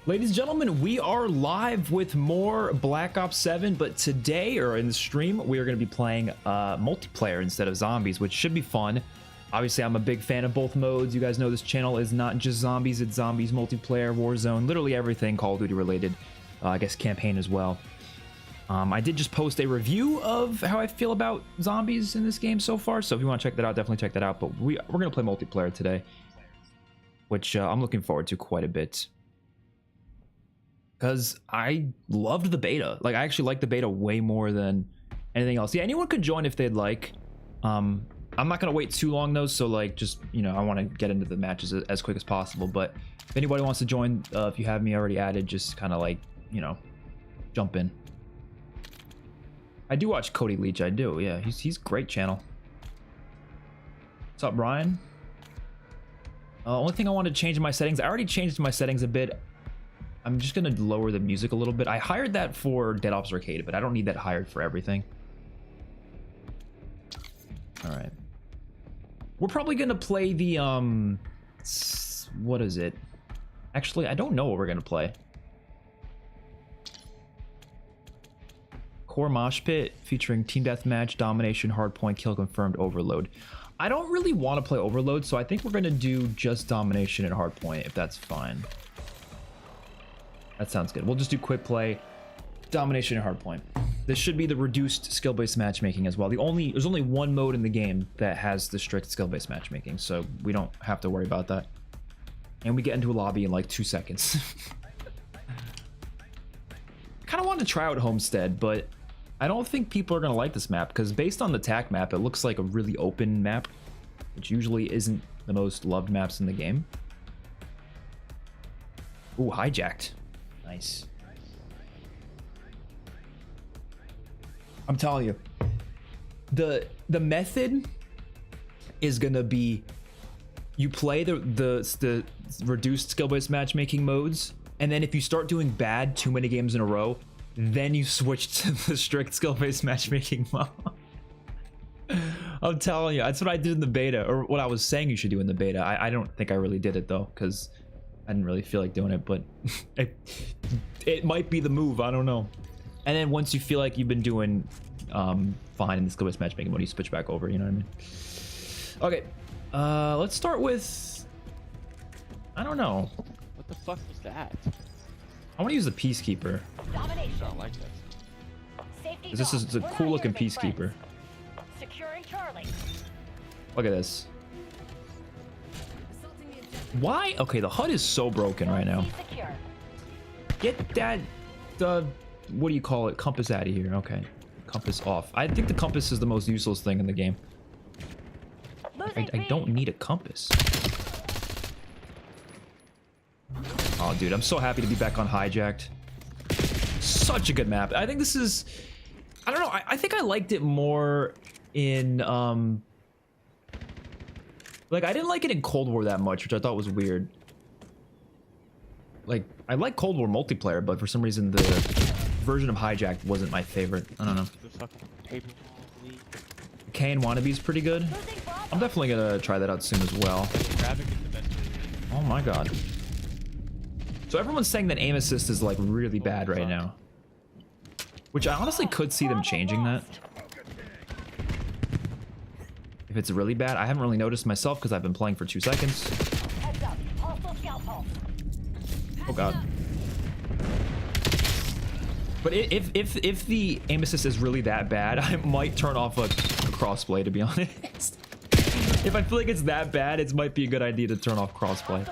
Ladies and gentlemen, we are live with more Black Ops 7, but today, or in the stream, we are going to be playing multiplayer instead of zombies, which should be fun. Obviously, I'm a big fan of both modes. You guys know this channel is not just zombies, it's zombies, multiplayer, Warzone, literally everything Call of Duty related. I guess campaign as well. I did just post a review of how I feel about zombies in this game so far, so if you want to check that out, definitely check that out. But we're going to play multiplayer today, which I'm looking forward to quite a bit. Because I loved the beta. Like, I actually like the beta way more than anything else. Yeah, anyone could join if they'd like. I'm not going to wait too long, though, so, like, just, you know, I want to get into the matches as quick as possible. But if anybody wants to join, if you have me already added, just kind of, like, you know, jump in. I do watch Cody Leach, I do, yeah. He's great channel. What's up, Brian? Only thing I wanted to change in my settings, I already changed my settings a bit. I'm just gonna lower the music a little bit. I hired that for Dead Ops Arcade, but I don't need that hired for everything. All right. We're probably gonna play the, what is it? Actually, I don't know what we're gonna play. Core Mosh Pit featuring Team Deathmatch, Domination, Hardpoint, Kill Confirmed, Overload. I don't really want to play Overload, so I think we're gonna do just Domination and Hardpoint, if that's fine. That sounds good. We'll just do quick play, domination, and hardpoint. This should be the reduced skill-based matchmaking as well. There's only one mode in the game that has the strict skill-based matchmaking, so we don't have to worry about that. And we get into a lobby in like 2 seconds. Kind of wanted to try out Homestead, but I don't think people are gonna like this map because based on the TAC map, it looks like a really open map, which usually isn't the most loved maps in the game. Ooh, hijacked. Nice. I'm telling you, the method is gonna be you play the reduced skill-based matchmaking modes, and then if you start doing bad too many games in a row, then you switch to the strict skill-based matchmaking mode. I'm telling you, that's what I did in the beta, or what I was saying you should do in the beta. I don't think I really did it though, because I didn't really feel like doing it, but it might be the move. I don't know. And then once you feel like you've been doing fine in the skill-based matchmaking mode, you switch back over. You know what I mean? Okay, let's start with. I don't know. What the fuck was that? I want to use the Peacekeeper. I don't like that. This is a cool-looking Peacekeeper. Securing Charlie. Look at this. Why? Okay, the HUD is so broken right now. Get that, what do you call it? Compass out of here. Okay, compass off. I think the compass is the most useless thing in the game. I don't need a compass. Oh, dude, I'm so happy to be back on Hijacked. Such a good map. I think this is, I don't know. I think I liked it more in, like, I didn't like it in Cold War that much, which I thought was weird. Like, I like Cold War multiplayer, but for some reason the version of Hijacked wasn't my favorite. I don't know. K and Wannabe is pretty good. I'm definitely gonna try that out soon as well. Oh my god. So everyone's saying that aim assist is like really bad right now. Which I honestly could see them changing that. If it's really bad, I haven't really noticed myself because I've been playing for 2 seconds. Oh god. But if the aim assist is really that bad, I might turn off a crossplay, to be honest. If I feel like it's that bad, it might be a good idea to turn off crossplay.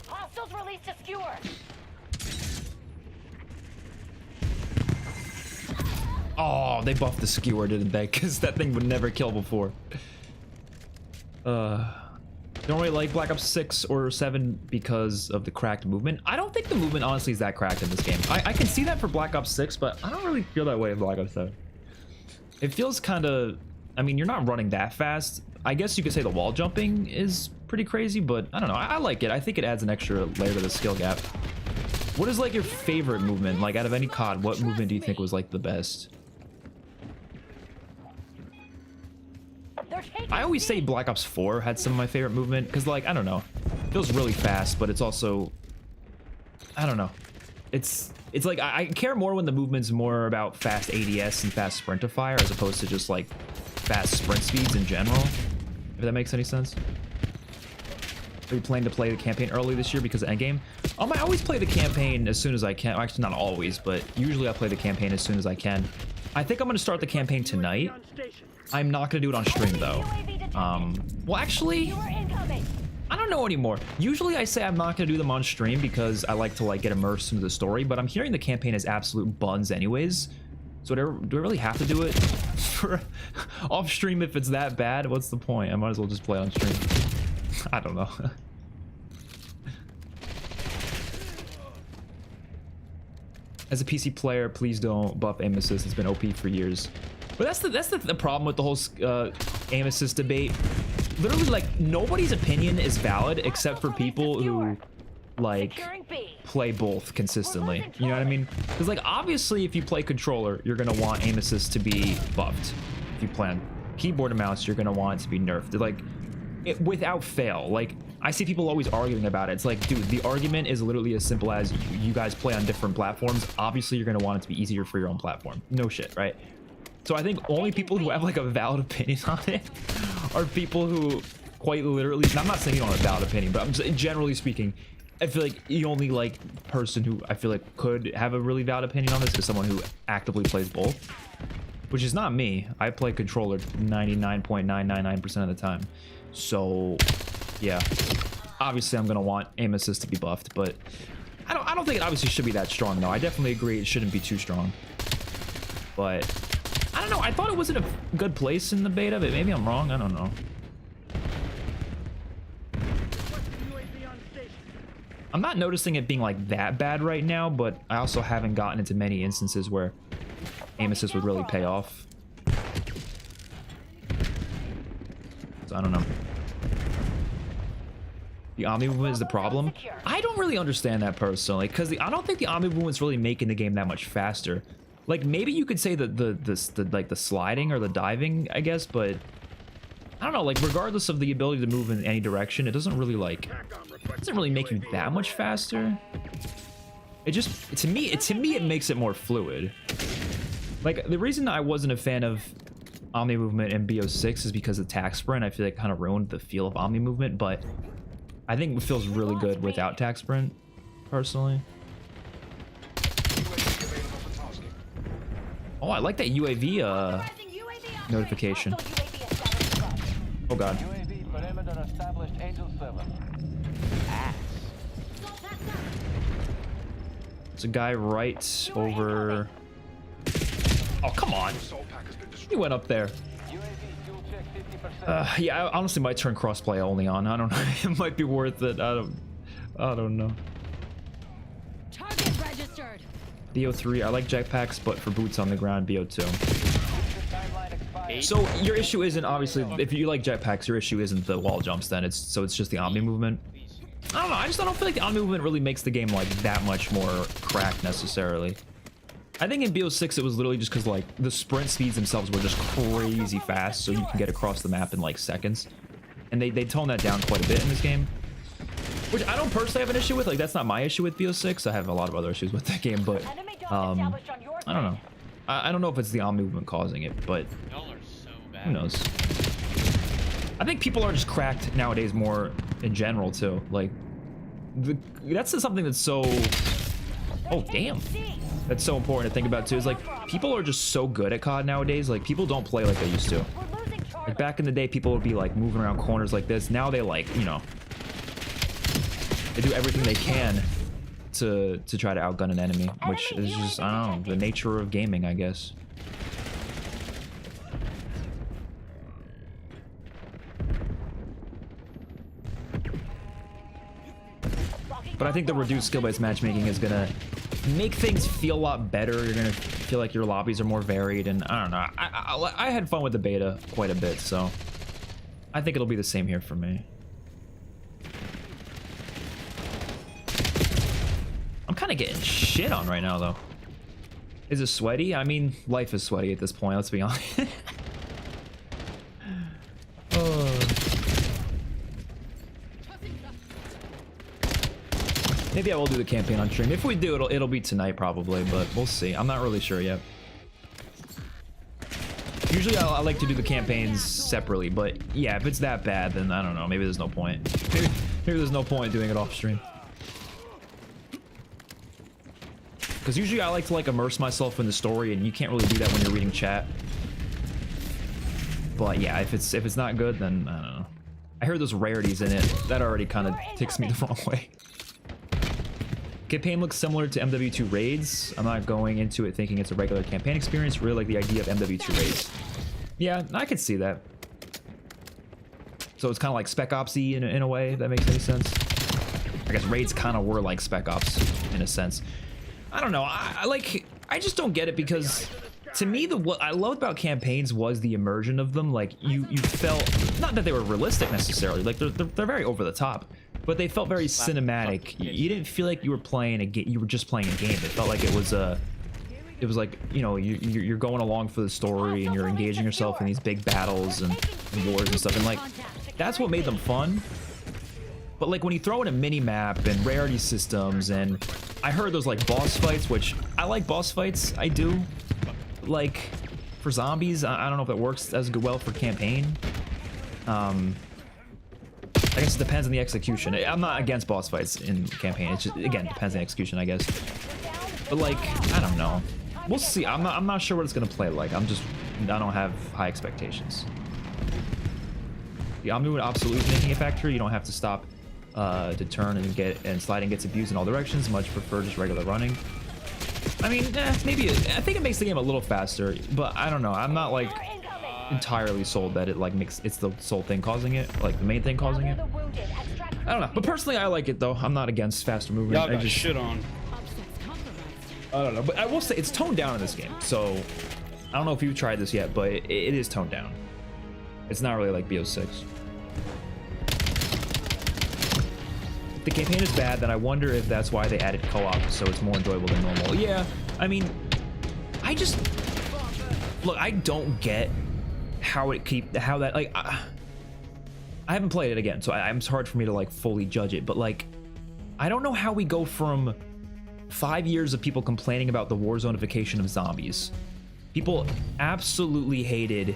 Hostiles released a skewer. Oh, they buffed the skewer, didn't they? Because that thing would never kill before. Don't really like Black Ops 6 or 7 because of the cracked movement. I don't think the movement honestly is that cracked in this game. I can see that for Black Ops 6, but I don't really feel that way in Black Ops 7. It feels kind of, I mean, you're not running that fast. I guess you could say the wall jumping is pretty crazy, but I don't know. I like it. I think it adds an extra layer to the skill gap. What is like your favorite movement? Like out of any COD, what movement do you think was like the best? They're taking I always say speed. Black Ops 4 had some of my favorite movement because, like, I don't know, it feels really fast, but it's also, I don't know, it's like I care more when the movement's more about fast ADS and fast sprint to fire as opposed to just like fast sprint speeds in general, if that makes any sense. Are you planning to play the campaign early this year because of Endgame? I always play the campaign as soon as I can. Well, actually, not always, but usually I play the campaign as soon as I can. I think I'm going to start the campaign tonight. I'm not going to do it on stream, though. Well, actually, Viewer incoming. I don't know anymore. Usually I say I'm not going to do them on stream because I like to, like, get immersed into the story, but I'm hearing the campaign is absolute buns anyways. So do I really have to do it for off stream if it's that bad? What's the point? I might as well just play it on stream. I don't know. As a PC player, please don't buff aim assist. It's been OP for years. But that's the problem with the whole aim assist debate. Literally, like, nobody's opinion is valid except for people who, like, Securing B. play both consistently. You know what I mean? Because, like, obviously, if you play controller, you're gonna want aim assist to be buffed. If you play on keyboard and mouse, you're gonna want it to be nerfed. Like, without fail. Like, I see people always arguing about it. It's like, dude, the argument is literally as simple as you guys play on different platforms. Obviously, you're gonna want it to be easier for your own platform. No shit, right? So I think only people who have like a valid opinion on it are people who quite literally, I'm not saying you don't have a valid opinion, but I'm just, generally speaking, I feel like the only like person who I feel like could have a really valid opinion on this is someone who actively plays both, which is not me. I play controller 99.999% of the time. So yeah, obviously I'm gonna want aim assist to be buffed, but I don't think it obviously should be that strong though. I definitely agree it shouldn't be too strong, but I don't know. I thought it was in a good place in the beta, but maybe I'm wrong. I don't know. I'm not noticing it being like that bad right now, but I also haven't gotten into many instances where aim assist would really pay off. So I don't know. The Omni movement is the problem. I don't really understand that personally, because I don't think the Omni movement's really making the game that much faster. Like, maybe you could say the like the sliding or the diving, I guess, but I don't know, like, regardless of the ability to move in any direction, it doesn't really like, it doesn't really make you that much faster. It just, to me it makes it more fluid. Like, the reason I wasn't a fan of Omni movement in BO6 is because of tac sprint. I feel like it kind of ruined the feel of Omni movement, but I think it feels really good without tac sprint, personally. Oh, I like that UAV notification. Oh god. UAV perimeter established, Angel 7. There's a guy right over. Oh, come on. He went up there. UAV fuel check 50%. Yeah, I honestly might turn crossplay only on. I don't know. It might be worth it. I don't know. Target registered. BO3, I like jetpacks, but for boots on the ground, BO2. Timeline expired. So your issue isn't, obviously, if you like jetpacks, your issue isn't the wall jumps then. It's just the Omni movement. I don't know. I don't feel like the Omni movement really makes the game like that much more cracked necessarily. I think in BO6 it was literally just because like the sprint speeds themselves were just crazy fast, so you can get across the map in like seconds, and they toned that down quite a bit in this game, which I don't personally have an issue with. Like, that's not my issue with BO6. I have a lot of other issues with that game, but I don't know. I don't know if it's the Omni movement causing it, but Y'all are so bad. who knows? I think people are just cracked nowadays more in general too. Like, that's something that's so, oh damn, that's so important to think about too. Is like, people are just so good at COD nowadays. Like, people don't play like they used to. Like, back in the day, people would be like moving around corners like this. Now they, like, you know, they do everything they can to try to outgun an enemy, which is just, I don't know, the nature of gaming, I guess. But I think the reduced skill-based matchmaking is gonna make things feel a lot better. You're gonna feel like your lobbies are more varied, and I don't know. I had fun with the beta quite a bit, so I think it'll be the same here for me. I'm kind of getting shit on right now, though. Is it sweaty? I mean, life is sweaty at this point, let's be honest. Maybe I will do the campaign on stream. If we do, it'll be tonight probably, but we'll see. I'm not really sure yet. Usually I like to do the campaigns separately, but yeah, if it's that bad, then I don't know. Maybe there's no point. Maybe there's no point doing it off stream. Because usually I like to immerse myself in the story, and you can't really do that when you're reading chat. But yeah, if it's not good, then I don't know. I heard there's rarities in it. That already kind of ticks me the wrong way. Campaign looks similar to MW2 raids. I'm not going into it thinking it's a regular campaign experience. Really like the idea of MW2 raids. Yeah, I could see that. So it's kind of like Spec Ops-y in a way, if that makes any sense. I guess raids kind of were like Spec Ops in a sense. I don't know. I just don't get it, because to me, what I loved about campaigns was the immersion of them. Like you felt, not that they were realistic necessarily, like they're very over the top, but they felt very cinematic. You didn't feel like you were playing a game. You were just playing a game. It felt like it was like, you know, you're going along for the story and you're engaging yourself in these big battles and wars and stuff, and like that's what made them fun. But like when you throw in a mini map and rarity systems, and I heard those like boss fights, which I like boss fights, I do. Like for zombies, I don't know if it works as well for campaign. I guess it depends on the execution. I'm not against boss fights in campaign. It's just, again, depends on the execution, I guess. But like, I don't know. We'll see. I'm not sure what it's gonna play like. I don't have high expectations. The Omni Absolute making a factory, you don't have to stop to turn and sliding gets abused in all directions. Much prefer just regular running. I mean, maybe I think it makes the game a little faster, but I don't know. I'm not like entirely sold that it like makes it's the sole thing causing it, like the main thing causing it. I don't know, but personally I like it though. I'm not against faster movement. Y'all got shit on. I don't know, but I will say it's toned down in this game. So I don't know if you've tried this yet, but it is toned down. It's not really like BO6. If the campaign is bad, then I wonder if that's why they added co-op, so it's more enjoyable than normal. Yeah, I mean, look, I don't get how that like I haven't played it again, so it's hard for me to like fully judge it, but like I don't know how we go from 5 years of people complaining about the warzonification of zombies. People absolutely hated.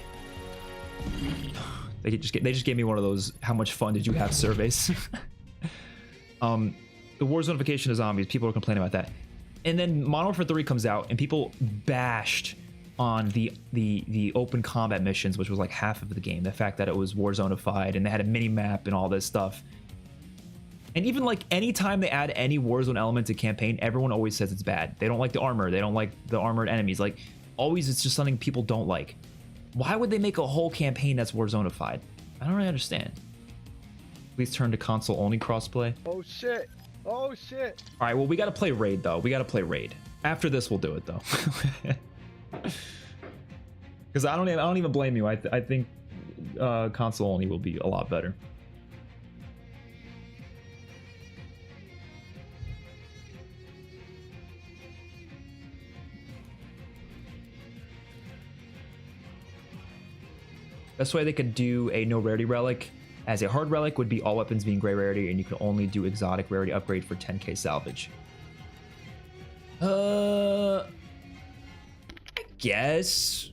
They just gave me one of those how much fun did you have surveys. The warzonification of zombies, people are complaining about that, and then Modern Warfare 3 comes out and people bashed on the open combat missions, which was like half of the game. The fact that it was Warzone-ified and they had a mini map and all this stuff. And even like anytime they add any Warzone element to campaign, everyone always says it's bad. They don't like the armor. They don't like the armored enemies. Like always, it's just something people don't like. Why would they make a whole campaign that's Warzone-ified? I don't really understand. Please turn to console-only crossplay. Oh shit! Oh shit! All right, well we gotta play Raid though. We gotta play Raid. After this, we'll do it though. Because I don't even blame you. I think console only will be a lot better. Best way they could do a no rarity relic as a hard relic would be all weapons being gray rarity, and you can only do exotic rarity upgrade for 10k salvage. I guess.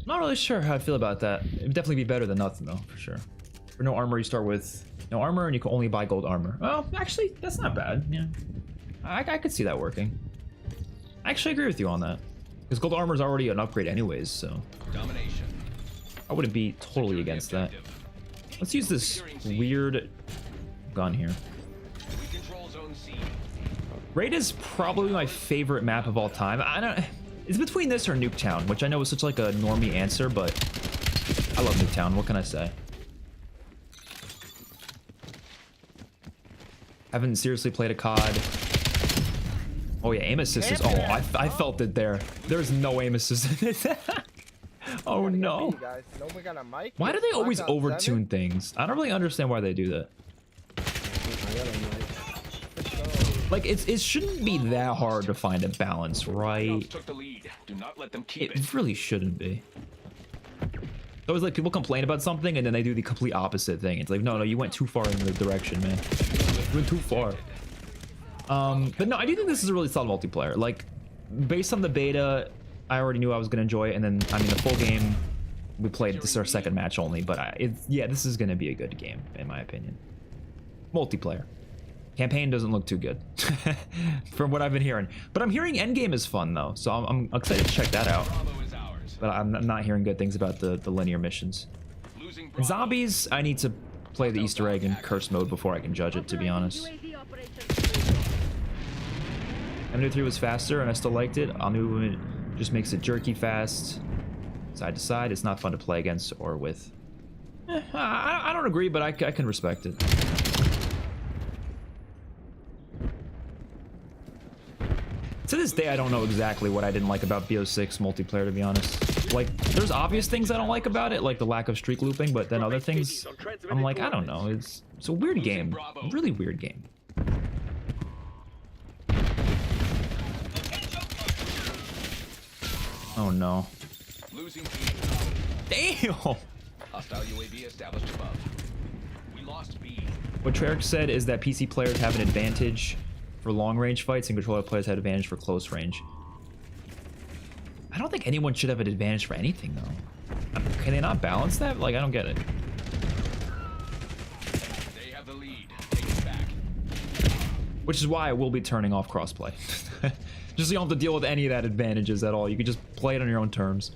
Not really sure how I feel about that. It would definitely be better than nothing though, for sure. For no armor, you start with no armor and you can only buy gold armor. Well, actually, that's not bad. Yeah, I could see that working. I actually agree with you on that. Because gold armor is already an upgrade anyways, so. Domination. I wouldn't be totally against that. Let's use this weird gun here. We control zone C. Raid is probably my favorite map of all time. It's between this or Nuketown, which I know is such like a normie answer, but I love Nuketown. What can I say? Haven't seriously played a COD. Oh yeah, aim assist is. Oh, I felt it there. There's no aim assist in it. Oh no. Why do they always overtune things? I don't really understand why they do that. Like it shouldn't be that hard to find a balance, right? Took the lead. Do not let them keep It really shouldn't be. It's always like people complain about something and then they do the complete opposite thing. It's like, no, you went too far in the direction, man. Went too far. But no, I do think this is a really solid multiplayer. Like, based on the beta, I already knew I was gonna enjoy it, and then I mean the full game, we played this our second match only. But yeah, this is gonna be a good game in my opinion. Multiplayer. Campaign doesn't look too good from what I've been hearing, but I'm hearing endgame is fun though, so I'm excited to check that out. But I'm not hearing good things about the linear missions. And zombies, I need to play the Easter egg in curse mode before I can judge it, to be honest. MW3 was faster and I still liked it. All movement just makes it jerky fast, side to side. It's not fun to play against or with. I don't agree, but I can respect it. To this day, I don't know exactly what I didn't like about BO6 multiplayer, to be honest. Like, there's obvious things I don't like about it, like the lack of streak looping, but then other things, I'm like, I don't know. It's a weird game. Really weird game. Oh no. Damn! Hostile UAV established above. We lost B. What Treyarch said is that PC players have an advantage for long-range fights and controller players have advantage for close range. I don't think anyone should have an advantage for anything, though. Can they not balance that? Like, I don't get it. They have the lead. Take it back. Which is why I will be turning off crossplay. Just so you don't have to deal with any of that advantages at all. You can just play it on your own terms.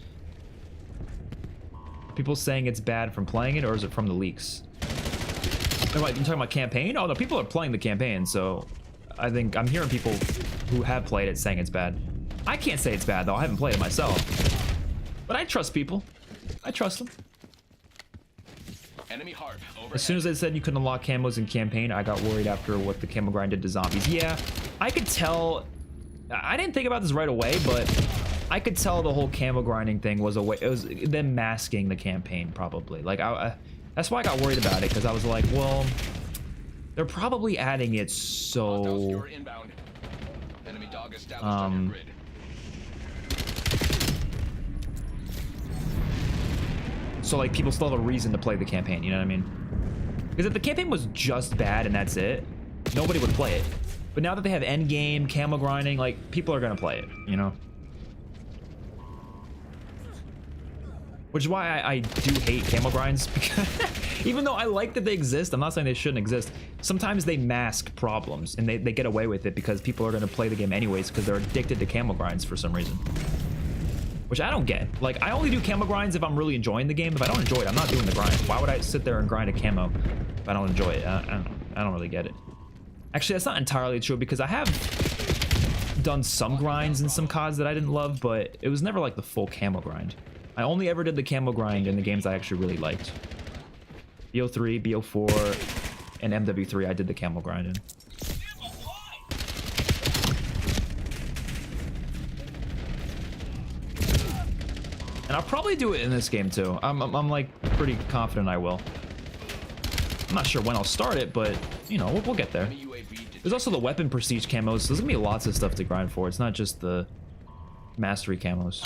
People saying it's bad from playing it, or is it from the leaks? You're talking about campaign? Oh, no, people are playing the campaign, so I think I'm hearing people who have played it saying it's bad. I can't say it's bad, though. I haven't played it myself. But I trust people. I trust them. Enemy heart overhead. As soon as they said you couldn't unlock camos in campaign, I got worried after what the camo grind did to zombies. Yeah, I could tell. I didn't think about this right away, but I could tell the whole camo grinding thing was a way. It was them masking the campaign, probably. Like, that's why I got worried about it, because I was like, well, they're probably adding it so. Enemy dog established on your grid. So like people still have a reason to play the campaign, you know what I mean? Because if the campaign was just bad and that's it, nobody would play it. But now that they have endgame, camo grinding, like people are gonna play it, you know? Which is why I do hate camo grinds, because even though I like that they exist, I'm not saying they shouldn't exist. Sometimes they mask problems and they get away with it because people are gonna play the game anyways because they're addicted to camo grinds for some reason. Which I don't get. Like, I only do camo grinds if I'm really enjoying the game. If I don't enjoy it, I'm not doing the grind. Why would I sit there and grind a camo if I don't enjoy it? I don't know. I don't really get it. Actually, that's not entirely true because I have done some grinds in some CODs that I didn't love, but it was never like the full camo grind. I only ever did the camo grind in the games I actually really liked. BO3, BO4, and MW3 I did the camo grind in. And I'll probably do it in this game too. I'm like pretty confident I will. I'm not sure when I'll start it, but you know, we'll get there. There's also the weapon prestige camos. There's gonna be lots of stuff to grind for. It's not just the mastery camos.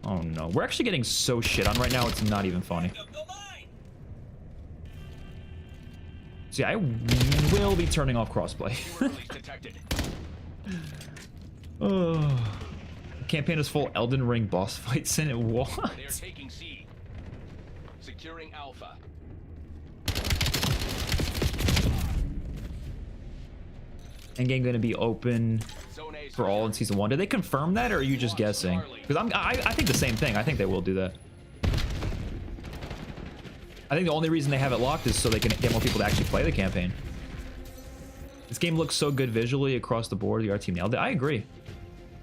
Oh no, we're actually getting so shit on right now, it's not even funny. See, I will be turning off crossplay. Oh, campaign is full Elden Ring boss fights in it. What? They're taking C. Securing Alpha. Endgame gonna be open for all in season 1. Did they confirm that, or are you just guessing? Because I think the same thing. I think they will do that. I think the only reason they have it locked is so they can get more people to actually play the campaign. This game looks so good visually across the board. The art team nailed it. I agree.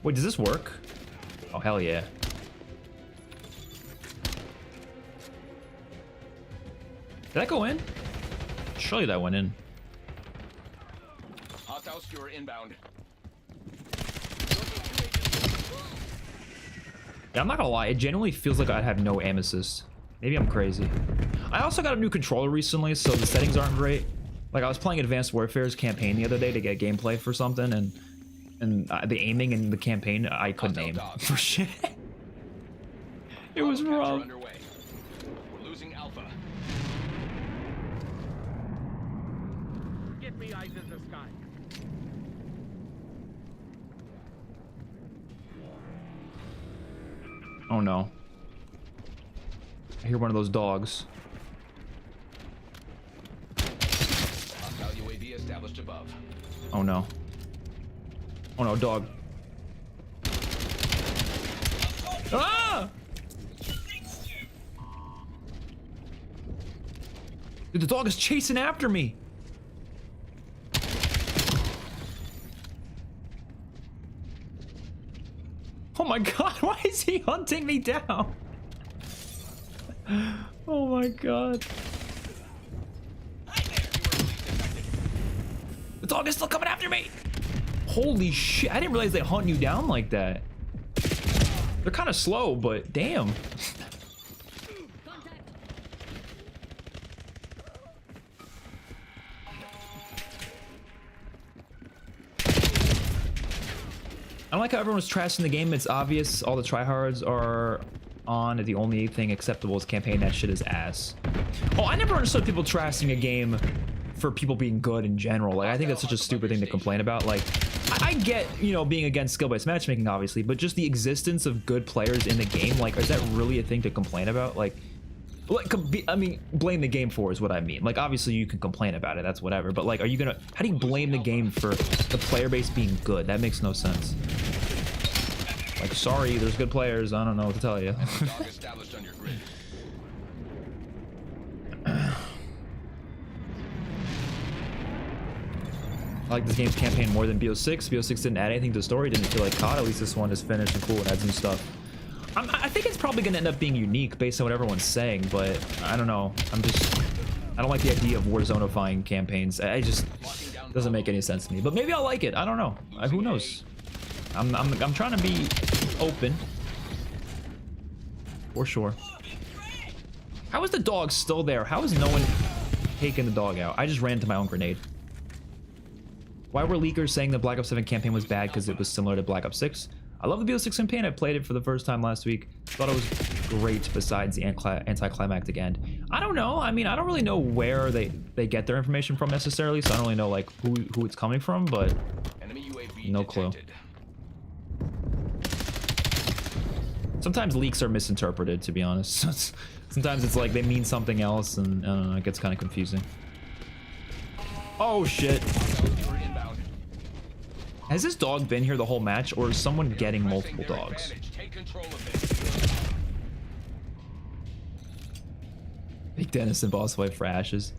Wait, does this work? Oh, hell yeah. Did that go in? Surely that went in. Hostile skewer inbound. Yeah, I'm not gonna lie. It genuinely feels like I'd have no aim assist. Maybe I'm crazy. I also got a new controller recently, so the settings aren't great. Like, I was playing Advanced Warfare's campaign the other day to get gameplay for something, and the aiming in the campaign, I couldn't aim for shit. It was rough. me eyes in the sky. Oh no. I hear one of those dogs. Hostile UAV established above. Oh no. Oh no, dog. Ah! Dude, the dog is chasing after me. Oh my god, why is he hunting me down? Oh my god. The dog is still coming after me. Holy shit, I didn't realize they hunt you down like that. They're kind of slow, but damn. I don't like how everyone's trashing the game. It's obvious all the tryhards are on. The only thing acceptable is campaign. That shit is ass. Oh, I never understood people trashing a game for people being good in general. Like, I think that's such a stupid thing to complain about. Like, I get, you know, being against skill-based matchmaking, obviously, but just the existence of good players in the game, like, is that really a thing to complain about? Like, I mean, blame the game for is what I mean. Like, obviously you can complain about it, that's whatever, but like, are you gonna, how do you blame the game for the player base being good? That makes no sense. Like, sorry, there's good players, I don't know what to tell you. Dog established on your grid. I like this game's campaign more than BO6. BO6 didn't add anything to the story, didn't feel like COD. At least this one is finished and cool and adds new stuff. I think it's probably going to end up being unique based on what everyone's saying, but I don't know. I don't like the idea of Warzone-ifying campaigns. I just doesn't make any sense to me. But maybe I'll like it. I don't know. Who knows? I'm trying to be open. For sure. How is the dog still there? How is no one taking the dog out? I just ran into my own grenade. Why were leakers saying the Black Ops 7 campaign was bad because it was similar to Black Ops 6? I love the BO6 campaign. I played it for the first time last week. Thought it was great besides the anticlimactic end. I don't know. I mean, I don't really know where they get their information from necessarily, so I don't really know like who it's coming from, but Enemy UAV no clue. detected. Sometimes leaks are misinterpreted, to be honest. Sometimes it's like they mean something else, and I don't know, it gets kind of confusing. Oh shit. You're inbound. Has this dog been here the whole match, or is someone getting multiple Their dogs? advantage. Take control of this. Big Dennis and boss fight for Ashes.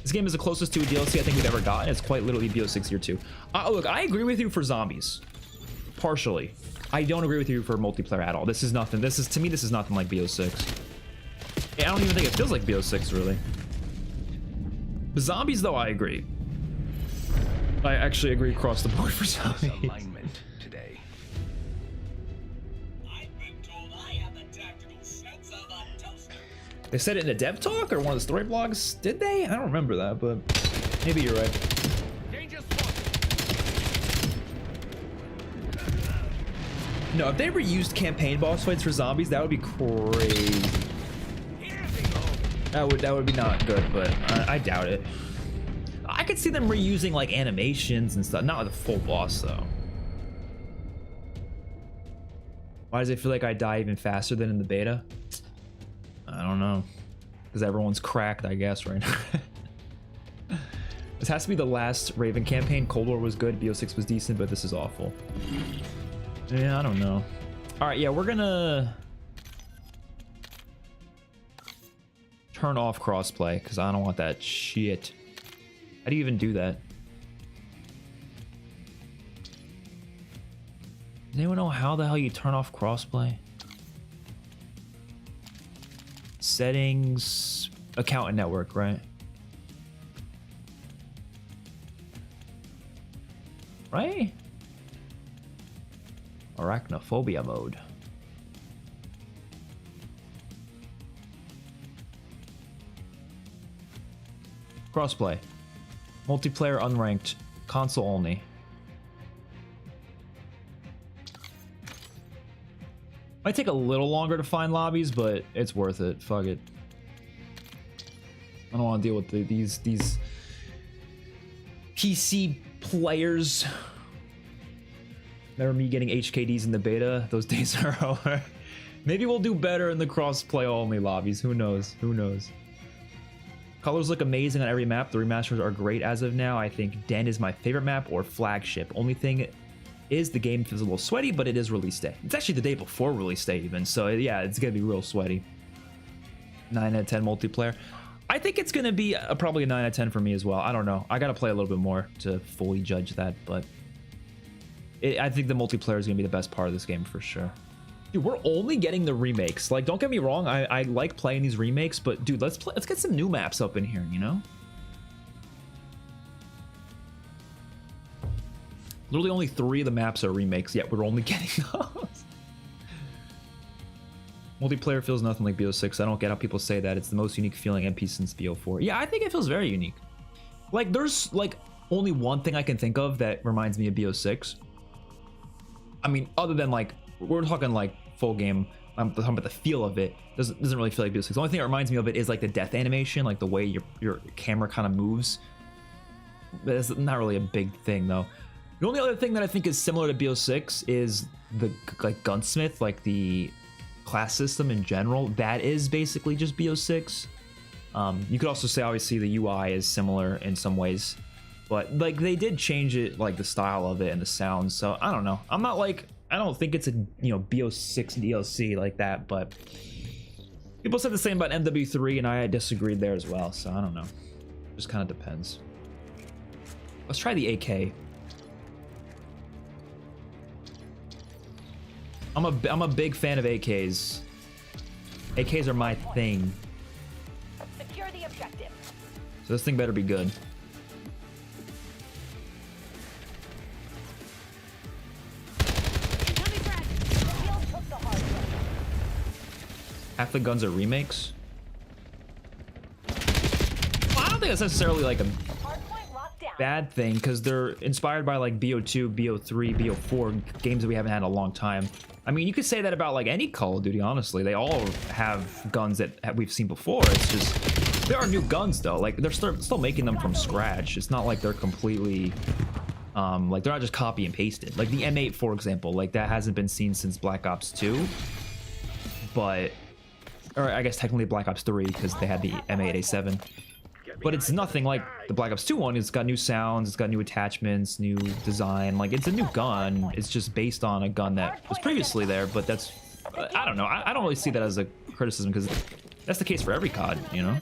This game is the closest to a DLC I think we've ever gotten. It's quite literally BO6 Year 2. Look, I agree with you for zombies. Partially. I don't agree with you for multiplayer at all. This is nothing. To me, this is nothing like BO6. I don't even think it feels like BO6, really. The zombies, though, I agree. I actually agree across the board for zombies. Alignment today. They said it in a dev talk or one of the story blogs? Did they? I don't remember that, but maybe you're right. Danger spotted. No, if they ever used campaign boss fights for zombies, that would be crazy. That would be not good, but I doubt it. I could see them reusing like animations and stuff, not with a full boss though. Why does it feel like I die even faster than in the beta? I don't know. Because everyone's cracked, I guess, right now. This has to be the last Raven campaign. Cold War was good, BO6 was decent, but this is awful. Yeah, I don't know. All right, yeah, we're gonna turn off crossplay because I don't want that shit. How do you even do that? Does anyone know how the hell you turn off crossplay? Settings, account and network, right? Right? Arachnophobia mode. Crossplay. Multiplayer unranked. Console only. Might take a little longer to find lobbies, but it's worth it. Fuck it. I don't want to deal with these PC players. Remember me getting HKDs in the beta? Those days are over. Maybe we'll do better in the cross-play only lobbies. Who knows? Who knows? Colors look amazing on every map. The remasters are great as of now. I think Den is my favorite map or flagship. Only thing is the game feels a little sweaty, but it is release day. It's actually the day before release day even. So yeah, it's gonna be real sweaty. 9 out of 10 multiplayer. I think it's gonna be probably a 9 out of 10 for me as well. I don't know. I gotta play a little bit more to fully judge that, but I think the multiplayer is gonna be the best part of this game for sure. Dude, we're only getting the remakes. Like, don't get me wrong, I like playing these remakes, but dude, let's get some new maps up in here, you know? Literally only 3 of the maps are remakes, yet we're only getting those. Multiplayer feels nothing like BO6. I don't get how people say that. It's the most unique feeling MP since BO4. Yeah, I think it feels very unique. Like, there's like only one thing I can think of that reminds me of BO6. I mean, other than like, we're talking like full game. I'm talking about the feel of it. Doesn't really feel like BO6. The only thing that reminds me of it is like the death animation, like the way your camera kind of moves. But it's not really a big thing though. The only other thing that I think is similar to BO6 is the like gunsmith, like the class system in general. That is basically just BO6. You could also say obviously the UI is similar in some ways, but like they did change it, like the style of it and the sounds. So I don't know. I'm not like, I don't think it's a, you know, BO6 DLC like that, but people said the same about MW3 and I disagreed there as well. So I don't know. Just kind of depends. Let's try the AK. I'm a big fan of AKs. AKs are my thing. Secure the objective. So this thing better be good. Incoming frag. Field took the hard way. Half the guns are remakes. Well, I don't think that's necessarily like a Hardpoint locked down. bad thing because they're inspired by like BO2, BO3, BO4 games that we haven't had in a long time. I mean, you could say that about like any Call of Duty, honestly. They all have guns that we've seen before. It's just, there are new guns though. Like they're still making them from scratch. It's not like they're completely, like they're not just copy and pasted. Like the M8, for example, like that hasn't been seen since Black Ops 2. But, or I guess technically Black Ops 3 because they had the M8A7. But it's nothing like the Black Ops 2 one. It's got new sounds, it's got new attachments, new design. Like, it's a new gun. It's just based on a gun that was previously there, but that's... I don't know. I don't really see that as a criticism, because that's the case for every COD, you know?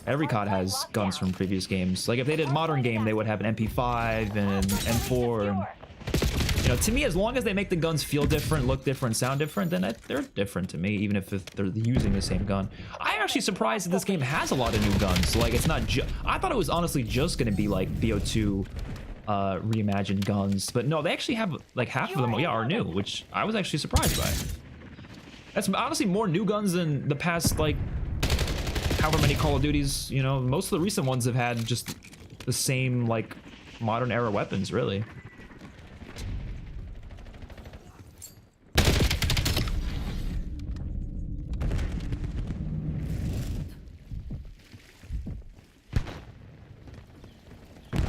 Every COD has guns from previous games. Like, if they did a modern game, they would have an MP5 and M4 and... You know, to me, as long as they make the guns feel different, look different, sound different, then they're different to me, even if they're using the same gun. I'm actually surprised that this game has a lot of new guns. Like, it's not just... I thought it was honestly just going to be, like, BO2 reimagined guns. But no, they actually have, like, half of them, yeah, are new, which I was actually surprised by. That's honestly more new guns than the past, like, however many Call of Duties, you know? Most of the recent ones have had just the same, like, modern era weapons, really.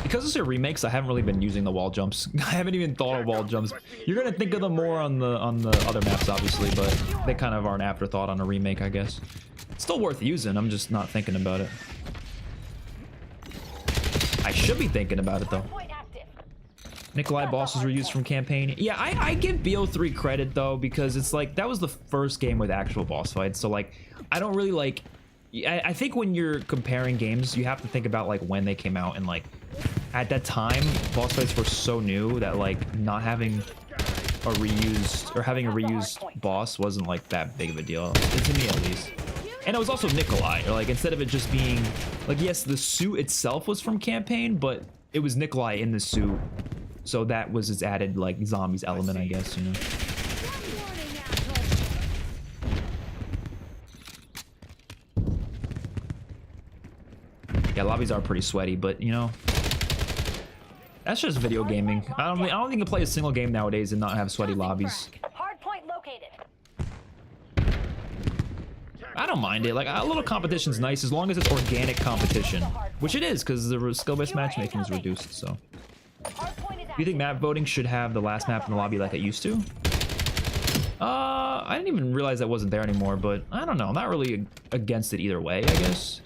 Because these are remakes, I haven't really been using the wall jumps. I haven't even thought of wall jumps. You're gonna think of them more on the other maps, obviously, but they kind of are an afterthought on a remake, I guess. It's still worth using. I'm just not thinking about it. I should be thinking about it though. Nikolai bosses were used from campaign. Yeah, I give BO3 credit though, because it's like that was the first game with actual boss fights. So like, I don't really like. I think when you're comparing games, you have to think about like when they came out, and like at that time, boss fights were so new that like not having a reused or having a reused boss wasn't like that big of a deal, to me at least. And it was also Nikolai, or like instead of it just being like, yes, the suit itself was from campaign, but it was Nikolai in the suit, so that was its added like zombies element, I guess, you know. Yeah, lobbies are pretty sweaty, but you know, that's just video gaming. I don't think you can play a single game nowadays and not have sweaty lobbies. Hardpoint located. I don't mind it. Like, a little competition's nice as long as it's organic competition, which it is because the skill-based matchmaking is reduced. So, Hardpoint is do you think map voting should have the last map in the lobby like it used to? I didn't even realize that wasn't there anymore, but I don't know. I'm not really against it either way, I guess.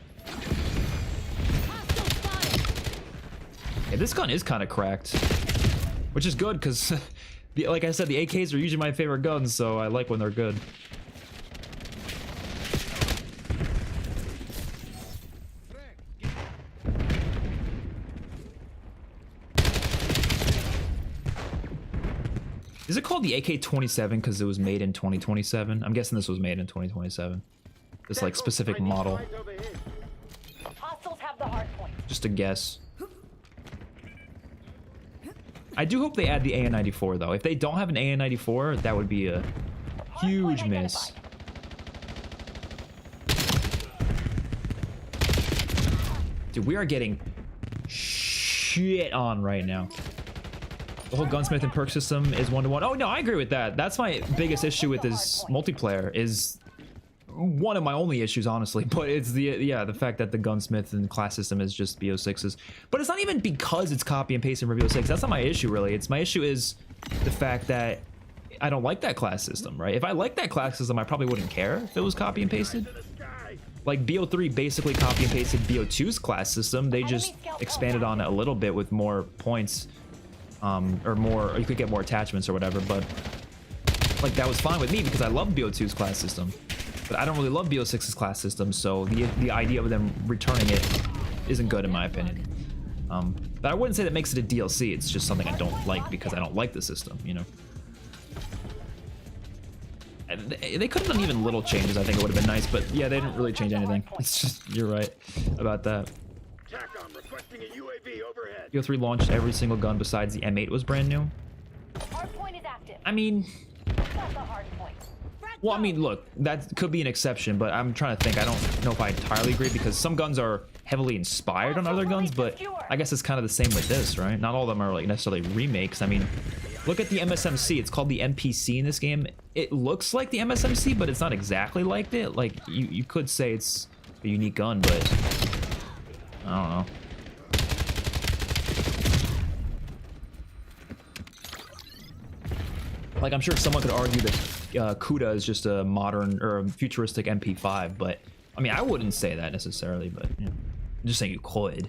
Hostile spotted. Yeah, this gun is kind of cracked, which is good because, like I said, the AKs are usually my favorite guns, so I like when they're good. Is it called the AK-27 because it was made in 2027? I'm guessing this was made in 2027. This like specific model. Hostiles have the hardpoint. Just a guess. I do hope they add the AN-94 though. If they don't have an AN-94, that would be a huge Hardpoint miss. Dude, we are getting shit on right now. The whole gunsmith and perk system is 1-to-1. Oh no, I agree with that. That's my biggest issue with this multiplayer, is one of my only issues, honestly. But it's the fact that the gunsmith and class system is just BO6s. But it's not even because it's copy and pasting from BO6. That's not my issue, really. My issue is the fact that I don't like that class system, right? If I liked that class system, I probably wouldn't care if it was copy and pasted. Like BO3 basically copy and pasted BO2's class system. They just expanded on it a little bit with more points. Or you could get more attachments or whatever, but like that was fine with me because I love BO2's class system, but I don't really love BO6's class system, so the idea of them returning it isn't good in my opinion. But I wouldn't say that makes it a DLC. It's just something I don't like because I don't like the system, you know. And they could have done even little changes. I think it would have been nice, but yeah, they didn't really change anything. It's just, you're right about that. BO3 launched every single gun besides the M8 was brand new. Hardpoint is active. I mean, Got the hardpoint. well, I mean, look, that could be an exception, but I'm trying to think. I don't know if I entirely agree because some guns are heavily inspired on other guns, but I guess it's kind of the same with this, right? Not all of them are like necessarily remakes. I mean, look at the MSMC. It's called the MPC in this game. It looks like the MSMC, but it's not exactly like it. Like, you could say it's a unique gun, but I don't know. Like, I'm sure someone could argue that Kuda is just a modern or a futuristic MP5, but I mean, I wouldn't say that necessarily, but you know, I'm just saying you could.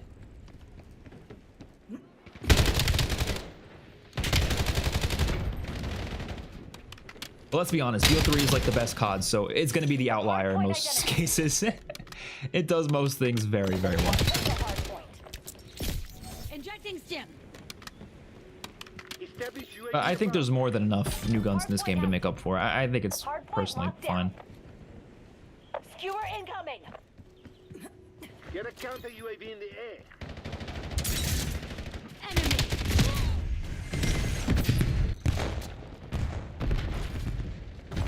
But let's be honest, BO3 is like the best COD, so it's going to be the outlier in most cases. It does most things very, very well. Injecting stim. I think there's more than enough new guns in this game to make up for it. I think it's personally fine. Skewer incoming. Get a counter UAV in the air. Enemy.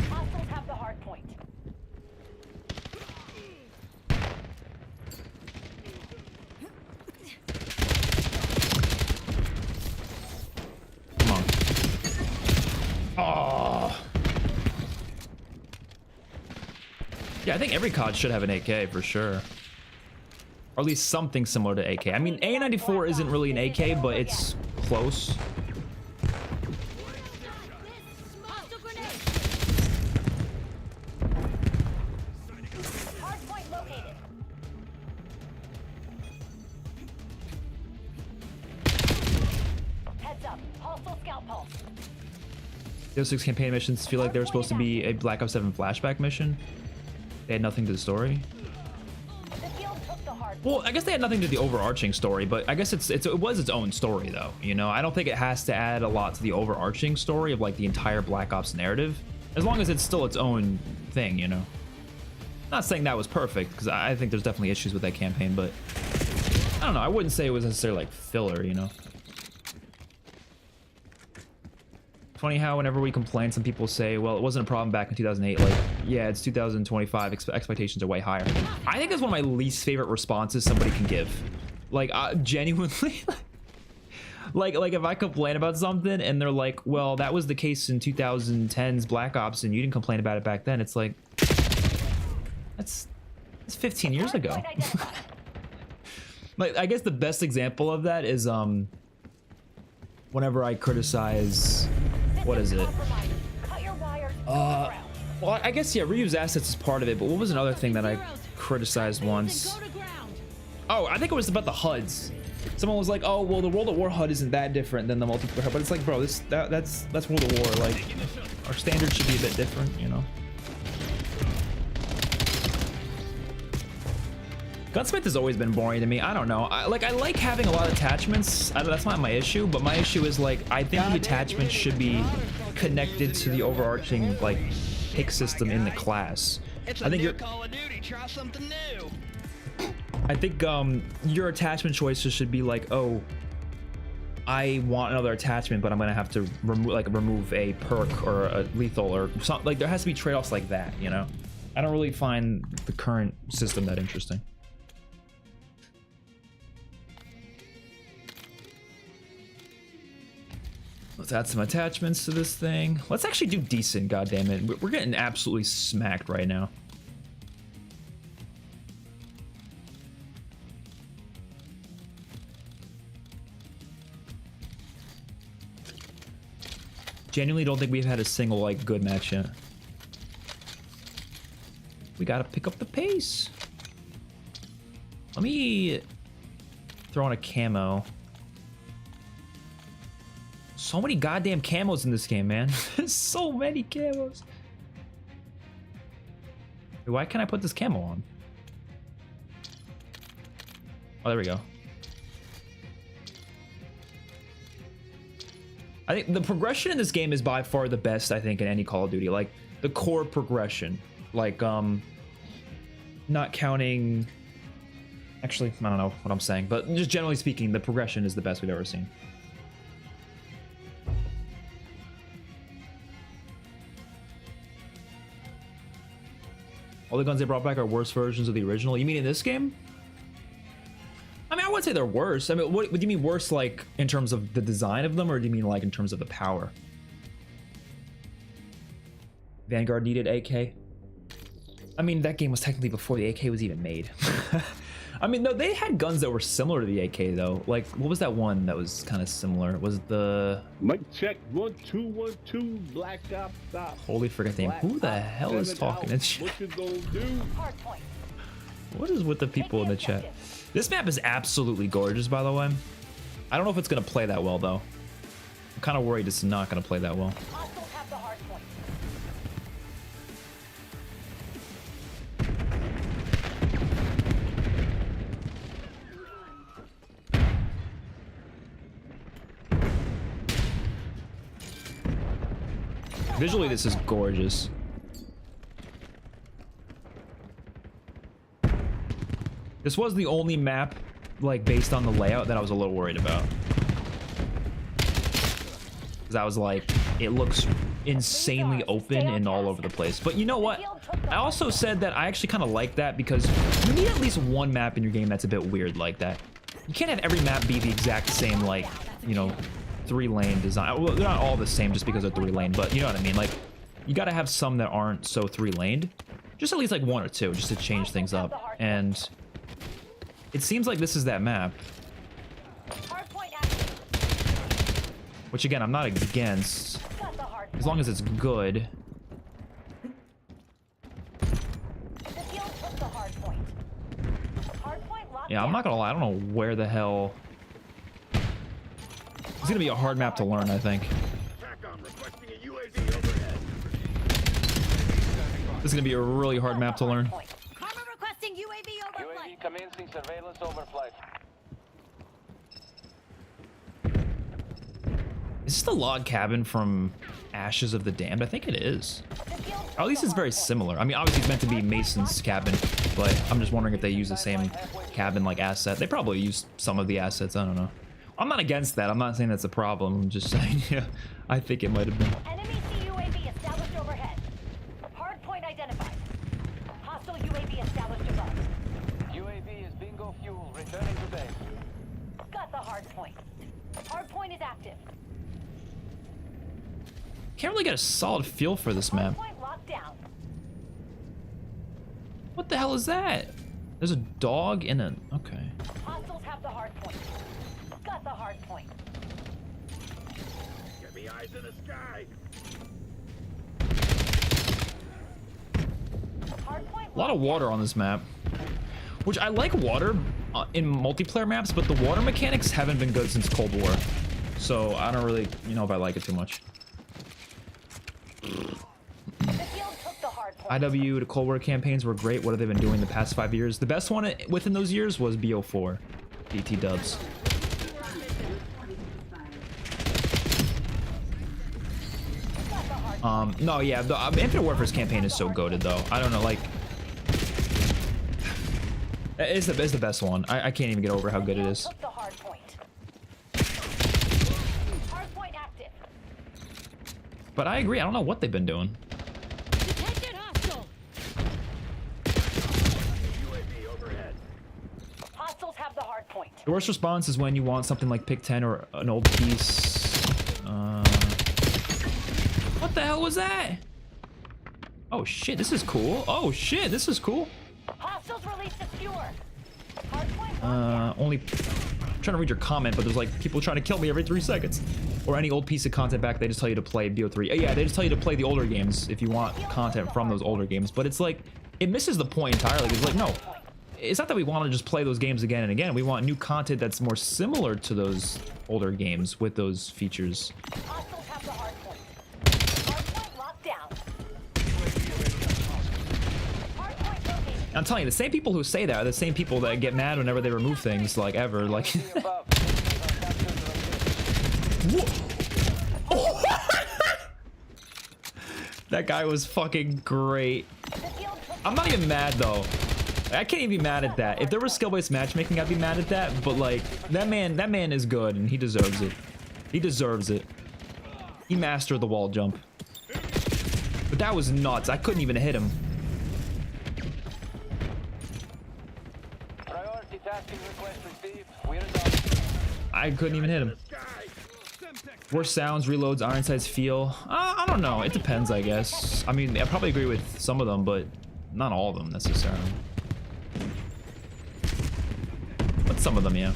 Hostiles have the hardpoint. Come on. Oh. Yeah, I think every COD should have an AK for sure. Or at least something similar to AK. I mean, A94 isn't really an AK, but it's close. Hostile grenade. Hardpoint located. Heads up. Hostile scout pulse. Those 6 campaign missions feel like they were supposed to be a Black Ops 7 flashback mission. They had nothing to the story. The field took the hardpoint. Well, I guess they had nothing to the overarching story, but I guess it was its own story though. You know, I don't think it has to add a lot to the overarching story of like the entire Black Ops narrative, as long as it's still its own thing. You know, not saying that was perfect because I think there's definitely issues with that campaign, but I don't know. I wouldn't say it was necessarily like filler. You know. Funny how whenever we complain, some people say, well, it wasn't a problem back in 2008. Like, yeah, it's 2025. Expectations are way higher. I think that's one of my least favorite responses somebody can give. Like, genuinely, like if I complain about something and they're like, well, that was the case in 2010's Black Ops and you didn't complain about it back then. It's like, That's 15 years ago. Hardpoint identified. Like, I guess the best example of that is whenever I criticize, what is it? Compromised. Cut your wires to the ground. Well, I guess yeah, reuse assets is part of it, but what was another thing that I criticized once? Go to ground. Oh, I think it was about the HUDs. Someone was like, "Oh, well, the World at War HUD isn't that different than the multiplayer HUD," but it's like, bro, that's World at War. Like, our standards should be a bit different, you know. Gunsmith has always been boring to me. I don't know. I like having a lot of attachments. That's not my issue, but my issue is like I think the attachments should be connected to the overarching like pick system in the class. I think Call of Duty. Try something new. I think your attachment choices should be like, oh, I want another attachment, but I'm gonna have to remove a perk or a lethal or something. Like there has to be trade-offs like that, you know. I don't really find the current system that interesting. Let's add some attachments to this thing. Let's actually do decent, goddammit. We're getting absolutely smacked right now. Genuinely don't think we've had a single like good match yet. We gotta pick up the pace. Let me throw on a camo. So many goddamn camos in this game, man. There's so many camos. Why can't I put this camo on? Oh, there we go. I think the progression in this game is by far the best, I think, in any Call of Duty. Like, the core progression. Like, not counting... Actually, I don't know what I'm saying, but just generally speaking, the progression is the best we've ever seen. All the guns they brought back are worse versions of the original. You mean in this game? I mean, I wouldn't say they're worse. I mean, what do you mean worse, like, in terms of the design of them, or do you mean, like, in terms of the power? Vanguard needed AK? I mean, that game was technically before the AK was even made. I mean, no, they had guns that were similar to the AK, though. Like, what was that one that was kind of similar? Was the... Mic check 1 2 1 2 Black Ops stop. Holy friggin' name. Who the hell is talking in chat? What you gonna do? Hardpoint. What is with the people in the chat? This map is absolutely gorgeous, by the way. I don't know if it's gonna play that well, though. I'm kind of worried it's not gonna play that well. Hostiles have the hardpoint. Visually, this is gorgeous. This was the only map, like, based on the layout that I was a little worried about. Because I was like, it looks insanely open and all over the place. But you know what? I also said that I actually kind of like that because you need at least one map in your game that's a bit weird like that. You can't have every map be the exact same, like, you know, 3-lane design. Well, they're not all the same just because they're 3-lane, but you know what I mean. Like, you got to have some that aren't so 3-laned. Just at least like 1 or 2, just to change things up. And it seems like this is that map. Hardpoint active. Which again, I'm not against, Got the hardpoint. as long as it's good. The field took the hardpoint. Hardpoint locked Yeah, I'm not gonna lie, I don't know where the hell. It's gonna be a hard map to learn, I think. TACOM requesting a UAV overhead. This is gonna be a really hard map to learn. Karma requesting UAV overflight. UAV commencing surveillance overflight. Is this the log cabin from Ashes of the Damned? I think it is. Or at least it's very similar. I mean, obviously it's meant to be Mason's cabin, but I'm just wondering if they use the same cabin like asset. They probably use some of the assets, I don't know. I'm not against that. I'm not saying that's a problem. I'm just saying, yeah, I think it might have been. Enemy CUAV established overhead. Hardpoint identified. Hostile UAV established above. UAV is bingo fuel returning to base. Got the hardpoint. Hardpoint is active. Can't really get a solid feel for this map. Hardpoint locked down. What the hell is that? There's a dog in a... Okay. Hostiles have the hard point. Got the hard point. Give me eyes in the sky. Hard point. A lot of water on this map. Which I like water in multiplayer maps, but the water mechanics haven't been good since Cold War. So I don't really, you know, if I like it too much. The field took the hard point. IW to Cold War campaigns were great. What have they been doing the past 5 years? The best one within those years was BO4. DT dubs. No, yeah, the Infinite Warfare's campaign is so goated though. I don't know, like, it's the best one. I can't even get over how good it is. Took the hard point. Hard point active. But I agree. I don't know what they've been doing. Detected hostile. UAV overhead. Hostiles have the hard point. The worst response is when you want something like Pick 10 or an old piece. What the hell was that? Oh shit, this is cool. Oh shit, this is cool. Hostiles released a skewer. Hard point. Only I'm trying to read your comment, but there's like people trying to kill me every 3 seconds. Or any old piece of content back, they just tell you to play BO3. Yeah, they just tell you to play the older games if you want content from those older games. But it's like, it misses the point entirely. It's like, no, it's not that we want to just play those games again and again. We want new content that's more similar to those older games with those features. Hostiles have the hard point. Hard point locked down. Hard point located. I'm telling you, the same people who say that are the same people that get mad whenever they remove things, like, ever. Like, Above. that guy was fucking great. The field took I'm not even mad, though. I can't even be mad at that. If there was skill-based matchmaking, I'd be mad at that. But, like, that man is good, and he deserves it. He deserves it. He mastered the wall jump. But that was nuts. I couldn't even hit him. Priority tasking request received. We're done. I couldn't even hit him. Worse sounds, reloads, iron sights feel. I don't know. It depends, I guess. I mean, I probably agree with some of them, but not all of them necessarily. But some of them, yeah.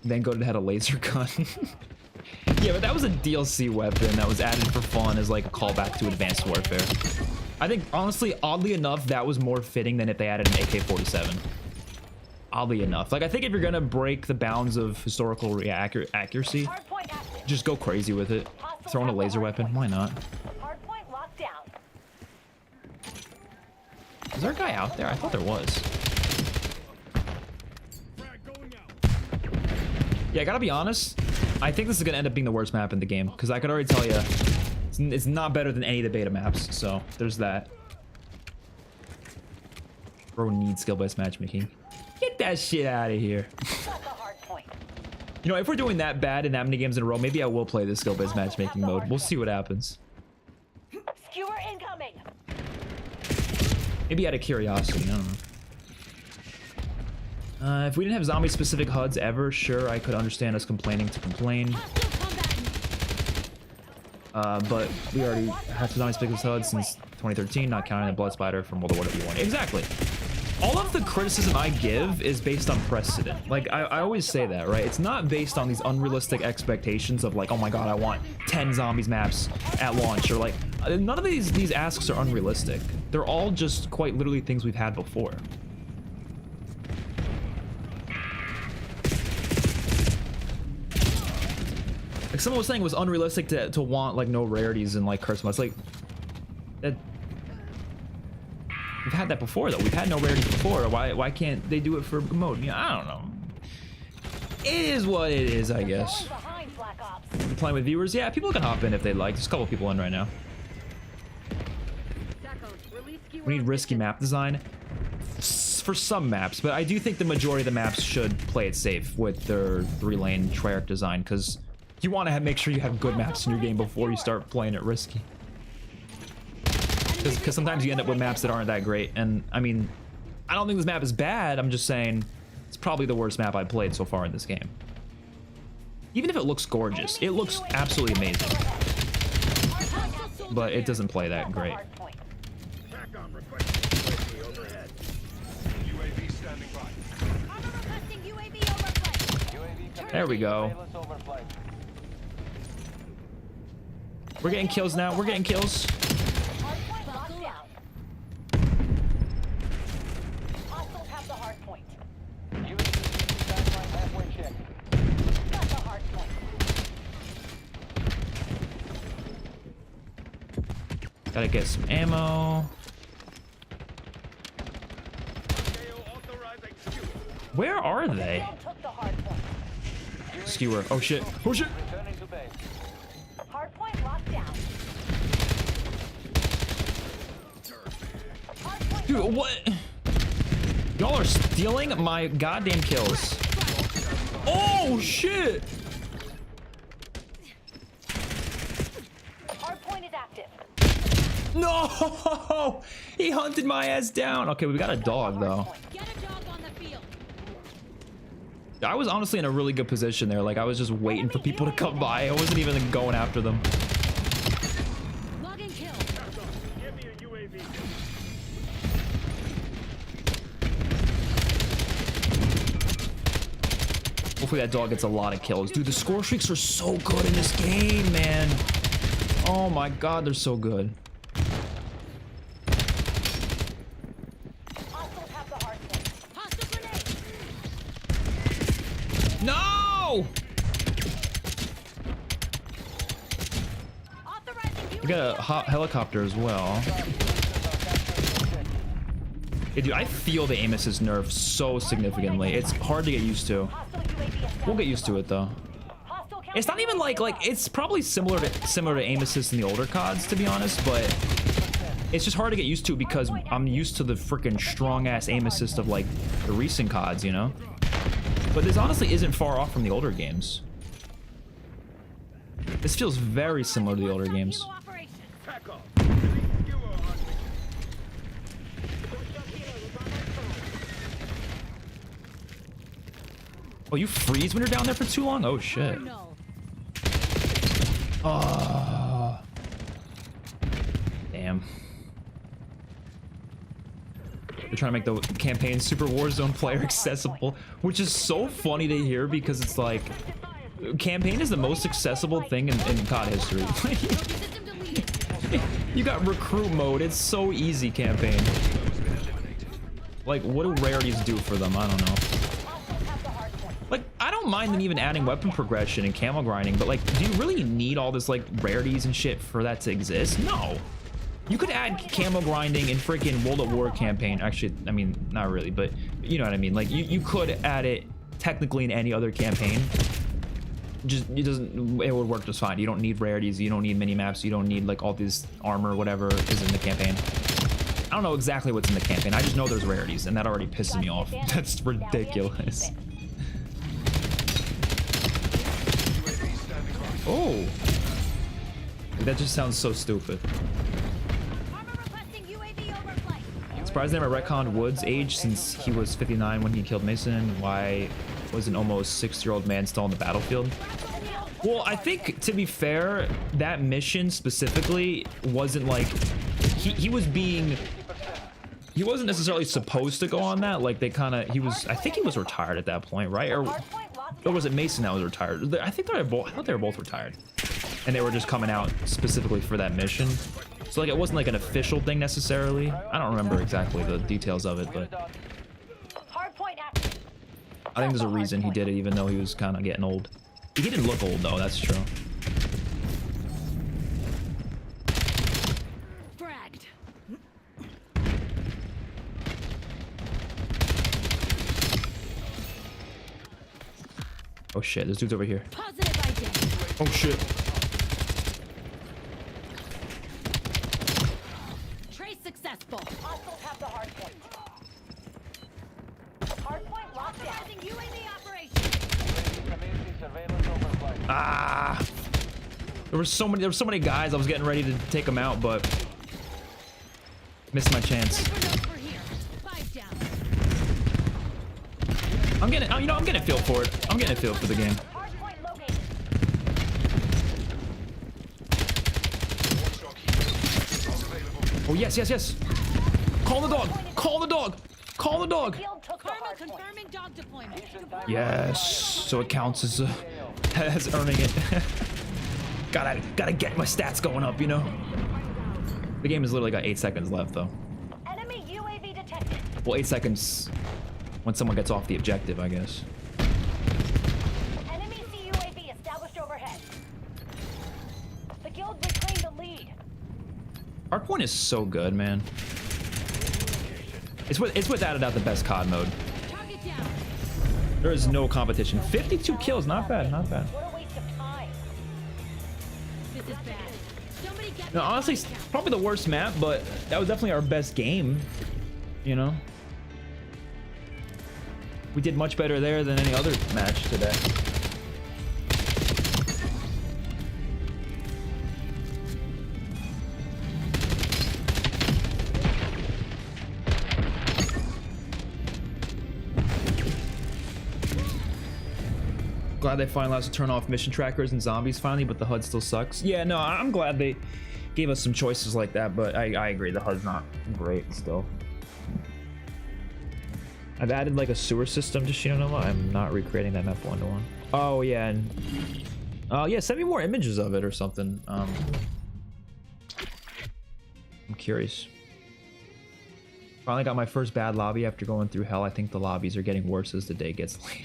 Then Goated had a laser gun. Yeah, but that was a DLC weapon that was added for fun as like a callback to Advanced Warfare. I think, honestly, oddly enough, that was more fitting than if they added an AK-47. Oddly enough. Like, I think if you're gonna break the bounds of historical accuracy, hard point active. just go crazy with it. Throw in a laser weapon. Why not? Hard point locked down. Is there a guy out there? I thought there was. Yeah, I gotta be honest. I think this is gonna end up being the worst map in the game, because I could already tell you it's not better than any of the beta maps. So there's that. Bro needs skill-based matchmaking. Get that shit out of here. Got the hard point. You know, if we're doing that bad in that many games in a row, maybe I will play this skill-based matchmaking mode. We'll see what happens. Skewer incoming. Maybe out of curiosity, I don't know. If we didn't have zombie-specific HUDs ever, sure, I could understand us complaining to complain. Hostile combatant. But we already have zombie-specific HUDs since 2013, not counting the Blood Spider from World War W1. Exactly. All of the criticism I give is based on precedent. Like, I always say that, right? It's not based on these unrealistic expectations of like, oh my god, I want 10 zombies maps at launch, or like, none of these asks are unrealistic. They're all just quite literally things we've had before. Like someone was saying it was unrealistic to want like no rarities and like curse mods. Like, that... We've had that before, though. We've had no rarities before. Why can't they do it for mode? You know, I don't know. It is what it is, I guess. Behind Black Ops. You're playing with viewers? Yeah, people can hop in if they'd like. There's a couple people in right now. We need risky map design for some maps, but I do think the majority of the maps should play it safe with their 3-lane Treyarch design, because you want to make sure you have good maps in your game before you start playing it risky. Because sometimes you end up with maps that aren't that great, and I mean, I don't think this map is bad. I'm just saying it's probably the worst map I've played so far in this game. Even if it looks gorgeous, it looks absolutely amazing. but it doesn't play that great. Hardpoint. TACOM requesting UAV overhead. UAV standing by. Armor requesting UAV overflight. UAV There we go. surveillance overflight. We're getting kills now. We're getting kills. Hardpoint locked Buckle down. Hostiles have the hardpoint. UAV sideline halfway check. Got the hardpoint. Gotta get some ammo. KO authorizing skewer. Where are they? Still took the hardpoint. Skewer. Oh shit. Oh shit. Returning to base. Hardpoint locked down. Hardpoint Dude, what? Y'all are stealing my goddamn kills. Oh shit. Hardpoint is active. No! He hunted my ass down. Okay, we got a dog though. Get a dog on the field. I was honestly in a really good position there. Like I was just waiting for people to come by. I wasn't even going after them. Logging kill. Give me a UAV. Hopefully that dog gets a lot of kills. Dude, the score streaks are so good in this game, man. Oh my god, they're so good. Hostiles have the hardpoint. Hostile grenade. No! Authorizing We got a helicopter as well. Hey, dude, I feel the aim assist nerf so significantly. It's hard to get used to. Hostile UAV established. We'll get used to it though. Hostile It's not even like it's probably similar to aim assist in the older CODs, to be honest, but it's just hard to get used to because I'm used to the freaking strong ass aim assist of like the recent CODs, you know? But this honestly isn't far off from the older games. This feels very similar to the older games. TACOM. Releasing skewer on me. Oh, you freeze when you're down there for too long? Oh shit. No. Oh. Damn. They're trying to make the campaign Super Warzone player accessible, which is so funny to hear because it's like campaign is the most accessible thing in COD history. System deleted. You got recruit mode. It's so easy campaign. Like, what do rarities do for them? I don't know. Hostiles have the hardpoint. Like, I don't mind them even adding weapon progression and camo grinding, but like, do you really need all this like rarities and shit for that to exist? No. You could add camo grinding in freaking World at War campaign. Actually, I mean, not really, but you know what I mean. Like, you could add it technically in any other campaign. Just it would work just fine. You don't need rarities. You don't need mini maps. You don't need like all this armor, whatever is in the campaign. I don't know exactly what's in the campaign. I just know there's rarities, and that already pisses me off. That's ridiculous. Oh, that just sounds so stupid. Armor requesting UAV overflight. Surprised they never retconned Wood's age since he was 59 when he killed Mason. Why was an almost 60-year-old man still on the battlefield? Well, I think, to be fair, that mission specifically wasn't like he was being, he wasn't necessarily supposed to go on that. Like they kind of, I think he was retired at that point, right? Or was it Mason that was retired? I think they were both, I thought they were both retired, and they were just coming out specifically for that mission. So like it wasn't like an official thing necessarily. I don't remember exactly the details of it, but Hardpoint active. I think there's a reason he did it, even though he was kind of getting old. He didn't look old though, that's true. Fragged. Oh shit, this dude's over here. Positive identity. Oh shit. Trace successful. Hostiles have the hardpoint. Hardpoint locked down. Authorizing UAV operation. Commencing surveillance overflight. Ah. There were so many guys. I was getting ready to take them out, but missed my chance. Sniper note for here. 5 down. I'm getting a feel for it. I'm getting a feel for the game. Hardpoint located. Oh, yes, yes, yes. Call the dog. Call the dog. Call the dog. Field took the Karma hard point. confirming dog deployment. Yes. So it counts as as earning it. gotta get my stats going up, you know. The game has literally got 8 seconds left, though. Enemy UAV detected. Well, 8 seconds when someone gets off the objective, I guess. Enemy CUAV established overhead. The guild reclaimed the lead. Hardpoint is so good, man. It's without a doubt the best COD mode. Target down. There is no competition. 52 kills, not bad, not bad. What a waste of time. This is bad. Somebody get No, me a honestly, body count. probably the worst map, but that was definitely our best game. You know, we did much better there than any other match today. Glad they finally allowed us to turn off mission trackers and zombies finally, but the HUD still sucks. Yeah, no, I'm glad they gave us some choices like that, but I agree, the HUD's not great still. I've added like a sewer system to Shinonoma. I'm not recreating that map one-to-one. Oh yeah, and yeah, send me more images of it or something. I'm curious. Finally got my first bad lobby after going through hell. I think the lobbies are getting worse as the day gets later.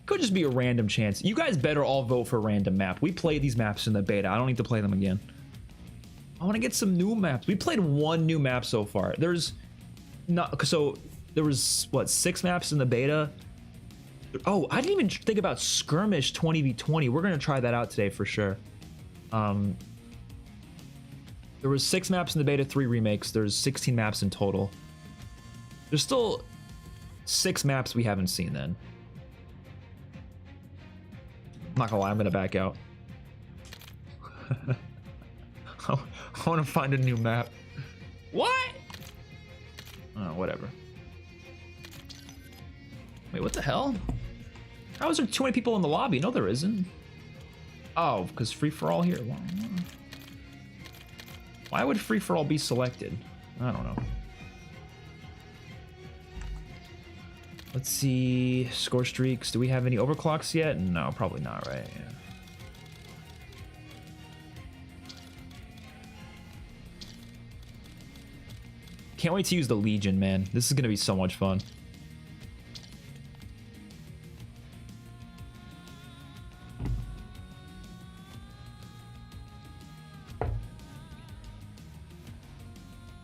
Could just be a random chance. You guys better all vote for a random map. We played these maps in the beta. I don't need to play them again. I want to get some new maps. We played one new map so far. There's not, so there was what, 6 maps in the beta. Oh, I didn't even think about skirmish 20v20. We're gonna try that out today for sure. There was 6 maps in the beta, 3 remakes. There's 16 maps in total. There's still 6 maps we haven't seen then. I'm not gonna lie, I'm gonna back out. I want to find a new map. What? Oh, whatever. Wait, what the hell? How is there too many people in the lobby? No, there isn't. Oh, because free for all here. Why would free for all be selected? I don't know. Let's see. Score streaks. Do we have any overclocks yet? No, probably not, right? Yeah. Can't wait to use the Legion, man. This is gonna be so much fun.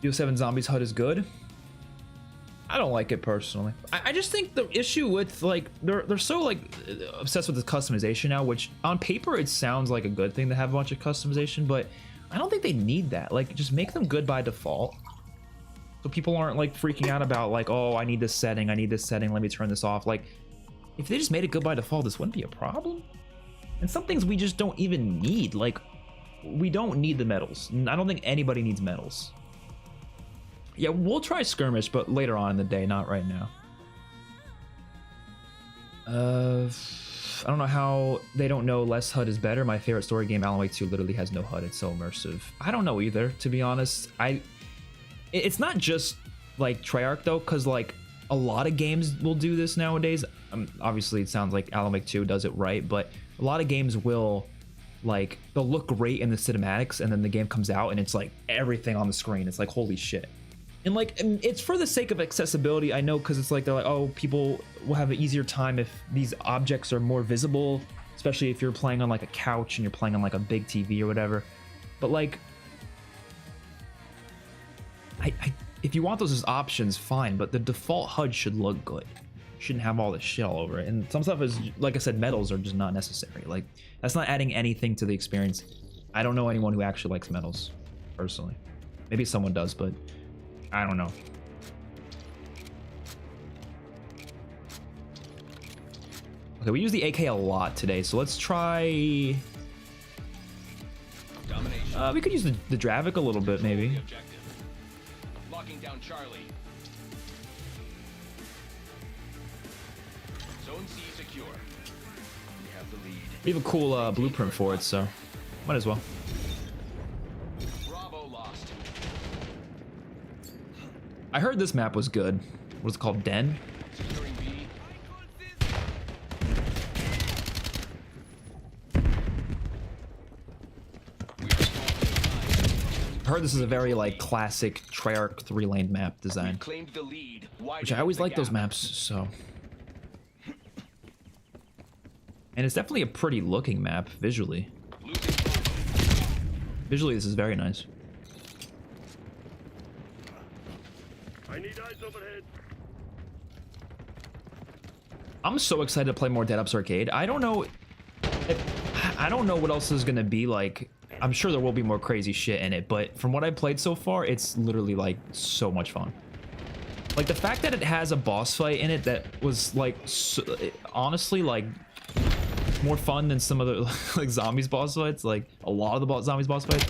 BO7 Zombies HUD is good. I don't like it personally. I just think the issue with like they're so like obsessed with the customization now, which on paper it sounds like a good thing to have a bunch of customization, but I don't think they need that. Like, just make them good by default, so people aren't like freaking out about like, oh, I need this setting, let me turn this off. Like, if they just made it good by default, this wouldn't be a problem. And some things we just don't even need. Like, we don't need the medals. I don't think anybody needs medals. Yeah, we'll try skirmish, but later on in the day, not right now. I don't know how they don't know less HUD is better. My favorite story game, Alan Wake 2, literally has no HUD. It's so immersive. I don't know either, to be honest. It's not just like Treyarch though, because like a lot of games will do this nowadays. Obviously, it sounds like Alan Wake 2 does it right, but a lot of games will, like, they'll look great in the cinematics, and then the game comes out and it's like everything on the screen. It's like, holy shit. And like, it's for the sake of accessibility, I know, because it's like they're like, oh, people will have an easier time if these objects are more visible, especially if you're playing on like a couch and you're playing on like a big TV or whatever. But like, if you want those as options, fine, but the default HUD should look good. Shouldn't have all this shit all over it. And some stuff is, like I said, medals are just not necessary. Like, that's not adding anything to the experience. I don't know anyone who actually likes medals, personally. Maybe someone does, but I don't know. Okay, we use the AK a lot today, so let's try... Domination. We could use the Dravik a little bit, maybe. Objective. Locking down Charlie. Zone C secure. We have the lead. We have a cool blueprint for it, so might as well. Bravo lost. I heard this map was good. What's it called? Den? Securing B. I heard this is a very like classic Treyarch 3-lane map design, Claimed the lead. which I always like those maps, so. And it's definitely a pretty looking map visually. Visually, this is very nice. I need eyes overhead. I'm so excited to play more Dead Ups Arcade. I don't know what else is gonna be like. I'm sure there will be more crazy shit in it, but from what I've played so far, it's literally like so much fun. Like the fact that it has a boss fight in it that was like honestly like more fun than some other like zombies boss fights, like a lot of the zombies boss fights.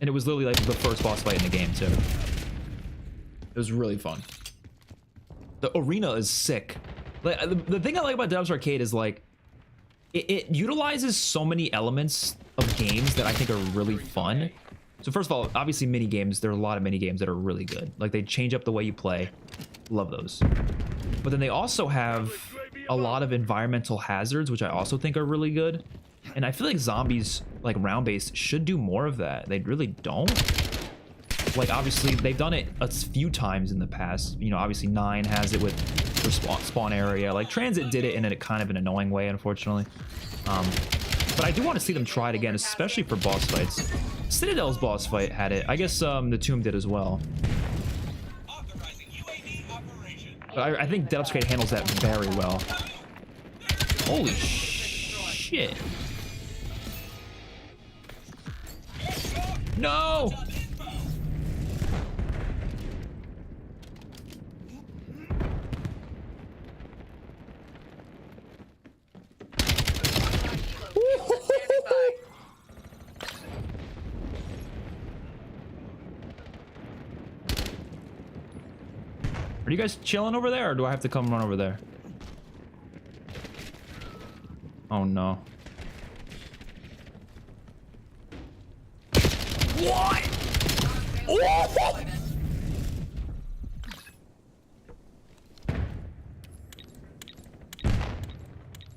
And it was literally like the first boss fight in the game too. It was really fun. The arena is sick. Like the thing I like about Dead Ups Arcade is like it utilizes so many elements of games that I think are really fun. So first of all, obviously mini games, there are a lot of mini games that are really good. Like they change up the way you play. Love those. But then they also have a lot of environmental hazards, which I also think are really good. And I feel like zombies, like round-based, should do more of that. They really don't. Like obviously they've done it a few times in the past. You know, obviously 9 has it with their spawn area. Like Transit did it in a kind of an annoying way, unfortunately. But I do want to see them try it again, especially for boss fights. Citadel's boss fight had it. I guess the Tomb did as well. But I think Dead Ups Arcade handles that very well. Holy shit. No! Are you guys chilling over there, or do I have to come run over there? Oh no. What? Oh!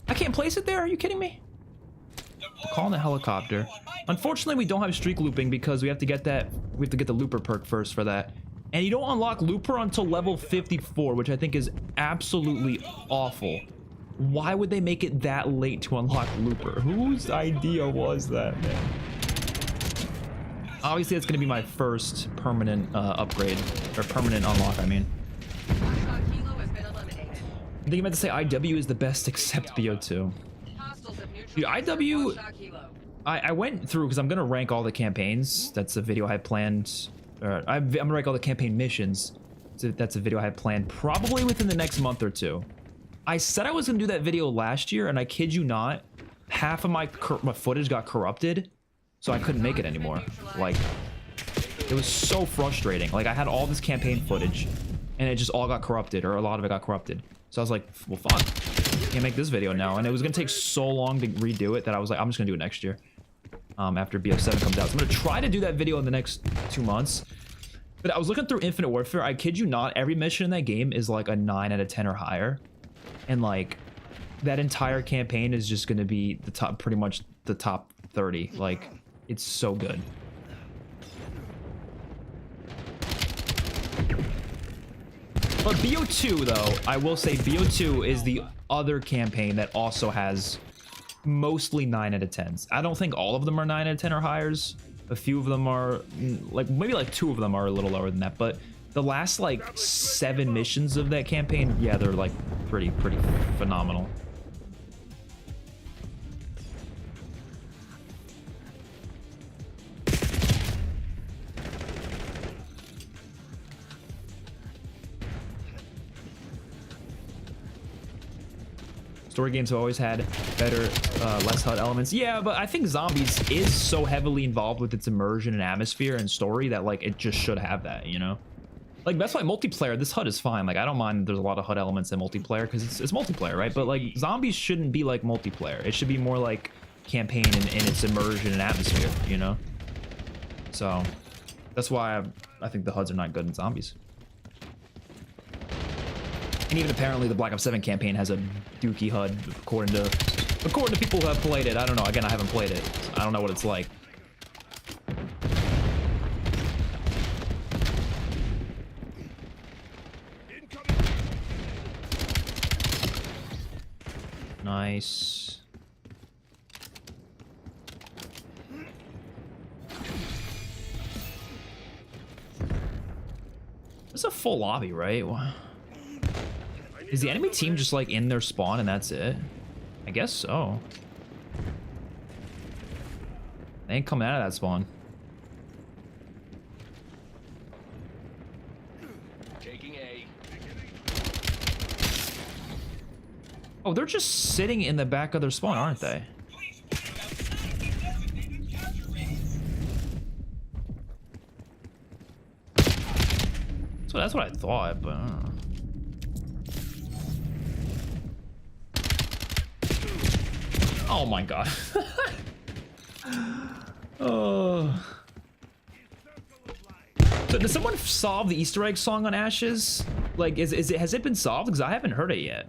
I can't place it there? Are you kidding me? Calling the helicopter. Unfortunately, we don't have streak looping because we have to get that. We have to get the looper perk first for that. And you don't unlock looper until level 54, which I think is absolutely awful. Why would they make it that late to unlock looper? Whose idea was that, man? Obviously, it's going to be my first permanent upgrade, or permanent unlock, I mean. I think you meant to say IW is the best except BO2. Dude, IW, I went through, because I'm going to rank all the campaigns. That's a video I had planned. I'm going to rank all the campaign missions. So that's a video I had planned probably within the next month or two. I said I was going to do that video last year, and I kid you not, half of my footage got corrupted, so I couldn't make it anymore. Like, it was so frustrating. Like, I had all this campaign footage, and it just all got corrupted, or a lot of it got corrupted. So I was like, well, fuck. Can't make this video now. And it was going to take so long to redo it that I was like, I'm just going to do it next year. After BO7 comes out. So I'm going to try to do that video in the next 2 months. But I was looking through Infinite Warfare. I kid you not, every mission in that game is like a 9 out of 10 or higher. And like, that entire campaign is just going to be the top, pretty much the top 30. Like, it's so good. But BO2, though, I will say BO2 is the other campaign that also has mostly 9 out of 10s. I don't think all of them are 9 out of 10 or highers. A few of them are, like, maybe like 2 of them are a little lower than that. But the last, like, 7 missions of that campaign, yeah, they're, like, pretty phenomenal. Story games have always had better, less HUD elements. Yeah, but I think Zombies is so heavily involved with its immersion and atmosphere and story that, like, it just should have that, you know? Like, that's why multiplayer, this HUD is fine. Like, I don't mind there's a lot of HUD elements in multiplayer because it's multiplayer, right? But, like, Zombies shouldn't be like multiplayer. It should be more like campaign in its immersion and atmosphere, you know? So, that's why I think the HUDs are not good in zombies. And even apparently the Black Ops 7 campaign has a dookie HUD according to people who have played it. I don't know. Again, I haven't played it. So I don't know what it's like. Nice. It's a full lobby, right? Is the enemy team just like in their spawn and that's it? I guess so. They ain't coming out of that spawn. Taking A. Oh, they're just sitting in the back of their spawn, aren't they? So that's what I thought, but I don't know. Oh my god. Oh. So did someone solve the Easter egg song on Ashes? Like, has it been solved? Because I haven't heard it yet.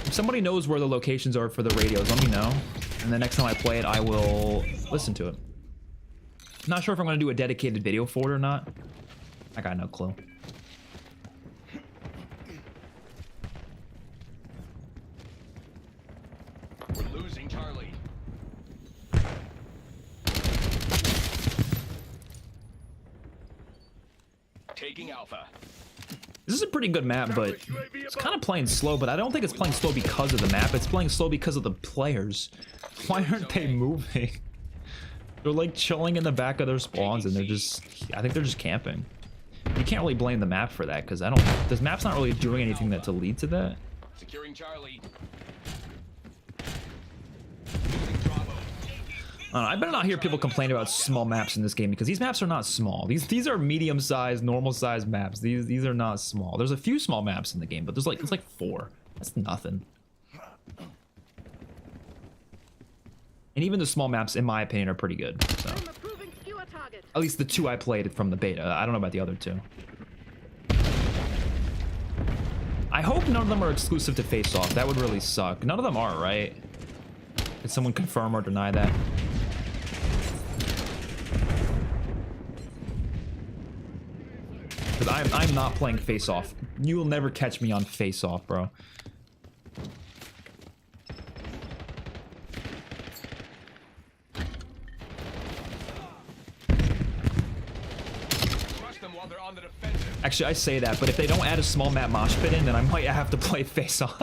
If somebody knows where the locations are for the radios, let me know. And the next time I play it, I will listen to it. Not sure if I'm going to do a dedicated video for it or not. I got no clue. We're losing Charlie. Taking Alpha. This is a pretty good map, but it's kind of playing slow, but I don't think it's playing slow because of the map. It's playing slow because of the players. Why aren't they moving? They're like chilling in the back of their spawns and they're just, I think they're just camping. You can't really blame the map for that because this map's not really doing anything to lead to that. Securing Charlie. I better not hear people complain about small maps in this game because these maps are not small. These are medium-sized, normal-sized maps. These are not small. There's a few small maps in the game, but it's like 4. That's nothing. And even the small maps, in my opinion, are pretty good. So. At least the 2 I played from the beta. I don't know about the other 2. I hope none of them are exclusive to Face Off. That would really suck. None of them are, right? Did someone confirm or deny that? Because I'm not playing Face Off. You will never catch me on Face Off, bro. Actually, I say that, but if they don't add a small map mosh pit in, then I might have to play Face Off.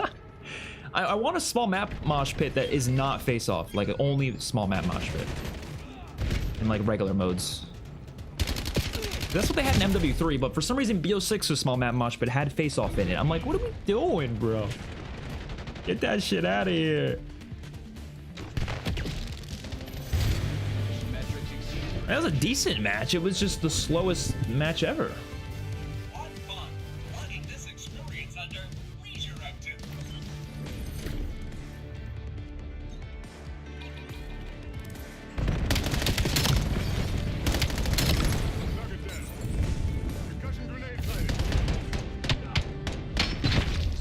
I want a small map mosh pit that is not Face Off, like only small map mosh pit. In like regular modes. That's what they had in MW3, but for some reason BO6's small map mosh pit had Face Off in it. I'm like, what are we doing, bro? Get that shit out of here. That was a decent match. It was just the slowest match ever.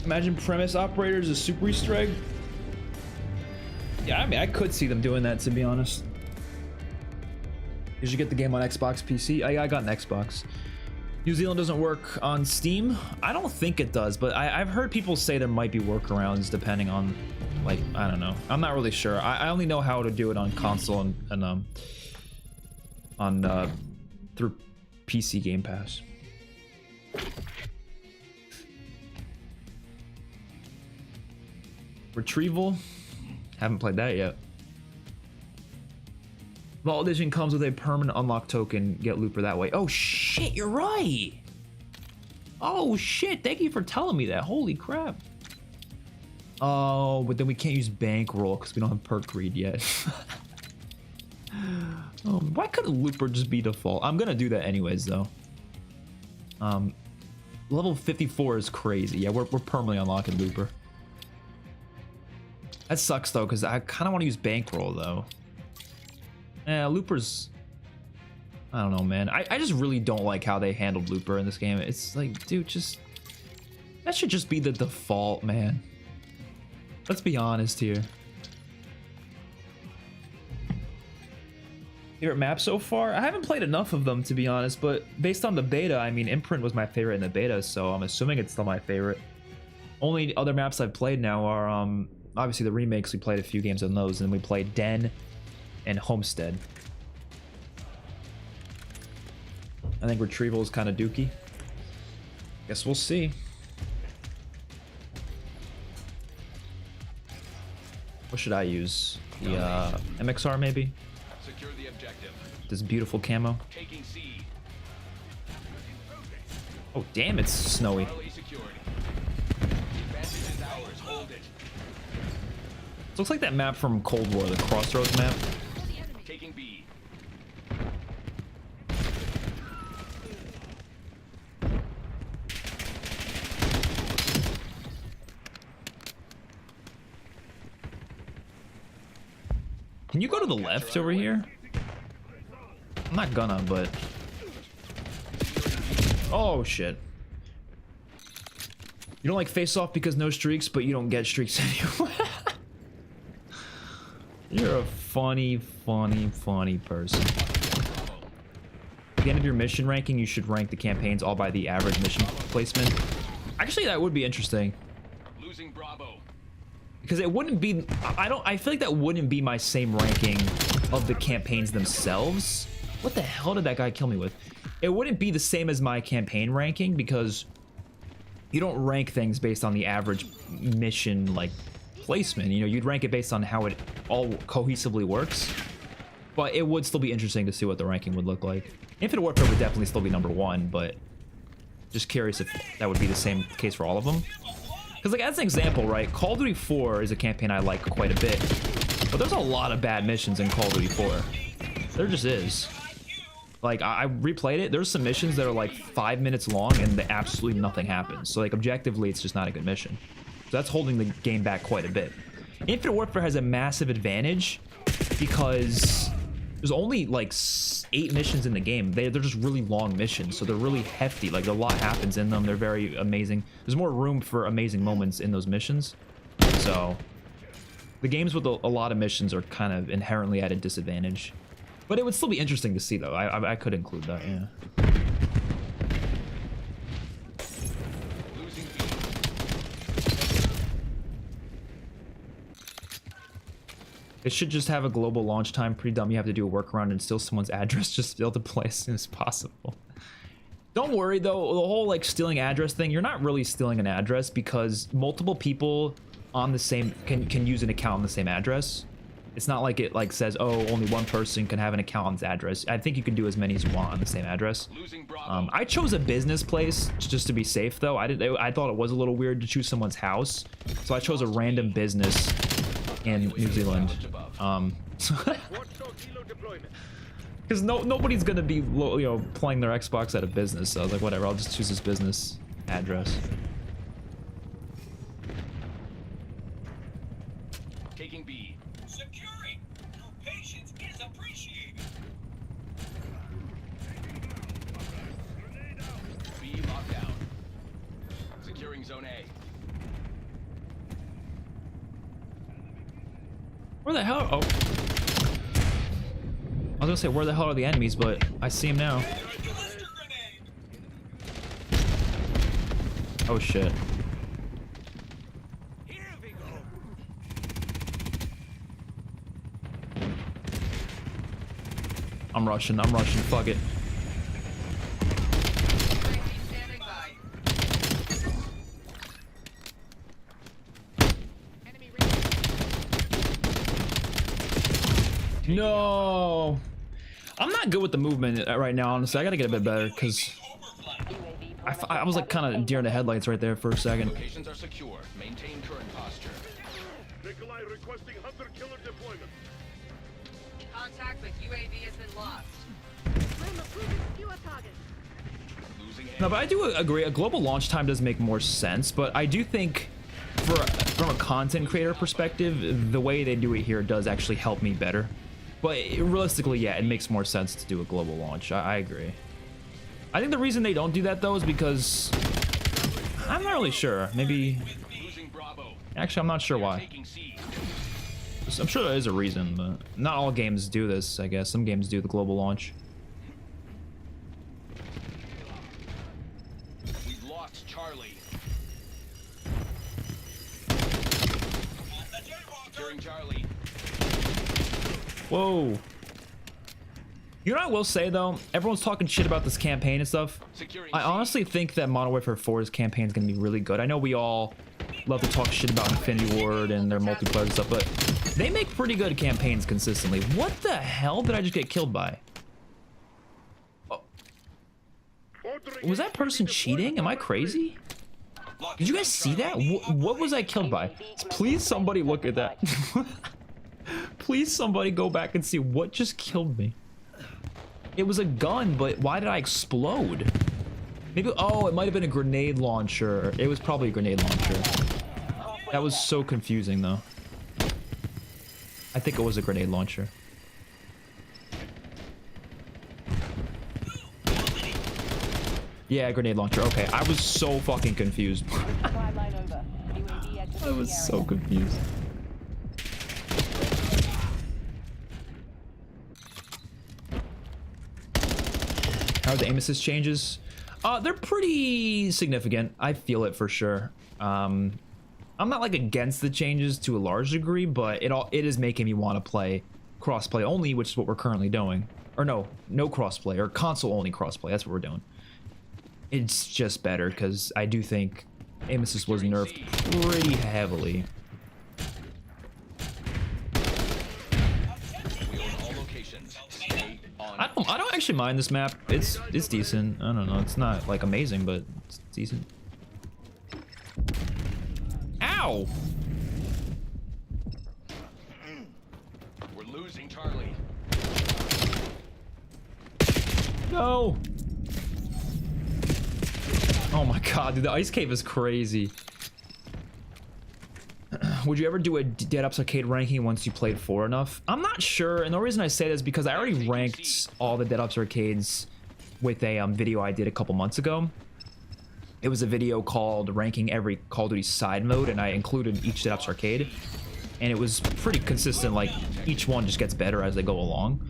Imagine premise operators as super Easter egg. Yeah, I mean, I could see them doing that, to be honest. Did you get the game on Xbox PC? I got an Xbox. New Zealand doesn't work on Steam? I don't think it does, but I've heard people say there might be workarounds depending on, like, I don't know. I'm not really sure. I only know how to do it on console and through PC Game Pass. Retrieval? Haven't played that yet. Vault Edition comes with a permanent unlock token. Get Looper that way. Oh shit, you're right! Oh shit, thank you for telling me that. Holy crap. Oh, but then we can't use bankroll because we don't have perk greed yet. Oh, why couldn't Looper just be default? I'm gonna do that anyways though. Level 54 is crazy. Yeah, we're permanently unlocking Looper. That sucks though, because I kind of want to use bankroll though. Yeah, Looper's I don't know, man. I just really don't like how they handled Looper in this game. It's like, dude, just... That should just be the default, man. Let's be honest here. Favorite map so far? I haven't played enough of them, to be honest, but based on the beta, I mean, Imprint was my favorite in the beta, so I'm assuming it's still my favorite. Only other maps I've played now are, obviously the remakes. We played a few games on those, and we played Den and Homestead. I think Retrieval is kind of dookie. Guess we'll see. What should I use? The MXR maybe? Secure the objective. This beautiful camo. Taking C. Oh damn, it's snowy. Charlie secured. The advantage is ours. Hold it. It looks like that map from Cold War, the Crossroads map. Taking B. Can you go to the left over here? I'm not gonna, but... Oh, shit. You don't like face-off because no streaks, but you don't get streaks anyway. You're a funny, funny, funny person. At the end of your mission ranking, you should rank the campaigns all by the average mission placement. Actually, that would be interesting. Losing Bravo. Because it wouldn't be... I feel like that wouldn't be my same ranking of the campaigns themselves. What the hell did that guy kill me with? It wouldn't be the same as my campaign ranking because you don't rank things based on the average mission, like, placement. You know, you'd rank it based on how it all cohesively works. But it would still be interesting to see what the ranking would look like. Infinite Warfare would definitely still be #1, but just curious if that would be the same case for all of them. Because, like, as an example, right, Call of Duty 4 is a campaign I like quite a bit. But there's a lot of bad missions in Call of Duty 4. There just is. Like, I replayed it. There's some missions that are, like, 5 minutes long and absolutely nothing happens. So, like, objectively, it's just not a good mission. So that's holding the game back quite a bit. Infinite Warfare has a massive advantage because there's only, like, 8 missions in the game. They're just really long missions, so they're really hefty. Like, a lot happens in them. They're very amazing. There's more room for amazing moments in those missions. So the games with a lot of missions are kind of inherently at a disadvantage. But it would still be interesting to see, though. I could include that, yeah. Losing B. It should just have a global launch time. Pretty dumb. You have to do a workaround and steal someone's address just to be able to play as soon as possible. Don't worry, though. The whole, like, stealing address thing, you're not really stealing an address because multiple people on the same... can use an account on the same address. It's not like it, like, says, oh, only one person can have an account on this address. I think you can do as many as you want on the same address. Losing Bravo. I chose a business place just to be safe, though. I thought it was a little weird to choose someone's house. So I chose a random business in New Zealand. Because nobody's gonna be, you know, playing their Xbox at a business. So I was like, whatever, I'll just choose this business address. Taking B. Securing. Your patience is appreciated. B locked down. Securing Zone A. Where the hell? Oh. I was gonna say, where the hell are the enemies, but I see them now. Oh shit. I'm rushing, fuck it. No, I'm not good with the movement right now, honestly. I gotta get a bit better because I was like kind of deer in the headlights right there for a second. Locations are secure. Maintain current posture. Nikolai requesting hunter killer deployment. Contact with UAV has been lost. Losing A. No, but I do agree. A global launch time does make more sense, but I do think from a content creator perspective, the way they do it here does actually help me better. But realistically, yeah, it makes more sense to do a global launch. I agree. I think the reason they don't do that though is because I'm not really sure. Maybe Losing Bravo. actually I'm not sure why. Taking C. I'm sure there is a reason, but not all games do this. I guess some games do the global launch. We've lost Charlie. Securing Charlie. Whoa. You know what I will say though? Everyone's talking shit about this campaign and stuff. Securing I C. honestly think that Modern Warfare 4's campaign is going to be really good. I know we all love to talk shit about Infinity Ward and their multiplayer and stuff, but they make pretty good campaigns consistently. What the hell did I just get killed by? Oh. Was that person cheating? Am I crazy? Did you guys see that? What was I killed by? Please somebody look at that. Please somebody go back and see what just killed me. It was a gun, but why did I explode? Maybe, oh, it might have been a grenade launcher. It was probably a grenade launcher. That was so confusing though. I think it was a grenade launcher. Yeah, grenade launcher. Okay, I was so fucking confused. I was so confused. How are the aim assist changes? They're pretty significant. I feel it for sure. I'm not like against the changes to a large degree, but it is making me want to play crossplay only, which is what we're currently doing. Or no crossplay, or console only crossplay. That's what we're doing. It's just better because I do think aim assist was nerfed pretty heavily. We own all locations. Stay on. I don't actually mind this map. It's decent. I don't know. It's not like amazing, but it's decent. Ow! We're losing Charlie. No! Oh my god, dude, the ice cave is crazy. Would you ever do a Dead Ops Arcade ranking once you played 4 enough? I'm not sure, and the reason I say that is because I already ranked all the Dead Ops Arcades with a video I did a couple months ago. It was a video called ranking every Call of Duty side mode, and I included each Dead Ops Arcade. And it was pretty consistent, like each one just gets better as they go along.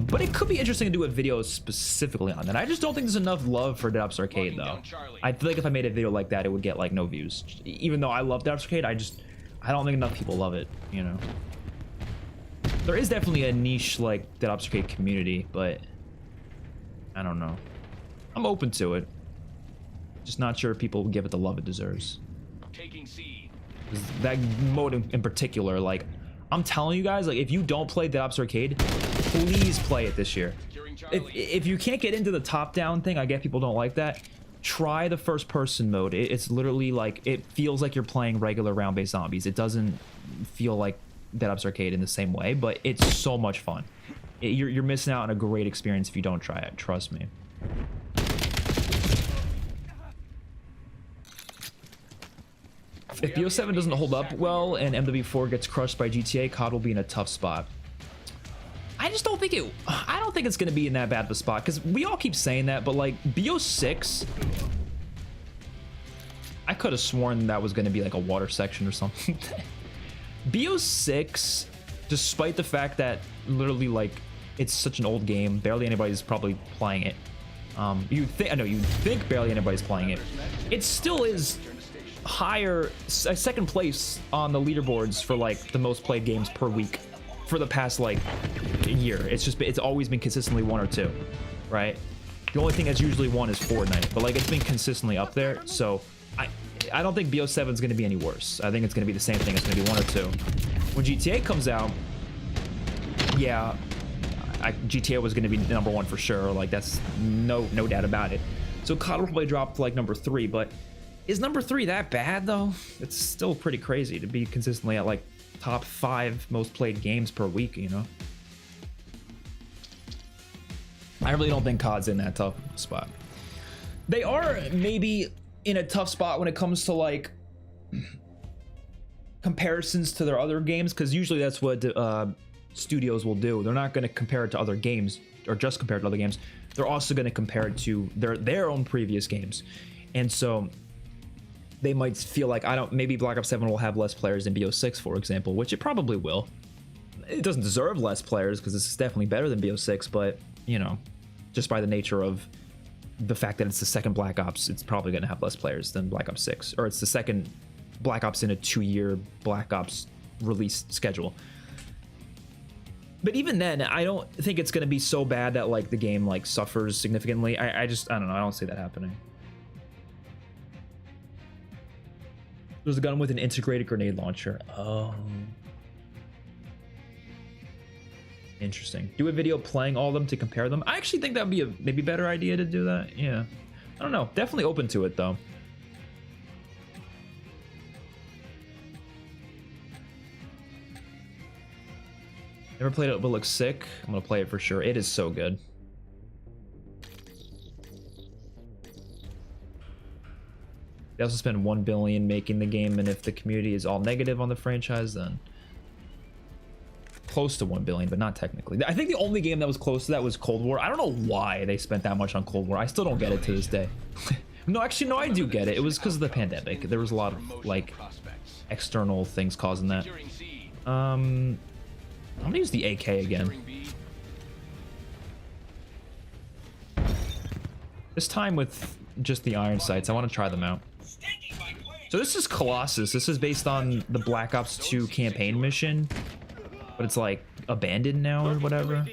But it could be interesting to do a video specifically on that. I just don't think there's enough love for Dead Ops Arcade though. I feel like if I made a video like that, it would get like no views. Even though I love Dead Ops Arcade, I don't think enough people love it, you know. There is definitely a niche like Dead Ops Arcade community, but I don't know. I'm open to it. Just not sure if people will give it the love it deserves. Taking C. That mode in particular, like, I'm telling you guys, like, if you don't play Dead Ops Arcade, please play it this year. If you can't get into the top-down thing, I get people don't like that. Try the first-person mode. It's literally like, it feels like you're playing regular round-based zombies. It doesn't feel like Dead Ops Arcade in the same way, but it's so much fun. You're missing out on a great experience if you don't try it. Trust me. If BO7 doesn't hold up well and MW4 gets crushed by GTA, COD will be in a tough spot. I just don't think I don't think it's going to be in that bad of a spot, because we all keep saying that, but like BO6, I could have sworn that was going to be like a water section or something. BO6, despite the fact that literally like it's such an old game, barely anybody's probably playing it. You'd think barely anybody's playing it. It still is higher, second place on the leaderboards for like the most played games per week for the past like year. It's always been consistently 1 or 2, right? The only thing that's usually 1 is Fortnite, but like it's been consistently up there. So I don't think BO7 is going to be any worse. I think it's going to be the same thing. It's going to be 1 or 2. When GTA comes out, yeah, GTA was going to be number 1 for sure. Like that's no doubt about it. So COD will probably drop to like number 3, but is number 3 that bad though? It's still pretty crazy to be consistently at like top 5 most played games per week, you know? I really don't think COD's in that tough spot. They are maybe in a tough spot when it comes to like comparisons to their other games, because usually that's what studios will do. They're not going to compare it to other games or just compare it to other games. They're also going to compare it to their own previous games. And so they might feel like, maybe Black Ops 7 will have less players than BO6, for example, which it probably will. It doesn't deserve less players because this is definitely better than BO6, but, you know, just by the nature of the fact that it's the second Black Ops, it's probably going to have less players than Black Ops 6, or it's the second Black Ops in a 2-year Black Ops release schedule. But even then, I don't think it's going to be so bad that like the game like suffers significantly. I don't know. I don't see that happening. There's a gun with an integrated grenade launcher. Oh. Interesting. Do a video playing all of them to compare them. I actually think that would be a maybe better idea to do that. Yeah. I don't know. Definitely open to it though. Never played it but looks sick. I'm gonna play it for sure. It is so good. They also spend $1 billion making the game, and if the community is all negative on the franchise, then close to $1 billion, but not technically. I think the only game that was close to that was Cold War. I don't know why they spent that much on Cold War. I still don't get it to this day. No, actually, no, I do get it. It was because of the pandemic. There was a lot of like external things causing that. I'm gonna use the AK again. This time with just the iron sights. I want to try them out. So this is Colossus. This is based on the Black Ops 2 campaign mission, but it's like abandoned now or whatever.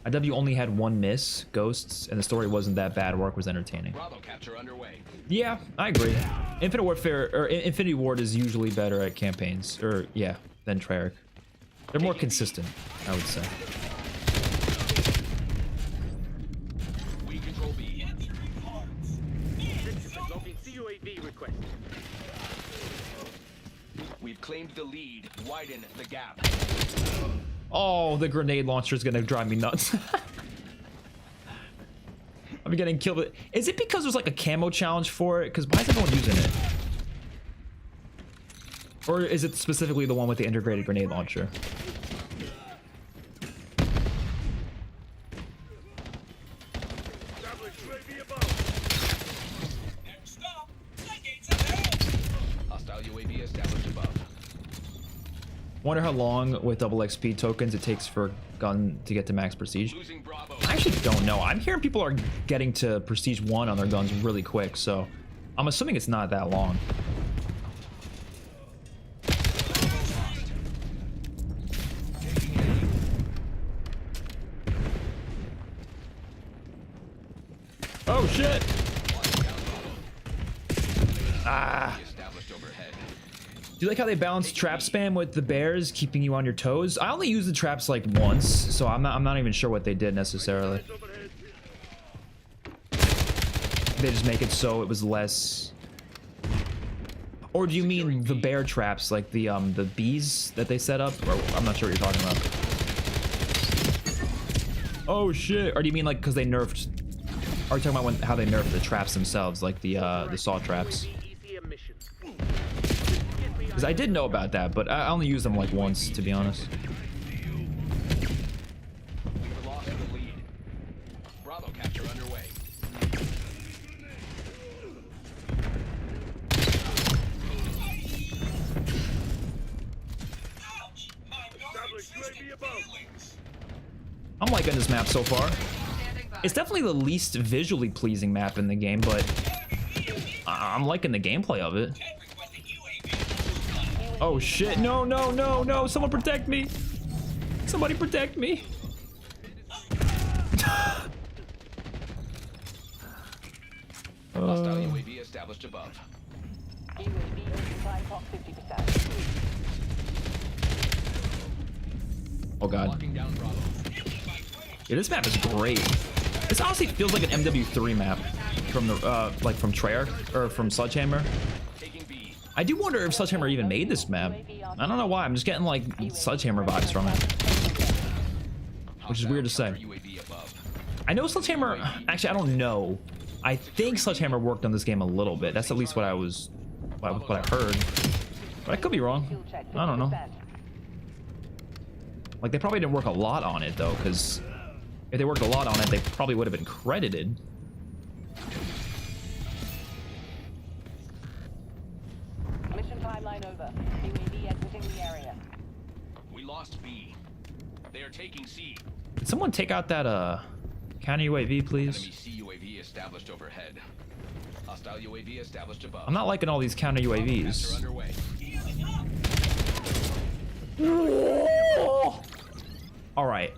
IW only had 1 miss, Ghosts, and the story wasn't that bad. Work was entertaining. Bravo capture underway. Yeah, I agree. Infinite Warfare or Infinity Ward is usually better at campaigns, or yeah, than Treyarch. They're more consistent, I would say. We control B. Logging CUAV request. We've claimed the lead. Widen the gap. Oh, the grenade launcher is gonna drive me nuts. I'm getting killed. Is it because there's like a camo challenge for it? Because why is everyone using it? Or is it specifically the one with the integrated grenade launcher? Hostile UAV established above. Wonder how long with double XP tokens it takes for a gun to get to max prestige. Losing Bravo. I actually don't know. I'm hearing people are getting to prestige 1 on their guns really quick, so I'm assuming it's not that long. Oh shit! Ah. Do you like how they balance trap spam with the bears, keeping you on your toes? I only used the traps like once, so I'm not even sure what they did necessarily. They just make it so it was less. Or do you mean the bear traps, like the bees that they set up? Or, I'm not sure what you're talking about. Oh shit! Or do you mean like because they nerfed? Are you talking about how they nerfed the traps themselves, like the saw traps? Because I did know about that, but I only used them like once, to be honest. We've lost the lead. Bravo capture underway. I'm liking this map so far. It's definitely the least visually pleasing map in the game, but I'm liking the gameplay of it. Oh shit, no, no, no, no, someone protect me. Somebody protect me. Hostile UAV established above. Oh god. Locking down Bravo. Yeah, this map is great. This honestly feels like an MW3 map from the like from Treyarch or from Sledgehammer. Taking B. I do wonder if Sledgehammer even made this map. I don't know why. I'm just getting like Sledgehammer vibes from it, which is weird to say. UAV above. I know Sledgehammer. Actually, I don't know. I think Sledgehammer worked on this game a little bit. That's at least what I heard. But I could be wrong. I don't know. Like, they probably didn't work a lot on it, though, because if they worked a lot on it, they probably would have been credited. Mission timeline over. UAV exiting the area. We lost B. They are taking C. Did someone take out that counter UAV, please? Enemy C UAV established overhead. Hostile UAV established above. I'm not liking all these counter Capture UAVs. underway. All right.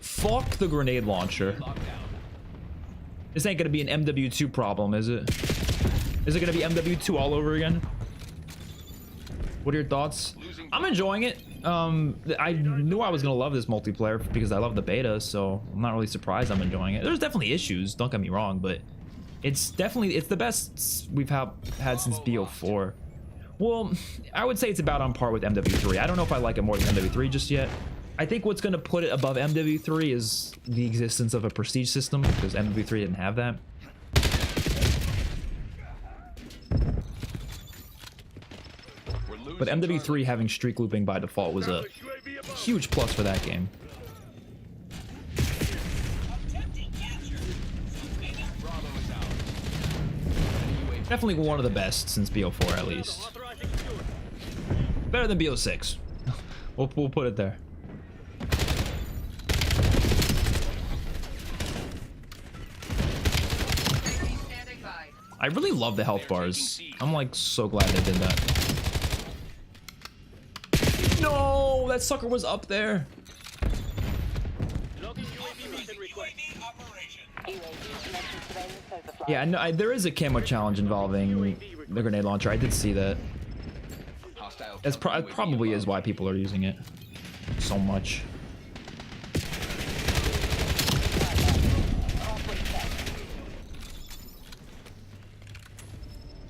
Fuck the grenade launcher. Lockdown. This ain't gonna be an MW2 problem, is it? Is it gonna be MW2 all over again? What are your thoughts? I'm enjoying it. I knew I was gonna love this multiplayer because I love the beta, so I'm not really surprised I'm enjoying it. There's definitely issues, don't get me wrong, but it's the best we've had since BO4. Well, I would say it's about on par with MW3. I don't know if I like it more than MW3 just yet. I think what's going to put it above MW3 is the existence of a prestige system, because MW3 didn't have that. But MW3 having streak looping by default was a huge plus for that game. Definitely one of the best since BO4 at least. Better than BO6. We'll put it there. Standing by. I really love the health bars. I'm like so glad they did that. No, that sucker was up there. Logging UAV mission request. UAV connection surveillance overflight. Yeah, no, there is a camo challenge involving the grenade launcher. I did see that. Hostile That's probably is why people are using it so much.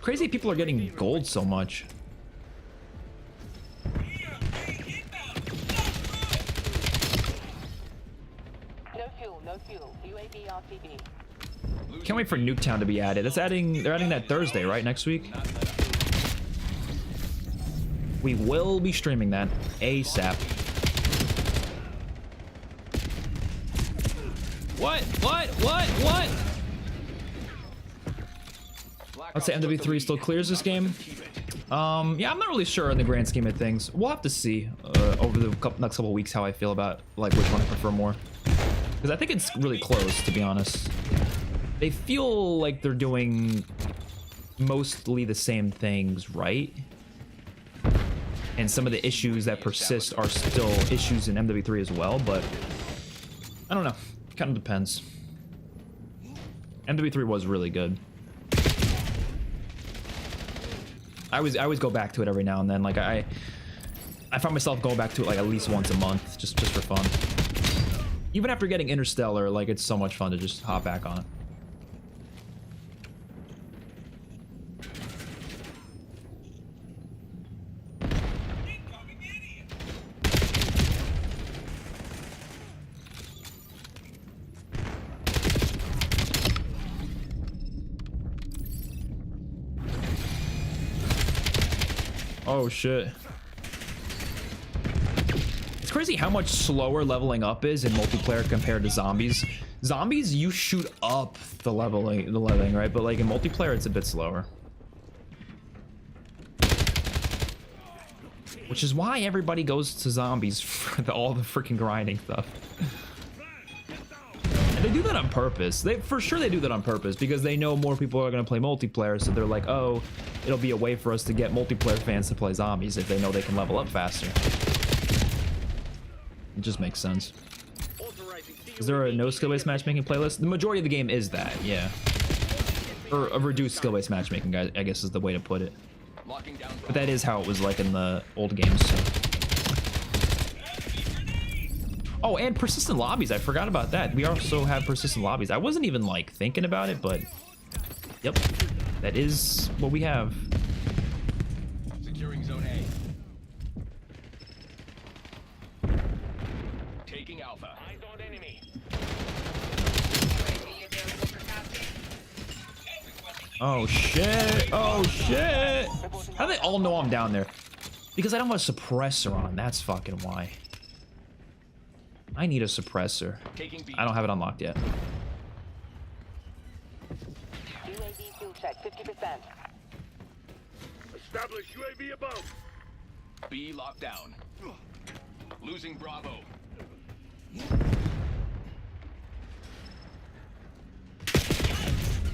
Crazy people are getting gold so much. No fuel, no fuel. UAV RTB. Can't wait for Nuketown to be added. They're adding that Thursday, right? Next week. We will be streaming that ASAP. What? I'd say MW3 still clears this game. Yeah, I'm not really sure in the grand scheme of things. We'll have to see over the next couple of weeks how I feel about like which one I prefer more. Because I think it's really close, to be honest. They feel like they're doing mostly the same things, right? And some of the issues that persist are still issues in MW3 as well, but I don't know. Kind of depends. MW3 was really good. I always go back to it every now and then. Like I find myself going back to it like at least once a month, just for fun. Even after getting Interstellar, like it's so much fun to just hop back on it. Oh shit. It's crazy how much slower leveling up is in multiplayer compared to zombies. Zombies, you shoot up the leveling, right? But like in multiplayer, it's a bit slower. Which is why everybody goes to zombies for all the freaking grinding stuff. And they do that on purpose. For sure they do that on purpose because they know more people are going to play multiplayer, so they're like, oh, it'll be a way for us to get multiplayer fans to play zombies if they know they can level up faster. It just makes sense. Is there a no skill-based matchmaking playlist? The majority of the game is that, yeah. Or a reduced skill-based matchmaking, I guess is the way to put it. But that is how it was like in the old games. So. Oh, and persistent lobbies. I forgot about that. We also have persistent lobbies. I wasn't even like thinking about it, but yep, that is what we have. Securing zone A. Taking Alpha. UAV available for tasking. Oh shit! Oh shit! How do they all know I'm down there? Because I don't have a suppressor on. That's fucking why. I need a suppressor. I don't have it unlocked yet. UAV fuel check 50%. Establish UAV above. B locked down. Losing Bravo.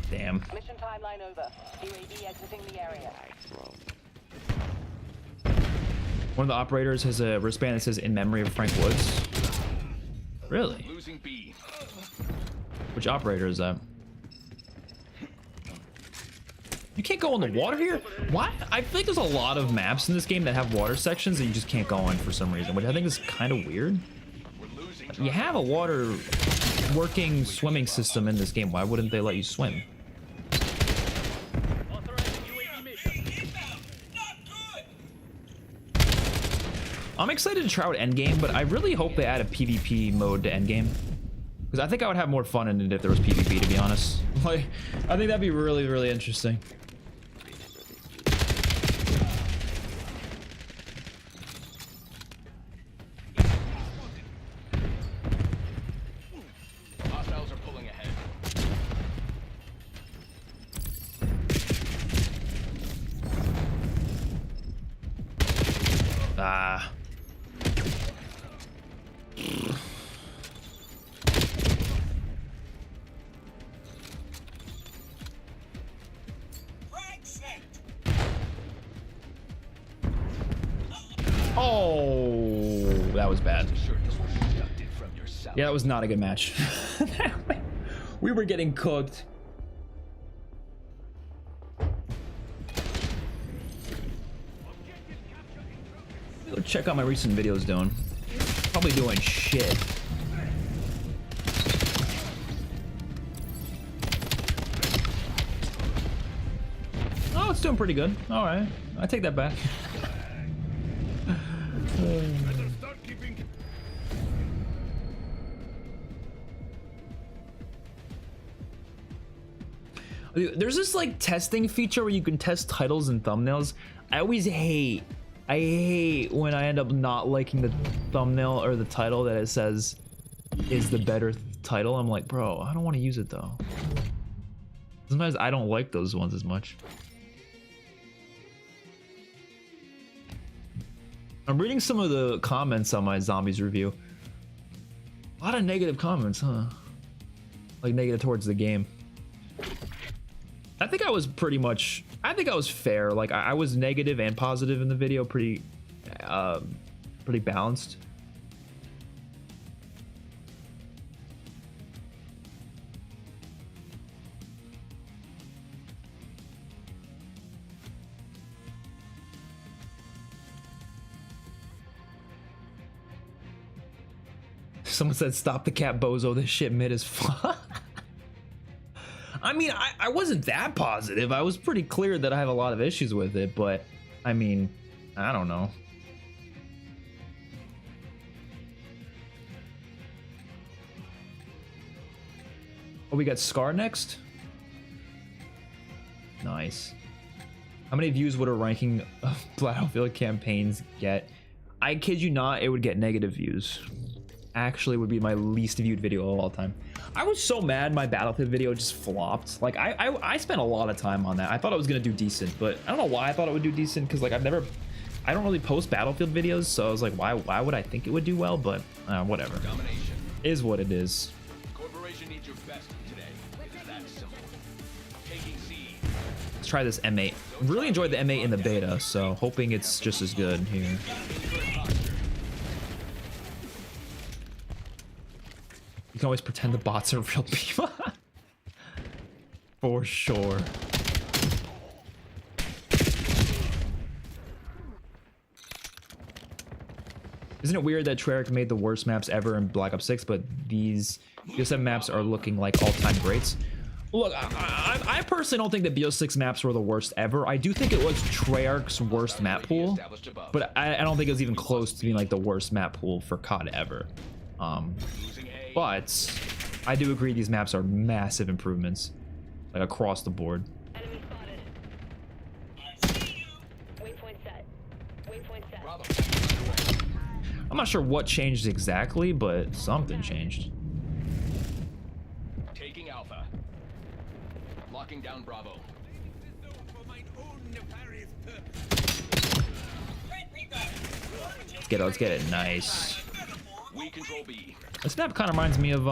Damn. Mission timeline over. UAV exiting the area. One of the operators has a wristband that says "In memory of Frank Woods." Really? Losing B. Which operator is that? You can't go in the water here? Why? I feel like there's a lot of maps in this game that have water sections that you just can't go on for some reason, which I think is kind of weird. You have a water working swimming system in this game. Why wouldn't they let you swim? I'm excited to try out Endgame, but I really hope they add a PvP mode to Endgame. Because I think I would have more fun in it if there was PvP, to be honest. Like, I think that'd be really, really interesting. Hostiles are pulling ahead. Ah. Oh, that was bad. Yeah, that was not a good match. We were getting cooked. Go check out my recent videos doing. Probably doing shit. Oh, it's doing pretty good. All right, I take that back. There's this like testing feature where you can test titles and thumbnails. I hate when I end up not liking the thumbnail or the title that it says is the better title. I'm like, bro, I don't want to use it though. Sometimes I don't like those ones as much. I'm reading some of the comments on my Zombies review. A lot of negative comments, huh? Like negative towards the game. I think I was pretty much, I think I was fair. Like I was negative and positive in the video, pretty balanced. Someone said, "Stop the cat, bozo. This shit mid as fuck." I mean, I wasn't that positive. I was pretty clear that I have a lot of issues with it, but I mean, I don't know. Oh, we got Scar next? Nice. How many views would a ranking of Battlefield campaigns get? I kid you not, it would get negative views. Actually would be my least viewed video of all time. I was so mad my Battlefield video just flopped. Like I spent a lot of time on that. I thought I was gonna do decent, but I don't know why I thought it would do decent, because like I don't really post Battlefield videos, so I was like, why would I think it would do well? But whatever. Domination. Is what it is. Corporation needs your best today. It's that simple. Taking C. Let's try this M8. Really enjoyed the M8 in the beta, so hoping it's just as good here. You can always pretend the bots are real people. For sure. Isn't it weird that Treyarch made the worst maps ever in Black Ops 6, but these BO7 maps are looking like all-time greats? Look, I personally don't think that BO6 maps were the worst ever. I do think it was Treyarch's worst map pool, but I don't think it was even close to being like the worst map pool for COD ever. But I do agree these maps are massive improvements, like across the board. Enemy Waypoint set. Waypoint set. Bravo. I'm not sure what changed exactly, but something changed. Taking Alpha. Locking down Bravo. Let's get it. Nice. We control B. This map kind of reminds me of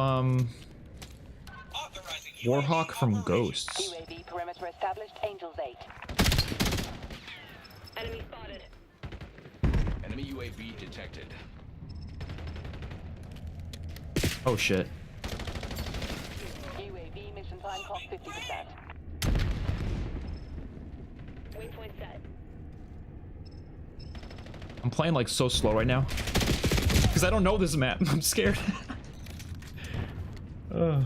Warhawk from Ghosts. UAV perimeter established. Angels 8. Enemy spotted. Enemy UAV detected. Oh shit. UAV mission time clock 50%. Waypoint set. I'm playing like so slow right now because I don't know this map. I'm scared. No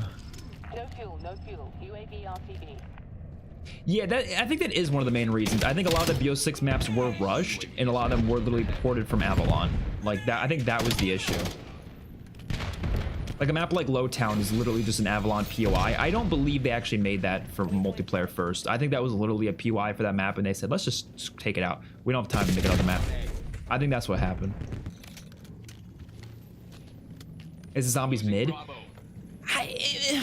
fuel, no fuel. UAV RTB. Yeah, I think that is one of the main reasons. I think a lot of the BO6 maps were rushed, and a lot of them were literally ported from Avalon. Like that, I think that was the issue. Like a map like Lowtown is literally just an Avalon POI. I don't believe they actually made that for multiplayer first. I think that was literally a POI for that map, and they said, let's just take it out. We don't have time to make another map. I think that's what happened. Is the zombies mid?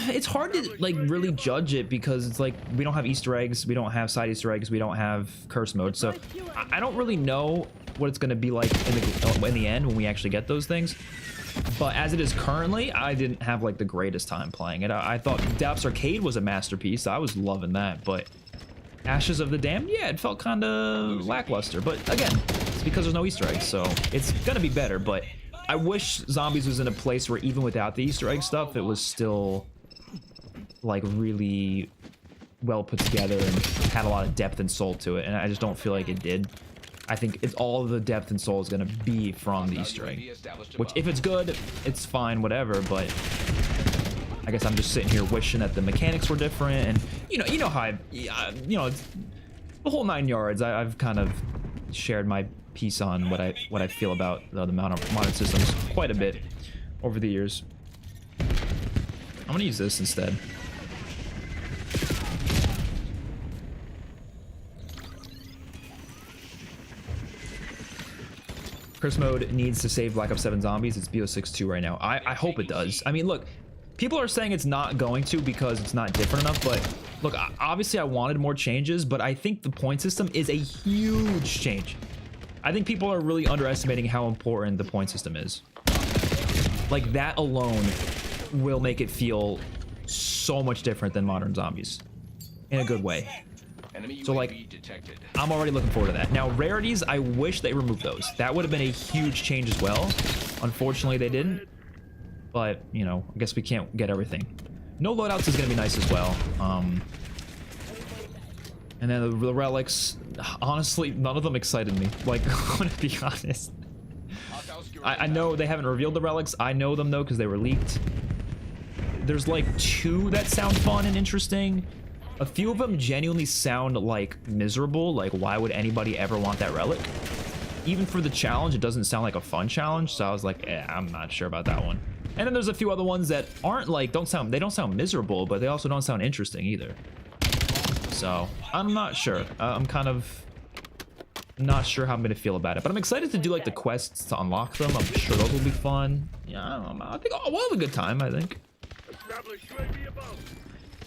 It's hard to like really judge it because it's like we don't have Easter eggs, we don't have side Easter eggs, we don't have curse mode, so I don't really know what it's going to be like in the end when we actually get those things. But as it is currently, I didn't have like the greatest time playing it. I thought Daps Arcade was a masterpiece. I was loving that, but Ashes of the Damned, yeah, it felt kind of lackluster. But again, it's because there's no Easter eggs, so it's gonna be better. But I wish Zombies was in a place where even without the Easter egg stuff, it was still like really well put together and had a lot of depth and soul to it, and I just don't feel like it did. I think it's all of the depth and soul is gonna be from the Easter egg, which if it's good, it's fine, whatever. But I guess I'm just sitting here wishing that the mechanics were different, and you know how it's the whole 9 yards. I've kind of shared my piece on what I feel about the modern systems quite a bit over the years. I'm gonna use this instead. Curse mode needs to save Black Ops 7 Zombies. It's BO6-2 right now. I hope it does. I mean, look, people are saying it's not going to because it's not different enough, but look, obviously I wanted more changes, but I think the point system is a huge change. I think people are really underestimating how important the point system is. Like, that alone will make it feel so much different than modern Zombies in a good way. So like, I'm already looking forward to that. Now, rarities, I wish they removed those. That would have been a huge change as well. Unfortunately, they didn't. But, you know, I guess we can't get everything. No loadouts is going to be nice as well. And then the relics, honestly, none of them excited me. Like, I'm going to be honest. I know they haven't revealed the relics. I know them, though, because they were leaked. There's, like, 2 that sound fun and interesting. A few of them genuinely sound like miserable. Like, why would anybody ever want that relic? Even for the challenge, it doesn't sound like a fun challenge. So I was like, I'm not sure about that one. And then there's a few other ones that aren't like, they don't sound miserable, but they also don't sound interesting either. So I'm not sure. I'm kind of not sure how I'm gonna feel about it, but I'm excited to do like the quests to unlock them. I'm sure those will be fun. Yeah, I don't know. I think we'll have a good time, I think.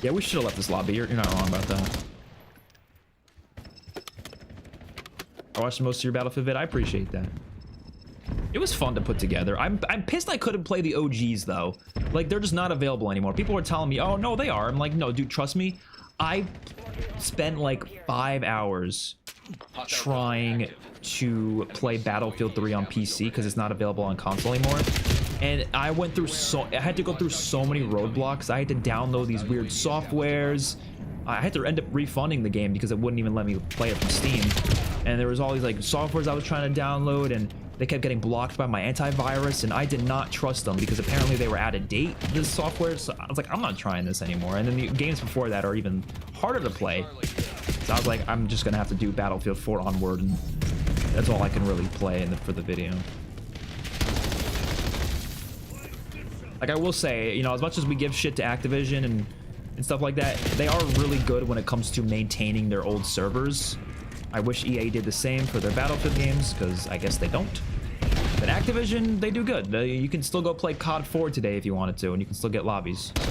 Yeah, we should have left this lobby. You're not wrong about that. I watched most of your Battlefield vid. I appreciate that. It was fun to put together. I'm pissed I couldn't play the OGs though. Like, they're just not available anymore. People were telling me, oh no, they are. I'm like, no, dude, trust me. I spent like 5 hours trying to play Battlefield 3 on PC because it's not available on console anymore. And I went through I had to go through so many roadblocks. I had to download these weird softwares. I had to end up refunding the game because it wouldn't even let me play it from Steam. And there was all these like softwares I was trying to download, and they kept getting blocked by my antivirus, and I did not trust them because apparently they were out of date, this software. So I was like, I'm not trying this anymore. And then the games before that are even harder to play. So I was like, I'm just gonna have to do Battlefield 4 onward, and that's all I can really play for the video. Like, I will say, you know, as much as we give shit to Activision and stuff like that, they are really good when it comes to maintaining their old servers. I wish EA did the same for their Battlefield games, because I guess they don't. But Activision, they do good. You can still go play COD 4 today if you wanted to, and you can still get lobbies. So.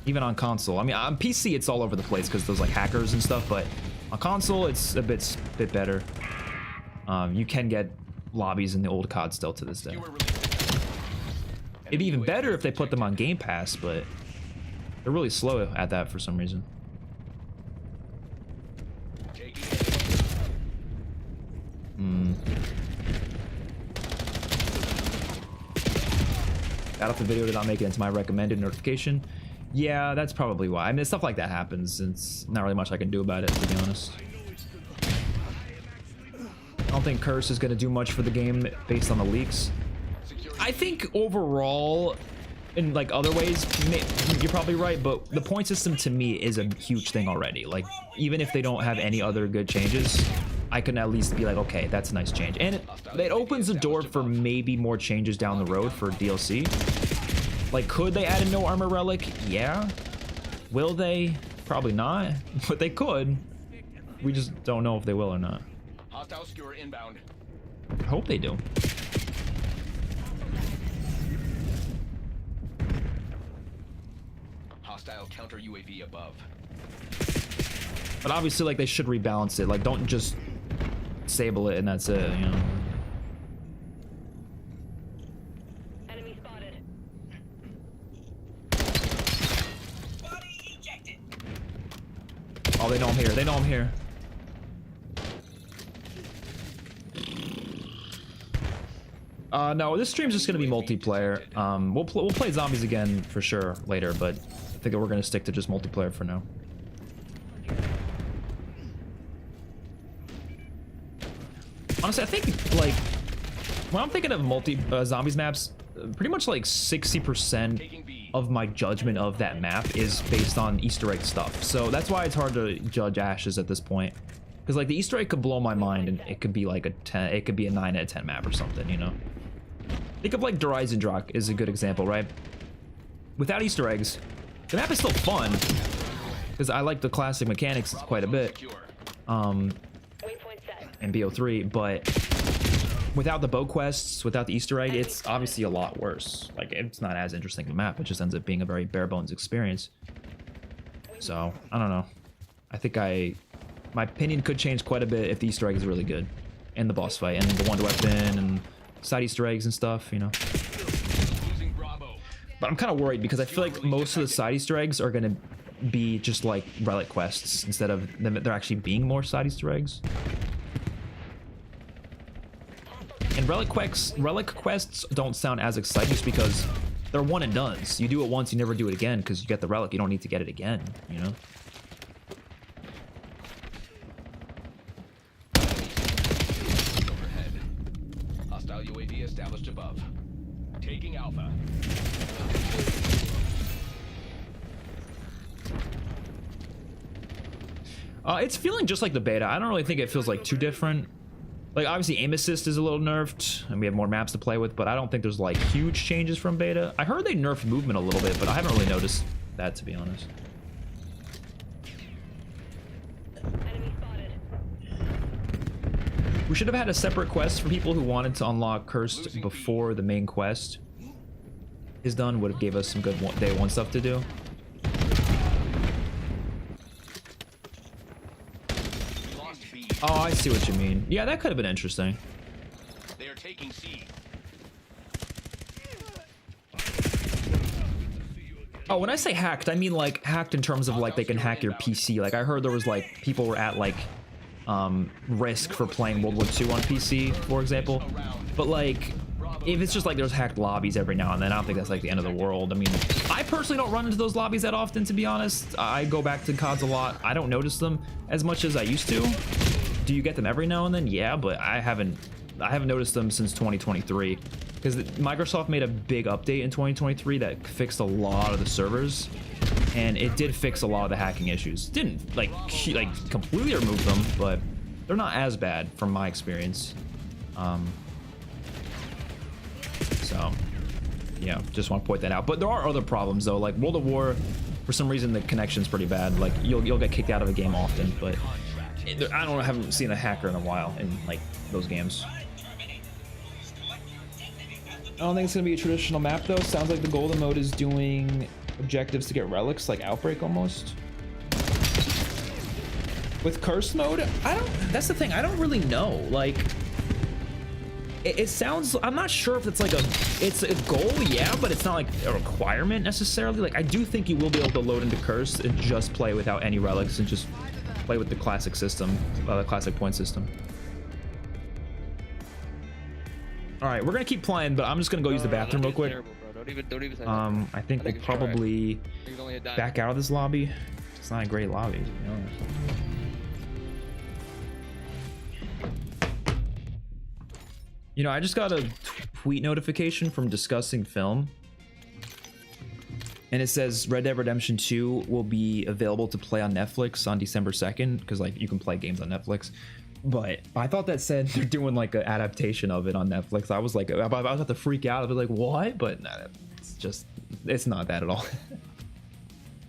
Even on console. I mean, on PC, it's all over the place because there's like hackers and stuff, but on console, it's a bit better. You can get lobbies in the old COD still to this day. It'd be even better if they put them on Game Pass, but they're really slow at that for some reason. Battlefield video did not make it into my recommended notification. Yeah, that's probably why. I mean, stuff like that happens. It's not really much I can do about it, to be honest. I don't think Curse is going to do much for the game based on the leaks. I think overall, in like other ways, you're probably right, but the point system to me is a huge thing already. Like, even if they don't have any other good changes, I can at least be like, okay, that's a nice change. And it opens the door for maybe more changes down the road for DLC. Like, could they add a no armor relic? Yeah. Will they? Probably not, but they could. We just don't know if they will or not. Hostile skewer inbound. I hope they do. Hostile counter UAV above. But obviously, like, they should rebalance it. Like, don't just disable it and that's it, you know. Enemy spotted. Body ejected. Oh, they know I'm here. They know I'm here. No, this stream's just gonna be multiplayer. We'll play zombies again for sure later, but I think that we're gonna stick to just multiplayer for now. Honestly, I think like when I'm thinking of zombies maps, pretty much like 60% of my judgment of that map is based on Easter egg stuff. So that's why it's hard to judge Ashes at this point, because like the Easter egg could blow my mind, and it could be like a 10, it could be a 9 out of 10 map or something, you know. Think of like Dreisendrach is a good example, right? Without Easter eggs, the map is still fun because I like the classic mechanics quite a bit. And BO3, but without the bow quests, without the Easter egg, it's obviously a lot worse. Like, it's not as interesting of a map. It just ends up being a very bare bones experience. So I don't know. I think my opinion could change quite a bit if the Easter egg is really good, and the boss fight, and the wonder weapon, and side Easter eggs and stuff, you know. But I'm kind of worried because I feel like most of the side Easter eggs are gonna be just like relic quests instead of them. They're actually being more side Easter eggs. And relic quests don't sound as exciting just because they're one and dones. You do it once, you never do it again because you get the relic. You don't need to get it again, you know? Overhead. Hostile UAV established above. Taking Alpha. It's feeling just like the beta. I don't really think it feels like too different. Like, obviously aim assist is a little nerfed and we have more maps to play with, but I don't think there's like huge changes from beta. I heard they nerfed movement a little bit, but I haven't really noticed that, to be honest. Enemy spotted. We should have had a separate quest for people who wanted to unlock Cursed before the main quest is done. Would have gave us some good day one stuff to do. Oh, I see what you mean. Yeah, that could have been interesting. They are taking C. Oh, when I say hacked, I mean like hacked in terms of like they can hack your PC. Like I heard there was like people were at like risk for playing World War II on PC, for example. But like if it's just like there's hacked lobbies every now and then, I don't think that's like the end of the world. I mean, I personally don't run into those lobbies that often, to be honest. I go back to CODs a lot. I don't notice them as much as I used to. Do you get them every now and then? Yeah, but I haven't noticed them since 2023 because Microsoft made a big update in 2023 that fixed a lot of the servers, and it did fix a lot of the hacking issues. Didn't like completely remove them, but they're not as bad from my experience. So yeah, just want to point that out. But there are other problems though, like World of War For some reason, the connection's pretty bad. Like you'll get kicked out of a game often, but I don't know, I haven't seen a hacker in a while in like those games. I don't think it's gonna be a traditional map though. Sounds like the golden mode is doing objectives to get relics, like Outbreak almost. With cursed mode, that's the thing, I don't really know. Like it sounds, I'm not sure if it's like it's a goal, yeah, but it's not like a requirement necessarily. Like I do think you will be able to load into cursed and just play without any relics and just play with the classic system, the classic point system. All right, we're gonna keep playing, but I'm just gonna go use the bathroom real quick. Terrible, bro. Don't even say that. I think we'll probably back out of this lobby. It's not a great lobby, to be honest. You know, I just got a tweet notification from Discussing Film, and it says Red Dead Redemption 2 will be available to play on Netflix on December 2nd, because like you can play games on Netflix. But I thought that said they're doing like an adaptation of it on Netflix. I was like, I was about to freak out. I'd be like, what? But nah, it's not that at all.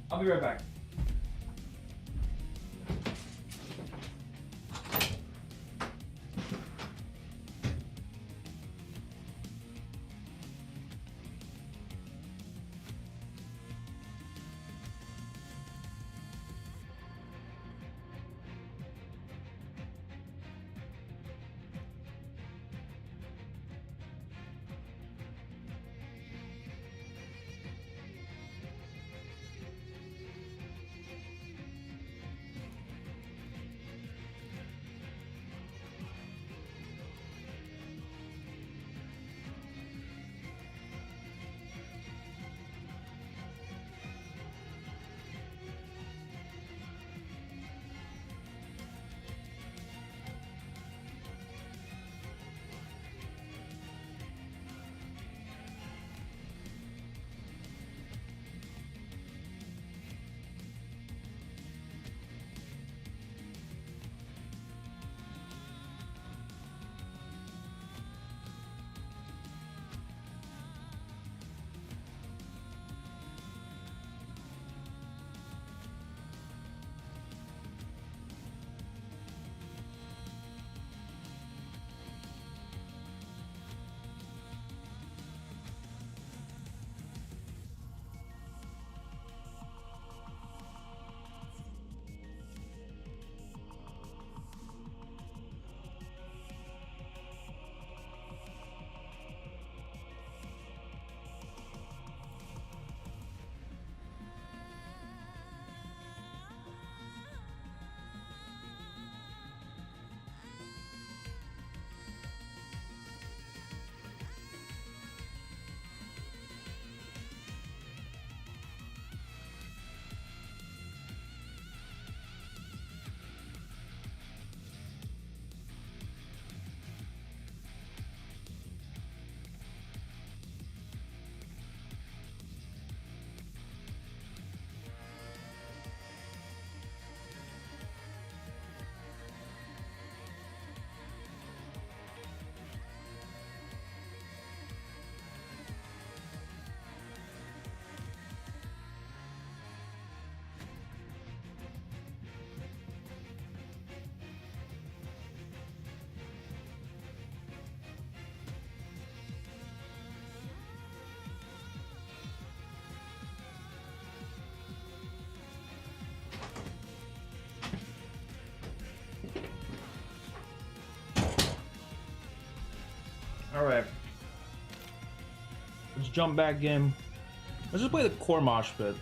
I'll be right back. All right, let's jump back in. Let's just play the core mosh pit,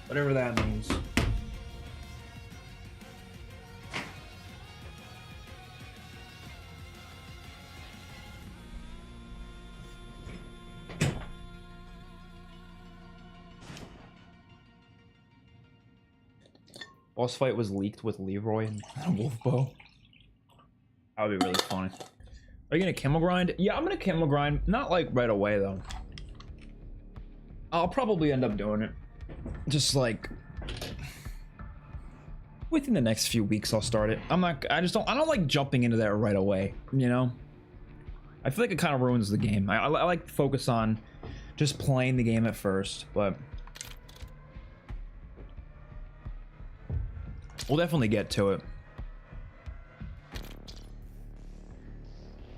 whatever that means. Boss fight was leaked with Leroy and Wolf Bow. That would be really funny. Are you gonna camel grind? Yeah, I'm gonna camel grind. Not like right away though. I'll probably end up doing it. Just like within the next few weeks I'll start it. I don't like jumping into that right away, you know? I feel like it kind of ruins the game. I like to focus on just playing the game at first, but we'll definitely get to it.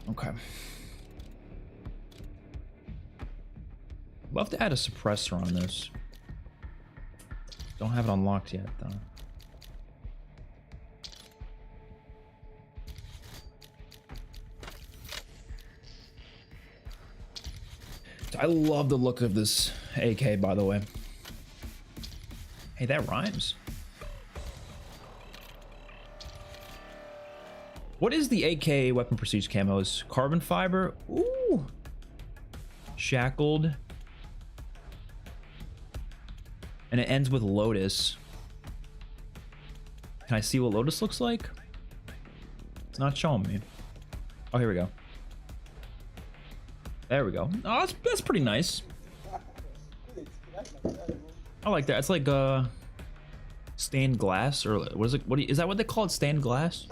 Okay. Love to add a suppressor on this. Don't have it unlocked yet, though. I love the look of this AK, by the way. Hey, that rhymes. What is the AK weapon prestige camos? Carbon fiber? Ooh. Shackled. And it ends with Lotus. Can I see what Lotus looks like? It's not showing me. Oh, here we go. There we go. Oh, that's pretty nice. I like that. It's like stained glass, or what is it? Is that what they call it? Stained glass?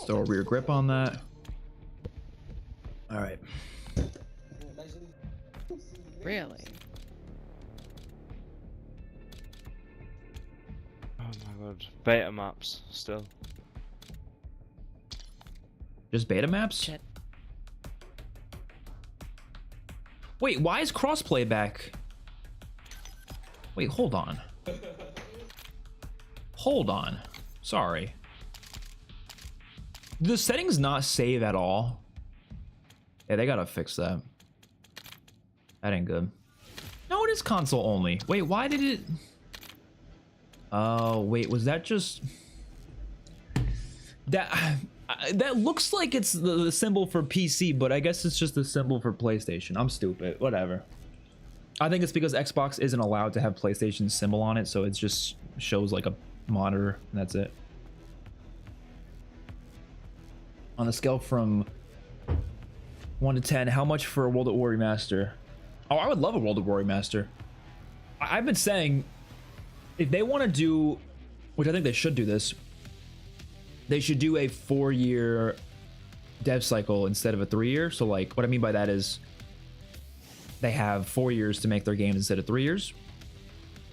Throw a rear grip on that. All right. Really? Oh my god. Beta maps still. Just beta maps? Shit. Wait, why is crossplay back? Wait, hold on. Hold on. Sorry. The settings not save at all. Yeah, they gotta fix that. That ain't good. No, it is console only. Wait, why did it... Oh, wait, was that just... That looks like it's the symbol for PC, but I guess it's just the symbol for PlayStation. I'm stupid. Whatever. I think it's because Xbox isn't allowed to have PlayStation symbol on it, so it just shows like a monitor, and that's it. On a scale from 1 to 10, how much for a World at War remaster? Oh, I would love a World at War remaster. I've been saying, if they want to do, which I think they should do this, they should do a 4-year dev cycle instead of a 3-year. So like, what I mean by that is they have 4 years to make their games instead of 3 years.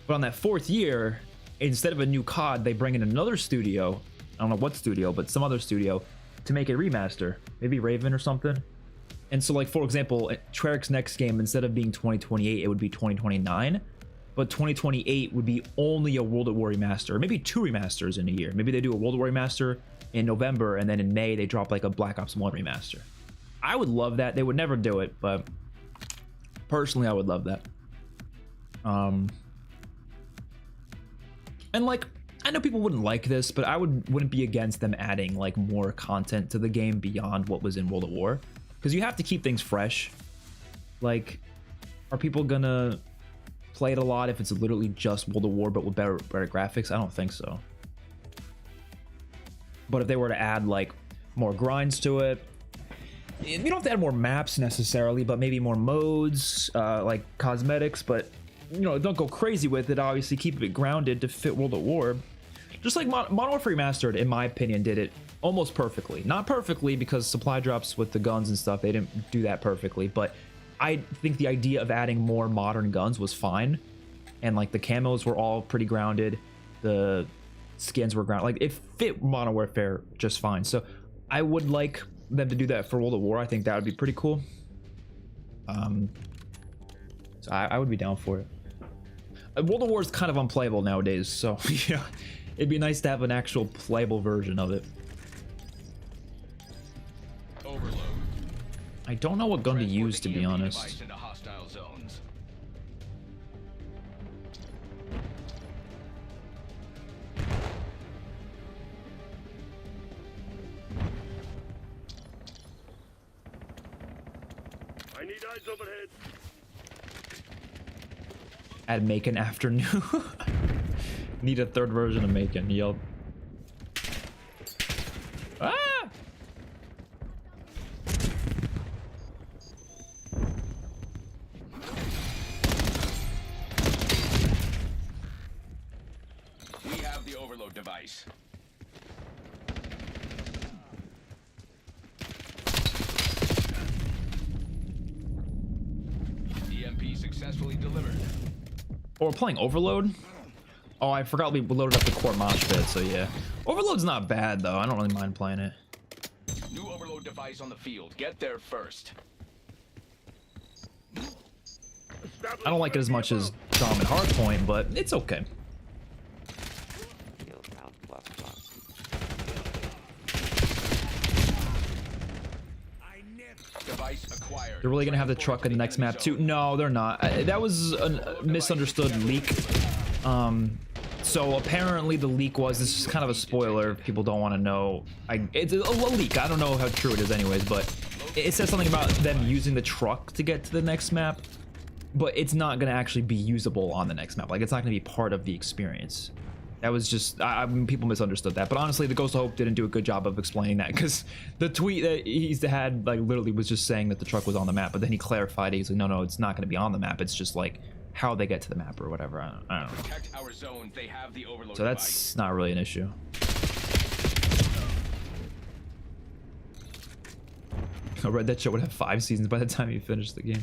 But on that 4th year, instead of a new COD, they bring in another studio. I don't know what studio, but some other studio to make a remaster. Maybe Raven or something. And so like, for example, Treyarch's next game, instead of being 2028, it would be 2029. But 2028 would be only a World at War remaster, or maybe 2 remasters in a year. Maybe they do a World at War remaster in November, and then in May they drop like a Black Ops 1 remaster. I would love that. They would never do it, but personally I would love that. And like, I know people wouldn't like this, but I wouldn't be against them adding like more content to the game beyond what was in World at War, because you have to keep things fresh. Like, are people gonna play it a lot if it's literally just World at War but with better graphics? I don't think so. But if they were to add like more grinds to it, you don't have to add more maps necessarily, but maybe more modes, like cosmetics, but you know, don't go crazy with it. Obviously keep it grounded to fit World at War. Just like Modern Warfare Remastered, in my opinion, did it almost perfectly. Not perfectly, because supply drops with the guns and stuff, they didn't do that perfectly, but I think the idea of adding more modern guns was fine. And like the camos were all pretty grounded. The skins were grounded. Like it fit Modern Warfare just fine. So I would like them to do that for World at War. I think that would be pretty cool. So I would be down for it. World at War is kind of unplayable nowadays. So yeah, it'd be nice to have an actual playable version of it. Overload. I don't know what gun to use, to be honest. Into hostile zones. I need eyes overhead. Add Macon afternoon. Need a 3rd version of Macon. Yup. Ah! overload device. EMP successfully delivered. Oh, we're playing Overload? Oh, I forgot we loaded up the core mosh pit, so yeah. Overload's not bad, though. I don't really mind playing it. New overload device on the field. Get there first. I don't like it as much as Dom and Hardpoint, but it's okay. Field round plus plus. Device acquired. They're really gonna have the truck in the next map too? No, they're not. That was a misunderstood leak. So apparently the leak was, this is kind of a spoiler if people don't want to know. It's a leak. I don't know how true it is anyways, but it says something about them using the truck to get to the next map, but it's not going to actually be usable on the next map. Like, it's not going to be part of the experience. That was just, people misunderstood that. But honestly, the Ghost of Hope didn't do a good job of explaining that, because the tweet that he's had, like, literally was just saying that the truck was on the map, but then he clarified it. He's like, no, it's not going to be on the map. It's just like how they get to the map or whatever. I don't know. Protect our zone. They have the overload So that's not really an issue. I read that show would have 5 seasons by the time you finish the game.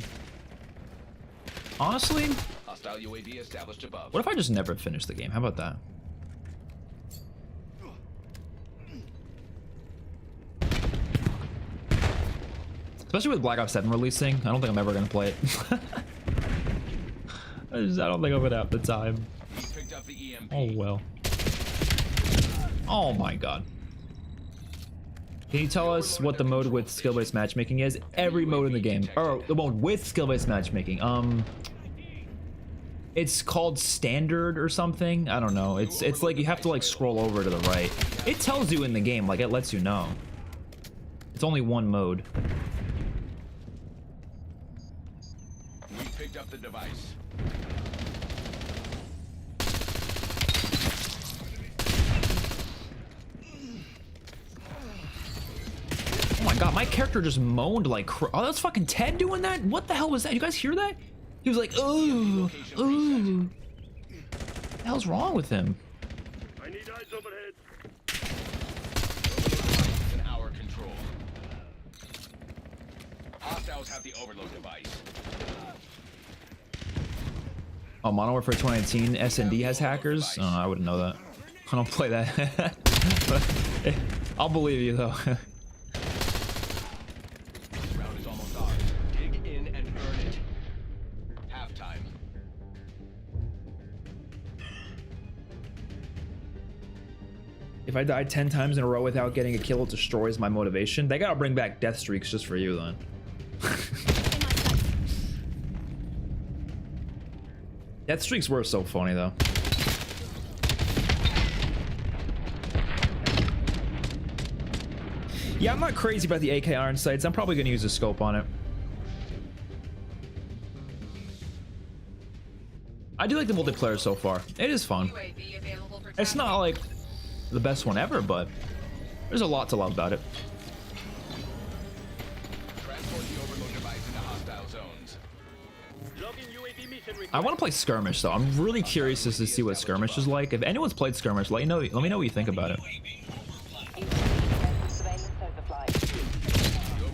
Honestly, hostile UAV established above. what if I just never finish the game? How about that? Especially with Black Ops 7 releasing, I don't think I'm ever gonna play it. I don't think I'm gonna have the time. We picked up the EMP. Oh well. Oh my god. Can you tell us what the mode with skill-based matchmaking is? Every mode in the game. Or the mode with skill-based matchmaking. It's called standard or something. I don't know. It's like you have to like scroll over to the right. It tells you in the game, like it lets you know. It's only one mode. We picked up the device. Oh my god, my character just moaned like oh, that's fucking Ted doing that? What the hell was that? You guys hear that? He was like, ooh, ooh. What the hell's wrong with him? I need eyes overhead. In our control. Hostiles have the overload device. Oh, Modern Warfare 2019 S&D has hackers? Oh, I wouldn't know that. I don't play that. But, I'll believe you though. Round is almost ours. Dig in and earn it. Halftime. If I die 10 times in a row without getting a kill, it destroys my motivation. They gotta bring back death streaks just for you then. Death streaks were so funny though. Yeah, I'm not crazy about the AK iron sights. I'm probably gonna use a scope on it. I do like the multiplayer so far. It is fun. It's not like the best one ever, but there's a lot to love about it. Transport the overload device into hostile zones. Logging UAV mission I want to play Skirmish though. I'm really curious as to see what Skirmish is like. If anyone's played Skirmish, let me know what you think about it.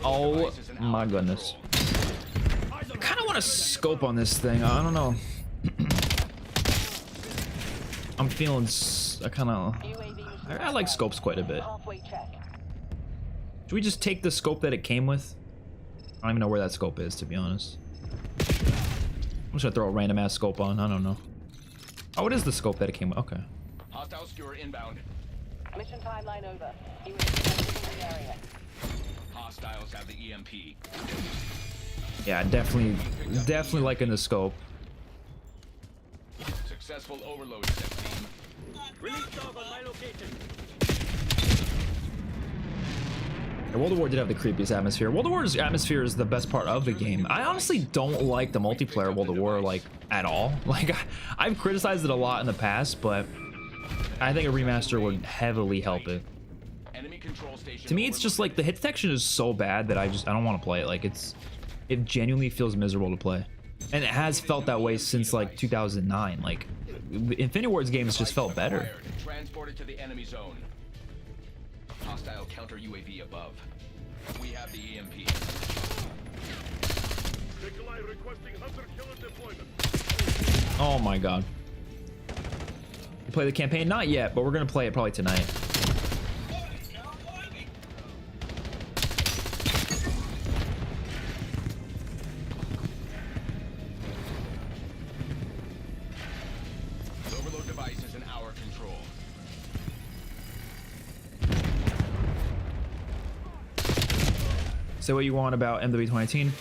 Oh my goodness. I kind of want to scope on this thing. I don't know. I'm feeling I like scopes quite a bit. Should we just take the scope that it came with? I don't even know where that scope is, to be honest. I'm just gonna throw a random ass scope on. I don't know. Oh, it is the scope that it came with. Okay. Hostile skewer inbound. Mission timeline over. UAV in the area. Hostiles have the EMP. Yeah, definitely liking the scope. Successful overload set team. Release dog on my location. Yeah, World of War did have the creepiest atmosphere. World of War's atmosphere is the best part of the game. I honestly don't like the multiplayer World of War like at all. Like I've criticized it a lot in the past, but I think a remaster would heavily help it. Enemy control station. To me, it's just like the hit detection is so bad that I don't want to play it. Like it genuinely feels miserable to play. And it has felt that way since like 2009. Like Infinity Ward's games just felt better. Transported to the enemy zone. Hostile counter UAV above. We have the EMP. Nikolai requesting hunter-killer deployment. Oh my god. You play the campaign? Not yet, but we're gonna play it probably tonight. The overload device is in our control. Say what you want about MW 2018.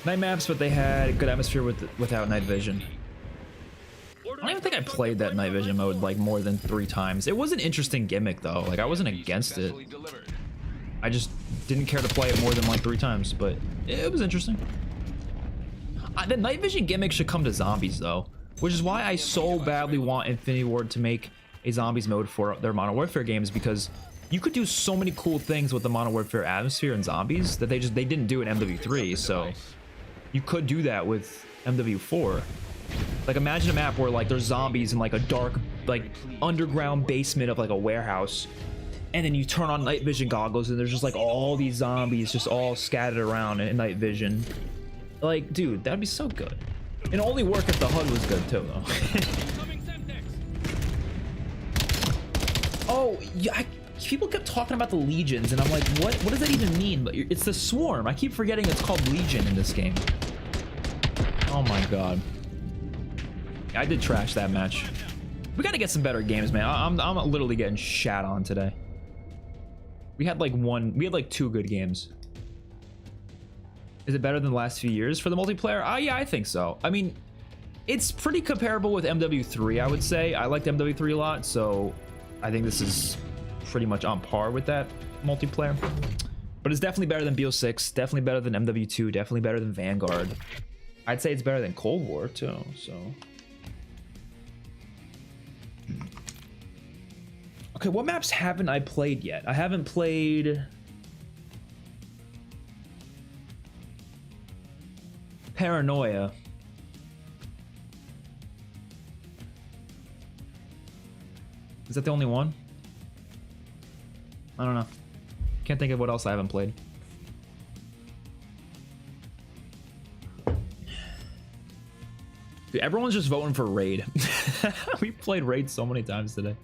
Night maps, but they had good atmosphere without night vision. I don't even think I played that night vision mode like more than 3 times. It was an interesting gimmick though. Like I wasn't against it. I just didn't care to play it more than like 3 times, but it was interesting. The night vision gimmick should come to zombies though, which is why I so badly want Infinity Ward to make a zombies mode for their Modern Warfare games, because you could do so many cool things with the Modern Warfare atmosphere and zombies that they didn't do in MW3. So you could do that with MW4. Like imagine a map where like there's zombies in like a dark like underground basement of like a warehouse, and then you turn on night vision goggles and there's just like all these zombies just all scattered around in night vision. Like dude, that'd be so good. It'd only work if the HUD was good too though. Oh yeah, people kept talking about the legions and I'm like, what does that even mean? But it's the swarm. I keep forgetting it's called Legion in this game. Oh my god, I did trash that match. We gotta get some better games, man. I'm literally getting shat on today. We had like 2 good games. Is it better than the last few years for the multiplayer? Yeah, I think so. I mean, it's pretty comparable with MW3, I would say. I liked MW3 a lot, so I think this is pretty much on par with that multiplayer. But it's definitely better than BO6, definitely better than MW2, definitely better than Vanguard. I'd say it's better than Cold War too, so. Okay, what maps haven't I played yet? I haven't played Paranoia. Is that the only one? I don't know. Can't think of what else I haven't played. Dude, everyone's just voting for Raid. We played Raid so many times today.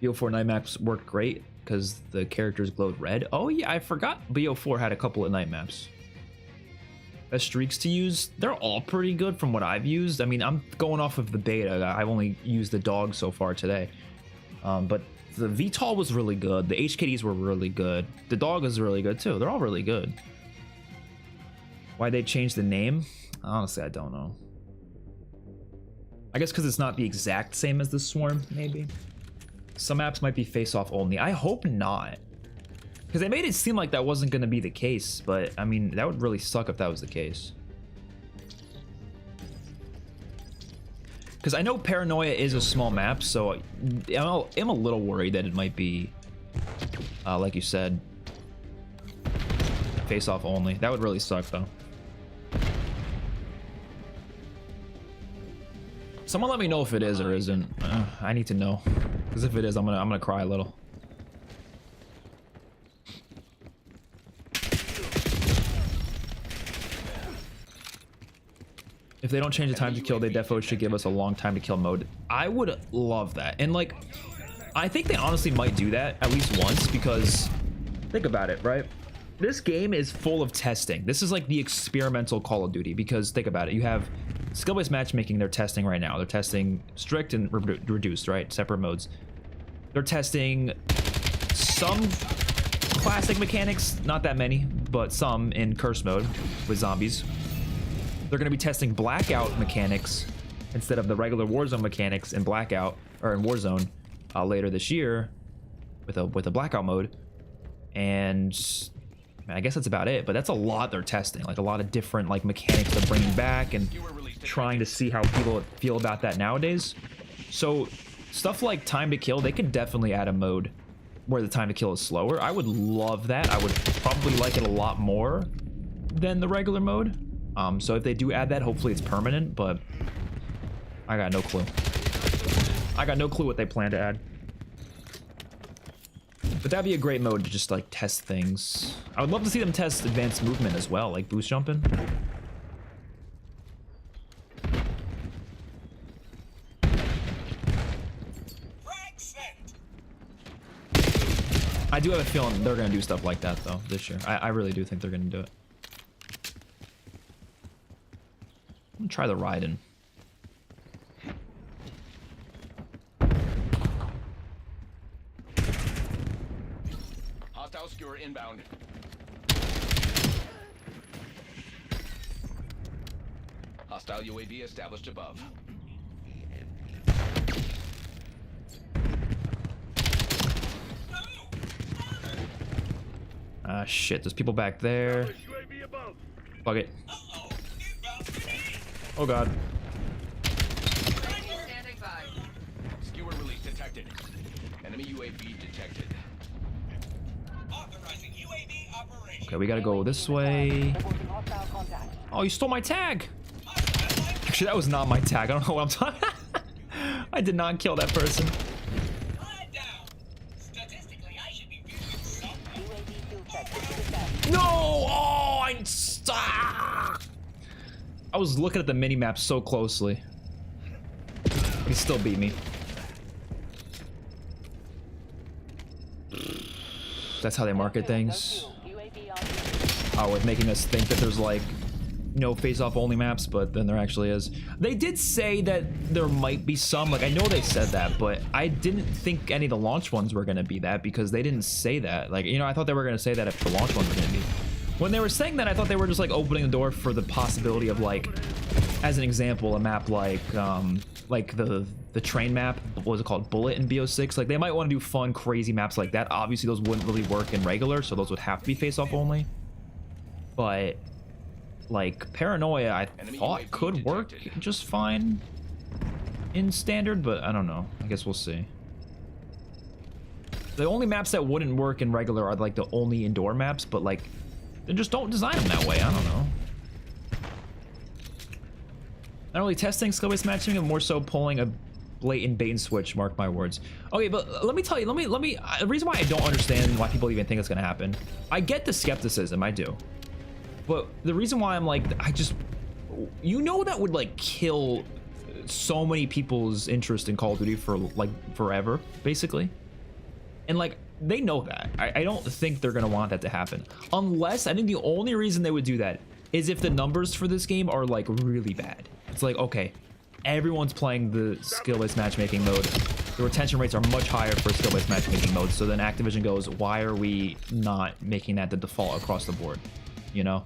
BO4 night maps worked great because the characters glowed red. Oh yeah, I forgot BO4 had a couple of night maps. Best streaks to use? They're all pretty good from what I've used. I mean, I'm going off of the beta. I've only used the dog so far today. But the VTOL was really good. The HKDs were really good. The dog is really good too. They're all really good. Why they changed the name? Honestly, I don't know. I guess because it's not the exact same as the Swarm, maybe. Some apps might be face-off only. I hope not. Because they made it seem like that wasn't going to be the case, but I mean, that would really suck if that was the case. Because I know Paranoia is a small map, so I'm a little worried that it might be, like you said, face-off only. That would really suck, though. Someone let me know if it is or isn't. I need to know, because if it is, I'm gonna cry a little. If they don't change the time to kill, they definitely should give us a long time to kill mode. I would love that. And like, I think they honestly might do that at least once, because think about it, right? This game is full of testing. This is like the experimental Call of Duty, because think about it. You have skill-based matchmaking they're testing right now. They're testing strict and reduced, right? Separate modes. They're testing some classic mechanics, not that many, but some in curse mode with zombies. They're going to be testing blackout mechanics instead of the regular Warzone mechanics in Blackout or in Warzone later this year with a blackout mode. And I guess that's about it, but that's a lot they're testing, like a lot of different like mechanics they're bringing back and trying to see how people feel about that nowadays. So stuff like time to kill, they could definitely add a mode where the time to kill is slower. I would love that. I would probably like it a lot more than the regular mode. So if they do add that, hopefully it's permanent, but I got no clue. I got no clue what they plan to add. But that'd be a great mode to just like test things. I would love to see them test advanced movement as well, like boost jumping. I do have a feeling they're gonna do stuff like that though this year. I really do think they're gonna do it. I'm gonna try the Raiden. Hostile skewer inbound. Hostile UAV established above. Ah, shit. There's people back there. UAV above. Fuck it. Oh, God. Standing by. Skewer release detected. Enemy UAV detected. Authorizing UAV operation. Okay, we gotta go this way. Reporting hostile contact. Oh, you stole my tag. Actually, that was not my tag. I don't know what I'm talking. I did not kill that person. Quiet down. Statistically, I should be viewing some. UAV fuel check. Success. No! Oh, I was looking at the mini-map so closely. He still beat me. That's how they market things. UAV on Oh, with making us think that there's like no face-off only maps, but then there actually is. They did say that there might be some, like I know they said that, but I didn't think any of the launch ones were gonna be that because they didn't say that. Like, you know, I thought they were gonna say that if the launch ones were gonna be. When they were saying that, I thought they were just like opening the door for the possibility of like, as an example, a map like the train map, what was it called, Bullet in BO6. Like they might want to do fun, crazy maps like that. Obviously, those wouldn't really work in regular, so those would have to be face-off only. But like Paranoia, I thought could work just fine in standard, but I don't know. I guess we'll see. The only maps that wouldn't work in regular are like the only indoor maps, but like then just don't design them that way. I don't know. Not really testing skill-based matching and more so pulling a blatant bait and switch, mark my words. Okay, but let me tell you, let me the reason why I don't understand why people even think it's gonna happen. I get the skepticism, I do. But the reason why I'm like, you know, that would like kill so many people's interest in Call of Duty for like forever, basically. And like, they know that. I don't think they're gonna want that to happen. Unless, I think the only reason they would do that is if the numbers for this game are like really bad. It's like, okay, everyone's playing the skill-based matchmaking mode. The retention rates are much higher for skill-based matchmaking mode. So then Activision goes, why are we not making that the default across the board? You know?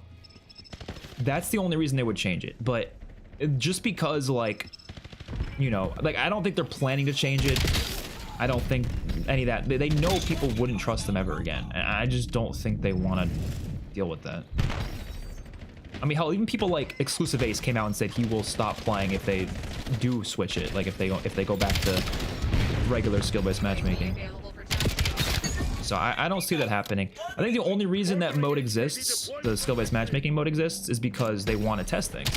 That's the only reason they would change it. But just because, like, you know, like, I don't think they're planning to change it. I don't think any of that. They know people wouldn't trust them ever again. And I just don't think they want to deal with that. I mean, hell, even people like Exclusive Ace came out and said he will stop playing if they do switch it. Like if they go back to regular skill-based matchmaking. So I don't see that happening. I think the only reason that mode exists, the skill-based matchmaking mode exists, is because they want to test things.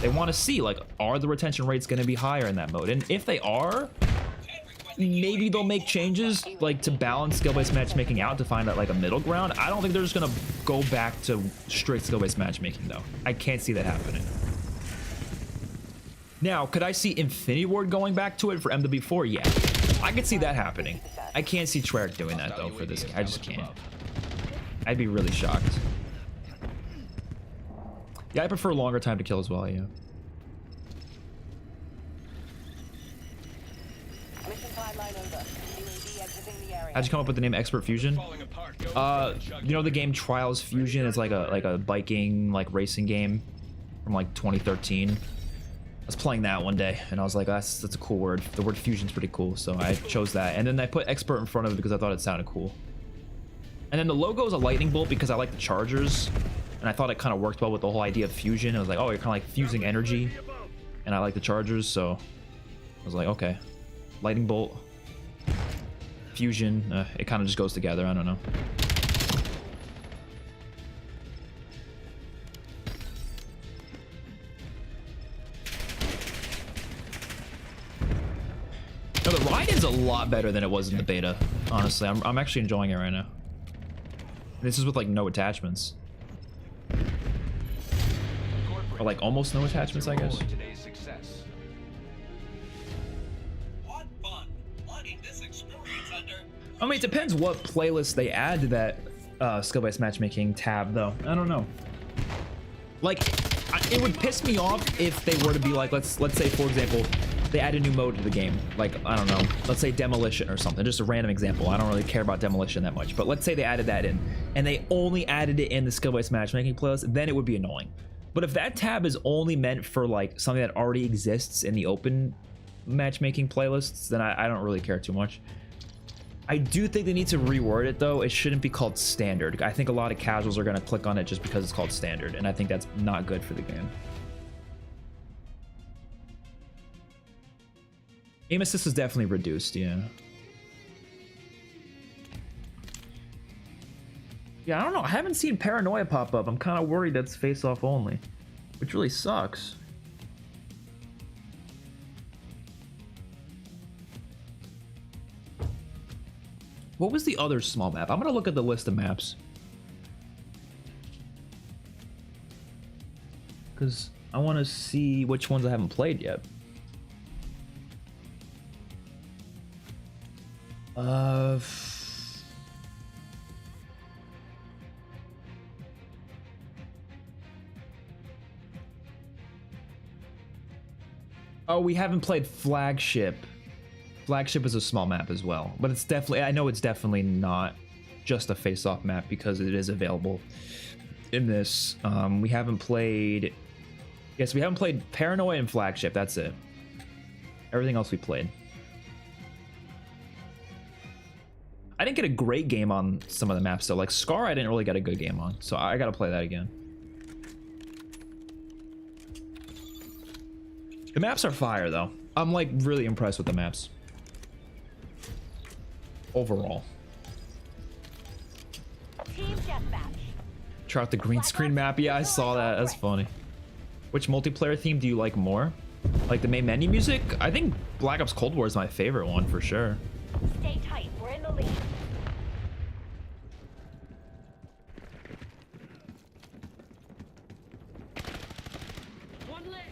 They want to see, like, are the retention rates going to be higher in that mode? And if they are, maybe they'll make changes like to balance skill-based matchmaking out to find out like a middle ground. I don't think they're just gonna go back to strict skill-based matchmaking though. I can't see that happening. Now, could I see Infinity Ward going back to it for MW4? Yeah, I could see that happening. I can't see Treyarch doing that though for this game. I just can't. I'd be really shocked. Yeah, I prefer longer time to kill as well. Yeah. How'd you come up with the name XpertFusion? You know the game Trials Fusion? It's like a biking, like racing game from like 2013. I was playing that one day and I was like, that's a cool word. The word fusion's pretty cool, so I chose that. And then I put expert in front of it because I thought it sounded cool. And then the logo is a lightning bolt because I like the chargers, and I thought it kind of worked well with the whole idea of fusion. I was like, oh, you're kind of like fusing energy, and I like the chargers, so I was like, okay, lightning bolt. Fusion, it kind of just goes together. I don't know. is a lot better than it was in the beta. Honestly, I'm actually enjoying it right now. This is with like no attachments. Or like almost no attachments, I guess. Today's success. What fun lugging this experience under. I mean, it depends what playlist they add to that skill-based matchmaking tab, though. I don't know. Like, it would piss me off if they were to be like, let's say, for example, they add a new mode to the game. Like, I don't know, let's say demolition or something. Just a random example. I don't really care about demolition that much, but let's say they added that in, and they only added it in the skill-based matchmaking playlist. Then it would be annoying. But if that tab is only meant for like something that already exists in the open matchmaking playlists, then I don't really care too much. I do think they need to reword it though. It shouldn't be called standard. I think a lot of casuals are going to click on it just because it's called standard, and I think that's not good for the game. Aim assist is definitely reduced, yeah. Yeah, I don't know. I haven't seen Paranoia pop up. I'm kind of worried that's face-off only, which really sucks. What was the other small map? I'm gonna look at the list of maps, because I want to see which ones I haven't played yet. Oh, we haven't played Flagship. Flagship is a small map as well, but it's definitely, I know it's definitely not just a face-off map because it is available in this. We haven't played, yes, we haven't played Paranoia and Flagship. That's it. Everything else we played. I didn't get a great game on some of the maps though. Like Scar, I didn't really get a good game on, so I gotta play that again. The maps are fire though. I'm like really impressed with the maps overall. Team deathmatch. Try out the green screen map. Yeah, I saw that. That's funny. Which multiplayer theme do you like more? Like the main menu music? I think Black Ops Cold War is my favorite one for sure. Stay tight. We're in the lead. One less.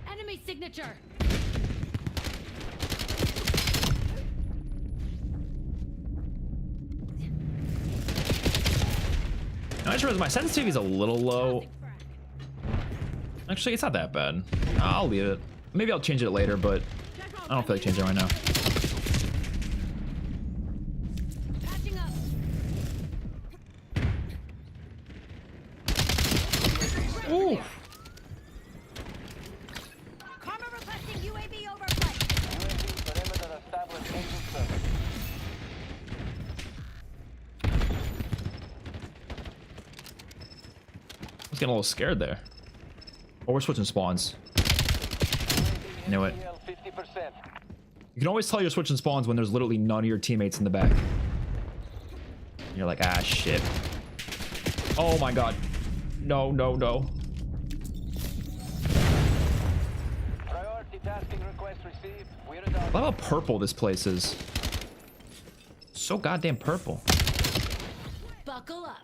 Enemy signature. I just realized my sensitivity is a little low. Actually, it's not that bad. I'll leave it. Maybe I'll change it later, but I don't feel like changing it right now. Patching up. Ooh. Karma requesting UAV overflight. UAV perimeter established Angel 7. I was getting a little scared there. Oh, we're switching spawns. Knew it. 50%. You can always tell you're switching spawns when there's literally none of your teammates in the back. You're like, ah, shit. Oh my god. No, no, no. Priority tasking request received. We're done. I love how purple this place is. So goddamn purple. Buckle up.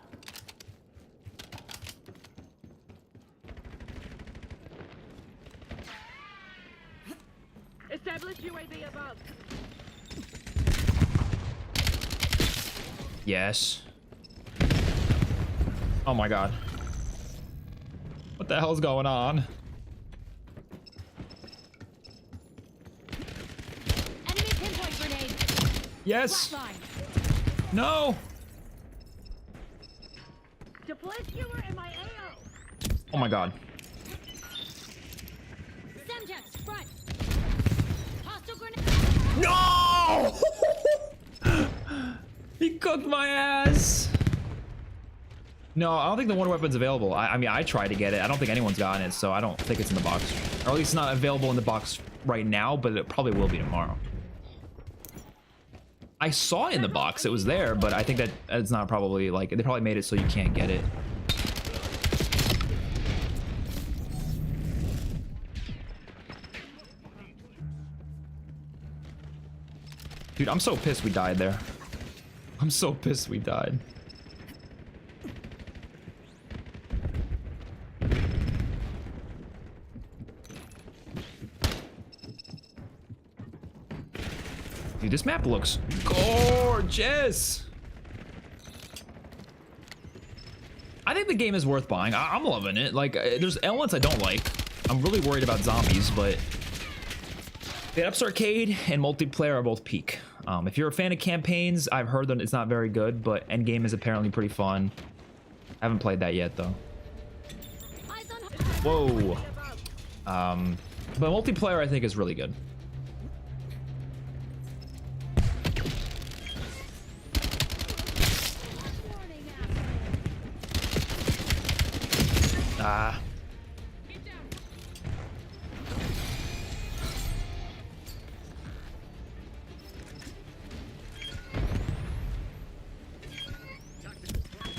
Establish UAV above. Yes. Oh my god. What the hell's going on? Enemy pinpoint grenade. Yes. Flatline. No. Deploy skewer in my AO. Oh my god. Semtex front. Hostile grenade. No! He cooked my ass. No, I don't think the Wonder Weapon's available. I mean, I tried to get it. I don't think anyone's gotten it, so I don't think it's in the box. Or at least not available in the box right now, but it probably will be tomorrow. I saw it in the box. It was there, but I think that it's not probably like they probably made it so you can't get it. Dude, I'm so pissed we died there. I'm so pissed we died. Dude, this map looks gorgeous. I think the game is worth buying. I'm loving it. Like, there's elements I don't like. I'm really worried about zombies, but the Ups Arcade and multiplayer are both peak. If you're a fan of campaigns, I've heard that it's not very good, but endgame is apparently pretty fun. I haven't played that yet, though. Whoa. But multiplayer, I think, is really good. Ah.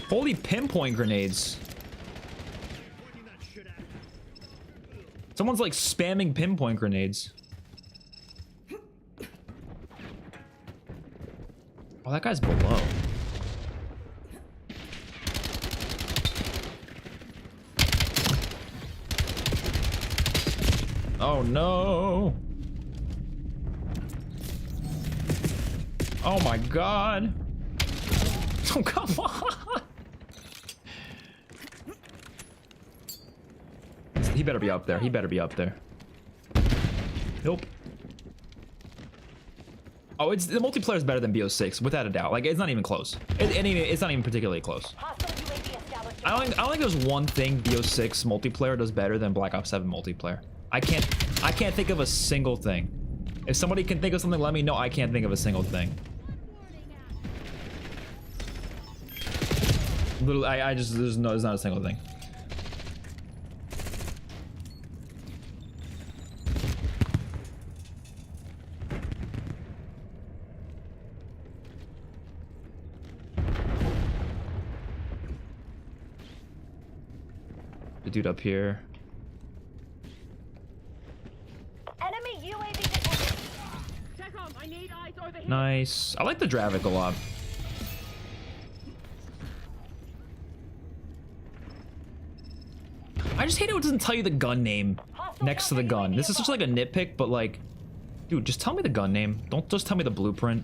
Holy pinpoint grenades. Someone's like spamming pinpoint grenades. Oh, that guy's below. Oh no. Oh my god. Oh, come on. He better be up there. He better be up there. Nope. Oh, it's the multiplayer is better than BO6 without a doubt. Like, it's not even close. It's not even particularly close. I don't think there's one thing BO6 multiplayer does better than Black Ops 7 multiplayer. I can't think of a single thing. If somebody can think of something, let me know. I can't think of a single thing. Literally, there's not a single thing. The dude up here. Enemy UAV detected. I need eyes over here. Nice. I like the Dravik a lot. I just hate it when it doesn't tell you the gun name next to the gun. This is such like a nitpick, but like, dude, just tell me the gun name. Don't just tell me the blueprint.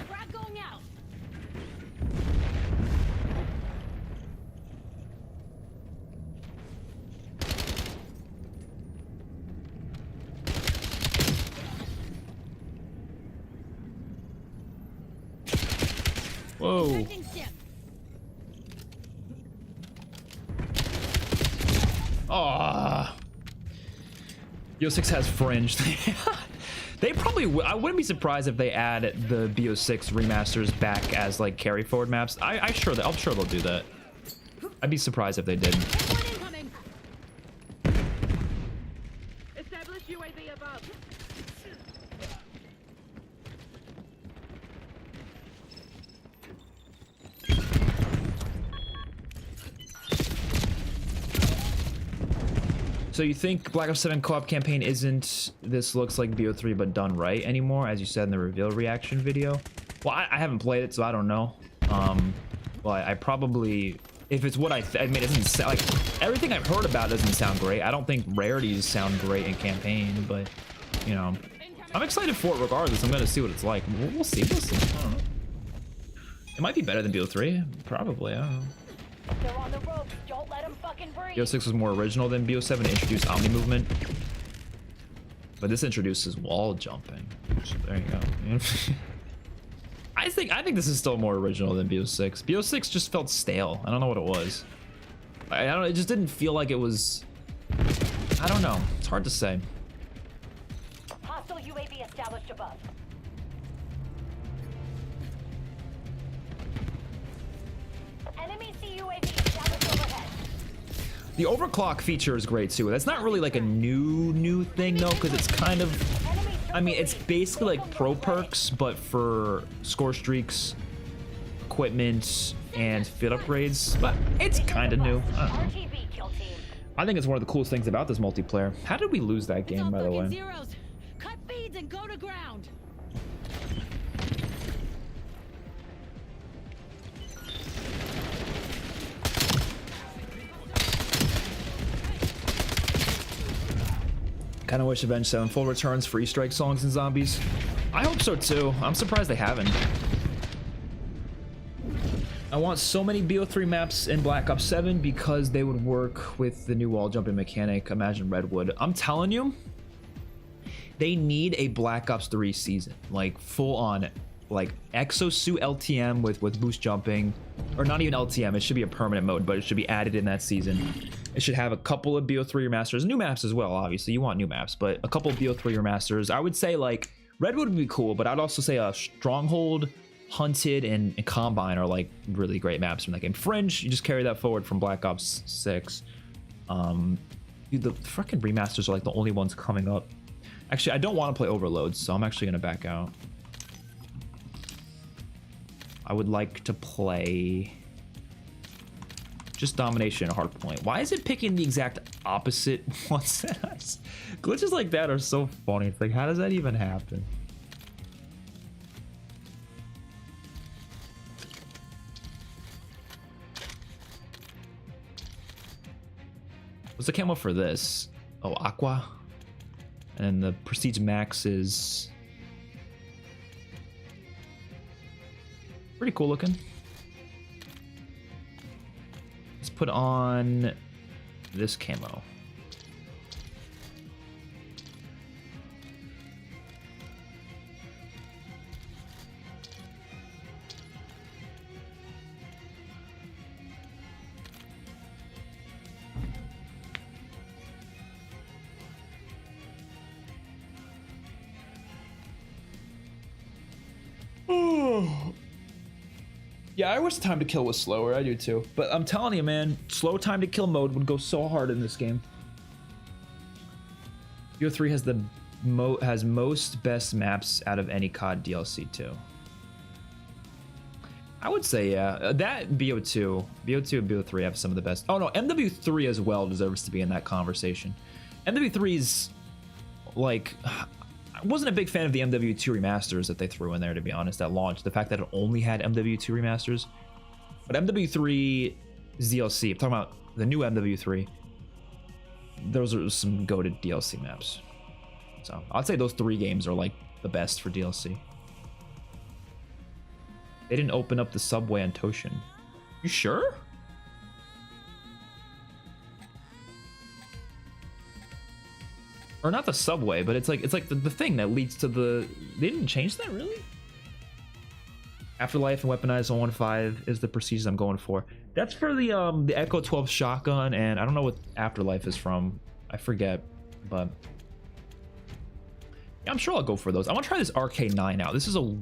Frag going out. Whoa. Changing ship. Ah. BO6 has fringe. They probably I wouldn't be surprised if they add the BO6 remasters back as like carry forward maps. I'm sure they'll do that. I'd be surprised if they didn't. One incoming. Establish UAV above. So you think Black Ops 7 co-op campaign isn't this looks like BO3 but done right anymore, as you said in the reveal reaction video? Well, I haven't played it, so I don't know. But I probably, if it's what I mean, it doesn't sound like everything I've heard about doesn't sound great. I don't think rarities sound great in campaign, but you know, I'm excited for it regardless. I'm gonna see what it's like. We'll see. We'll see. I don't know. It might be better than BO3, probably. I don't know. They're on the ropes. Don't let them fucking breathe. BO6 was more original than BO7. It introduced Omni movement, but this introduces wall jumping. So there you go. I think this is still more original than BO6. BO6 just felt stale. I don't know what it was. I don't. It just didn't feel like it was. I don't know. It's hard to say. Hostile UAV established above. Enemy CUAV established overhead. The overclock feature is great too. That's not really like a new thing though, because it's kind of. I mean, it's basically like pro perks, but for score streaks, equipment, and field upgrades. But it's kind of new. I don't know. RTB kill team. I think it's one of the coolest things about this multiplayer. How did we lose that It's game, all by the fucking way? zeros. Cut feeds and go to ground. Kind of wish Avenged Sevenfold returns for Easter egg songs and zombies. I hope so too. I'm surprised they haven't. I want so many BO3 maps in Black Ops 7 because they would work with the new wall jumping mechanic. Imagine Redwood. I'm telling you, they need a Black Ops 3 season, like full on, like exosuit LTM with boost jumping, or not even LTM. It should be a permanent mode, but it should be added in that season. It should have a couple of BO3 remasters, new maps as well. Obviously, you want new maps, but a couple of BO3 remasters. I would say like Redwood would be cool, but I'd also say Stronghold, Hunted, and Combine are like really great maps from that game. Fringe, you just carry that forward from Black Ops 6. Dude, the freaking remasters are like the only ones coming up. Actually, I don't want to play Overload, so I'm actually gonna back out. I would like to play just Domination and Hardpoint. Why is it picking the exact opposite ones? Glitches like that are so funny. It's like, how does that even happen? What's the camo for this? Oh, Aqua. And the Prestige Max is pretty cool looking. Let's put on this camo. Yeah, I wish time to kill was slower. I do too. But I'm telling you, man, slow time to kill mode would go so hard in this game. BO3 has the most best maps out of any COD DLC too. I would say yeah. That BO2 and BO3 have some of the best. Oh no, MW3 as well deserves to be in that conversation. MW3's like, I wasn't a big fan of the MW2 remasters that they threw in there, to be honest, at launch. The fact that it only had MW2 remasters. But MW3 DLC, I'm talking about the new MW3. Those are some goated DLC maps. So I'd say those 3 games are like the best for DLC. They didn't open up the subway on Toshin. You sure? Or not the subway, but it's like the thing that leads to the. They didn't change that, really. Afterlife and Weaponized 115 is the procedures I'm going for. That's for the Echo 12 shotgun, and I don't know what Afterlife is from. I forget, but yeah, I'm sure I'll go for those. I want to try this RK9 out. This is a.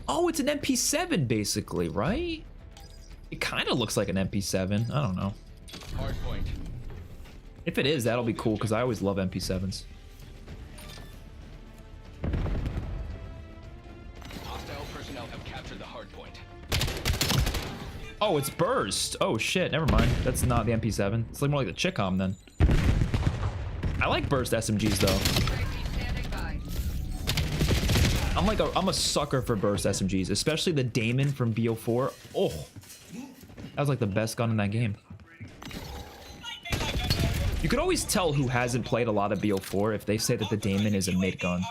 Oh, it's an MP7 basically, right? It kind of looks like an MP7. I don't know. Hardpoint. If it is, that'll be cool because I always love MP7s. Hostile personnel have captured the hardpoint. Oh, it's burst. Oh shit, never mind. That's not the MP7. It's like more like the Chicom then. I like burst SMGs though. I'm a sucker for burst SMGs, especially the Damon from BO4. Oh, that was like the best gun in that game. You could always tell who hasn't played a lot of BO4 if they say that the Damon is a mid gun.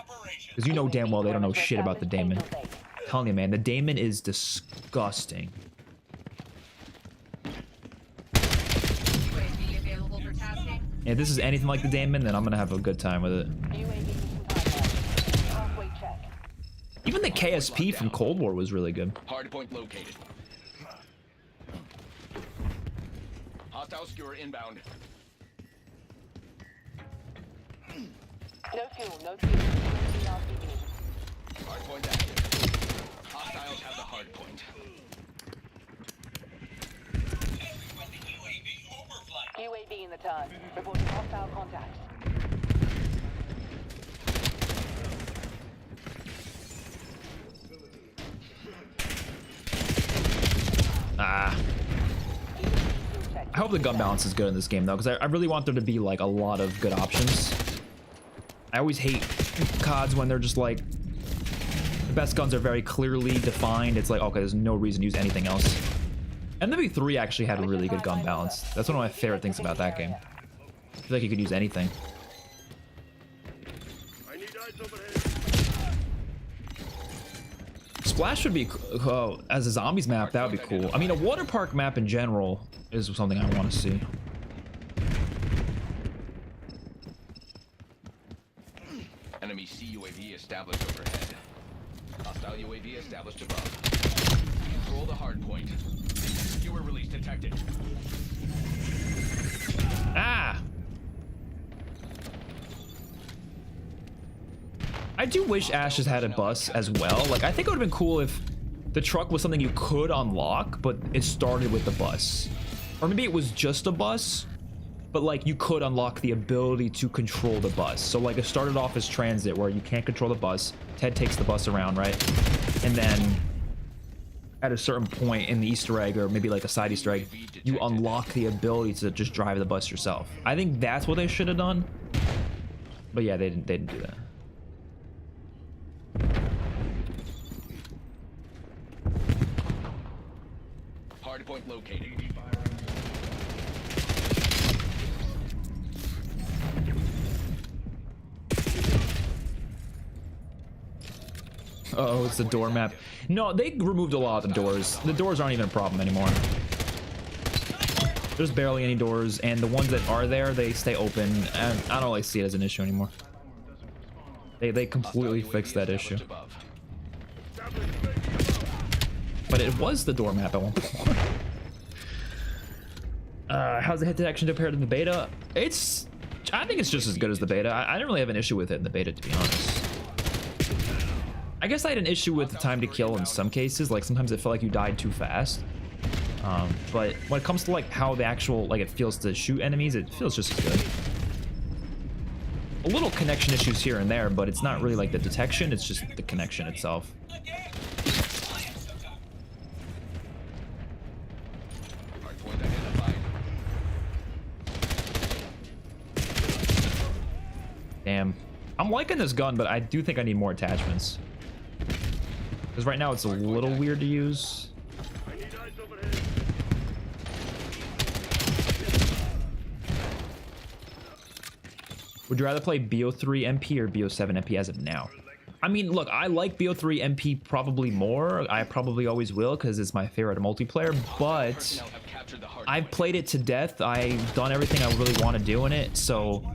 Because you know damn well they don't know shit about the Damon. I'm telling you, man, the Damon is disgusting. And if this is anything like the Damon, then I'm gonna have a good time with it. Even the KSP from Cold War was really good. Hardpoint located. Hostile skewer inbound. No fuel, no fuel. Hardpoint active. Hostiles have the hardpoint. UAV in the turn. Reporting hostile contacts. hope the gun balance is good in this game though, because I really want there to be like a lot of good options. I always hate CODs when they're just like the best guns are very clearly defined. It's like, okay, there's no reason to use anything else. MW3 actually had a really good gun balance. That's one of my favorite things about that game. I feel like you could use anything. I need eyes overhead. Splash would be as a zombies map. That would be cool. I mean, a water park map in general is something I want to see. Enemy CUAV established overhead. Hostile UAV established above. Control the hard point. Viewer release detected. Ah! I do wish Ashes had a bus as well. Like, I think it would have been cool if the truck was something you could unlock, but it started with the bus. Or maybe it was just a bus, but like you could unlock the ability to control the bus. So like it started off as transit where you can't control the bus. Ted takes the bus around, right? And then at a certain point in the Easter egg, or maybe like a side Easter egg, you unlock the ability to just drive the bus yourself. I think that's what they should have done. But yeah, they didn't do that. Hardpoint located. Oh, it's the door map. No, they removed a lot of the doors. The doors aren't even a problem anymore. There's barely any doors, and the ones that are there, they stay open. And I don't really see it as an issue anymore. They completely fixed that issue. But it was the door map at one point. How's the hit detection compared to the beta? I think it's just as good as the beta. I didn't really have an issue with it in the beta, to be honest. I guess I had an issue with the time to kill in some cases. Like sometimes it felt like you died too fast. But when it comes to like how the actual, like it feels to shoot enemies, it feels just as good. A little connection issues here and there, but it's not really like the detection, it's just the connection itself. Damn. I'm liking this gun, but I do think I need more attachments. Because right now it's a little weird to use. I need eyes overhead. Would you rather play BO3 MP or BO7 MP as of now? I mean, look, I like BO3 MP probably more. I probably always will because it's my favorite multiplayer, but I've played it to death. I've done everything I really want to do in it, so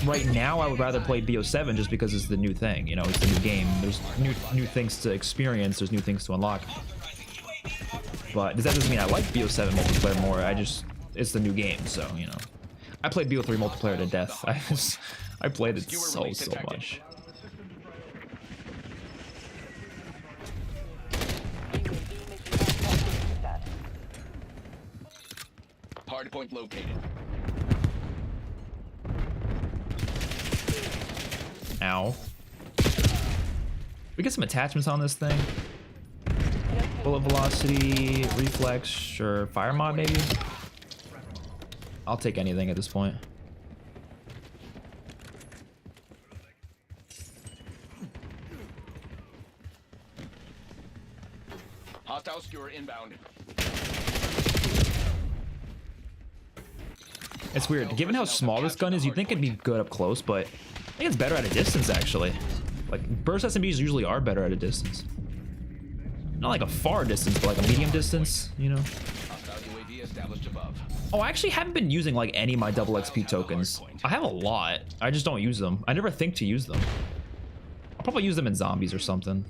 right now I would rather play BO7 just because it's the new thing, you know, it's the new game. There's new things to experience, there's new things to unlock. But that doesn't mean I like BO7 multiplayer more. It's the new game, so, you know. I played BO3 multiplayer to death. I played it so much. Hardpoint located. Ow. We get some attachments on this thing. Bullet velocity, reflex, or fire mod maybe? I'll take anything at this point. Hostile skewer inbound. It's weird. Given how small this gun is, you'd think it'd be good up close, but I think it's better at a distance, actually. Like, burst SMGs usually are better at a distance. Not like a far distance, but like a medium distance, you know? Oh, I actually haven't been using like any of my double XP tokens. I have a lot. I just don't use them. I never think to use them. I'll probably use them in zombies or something.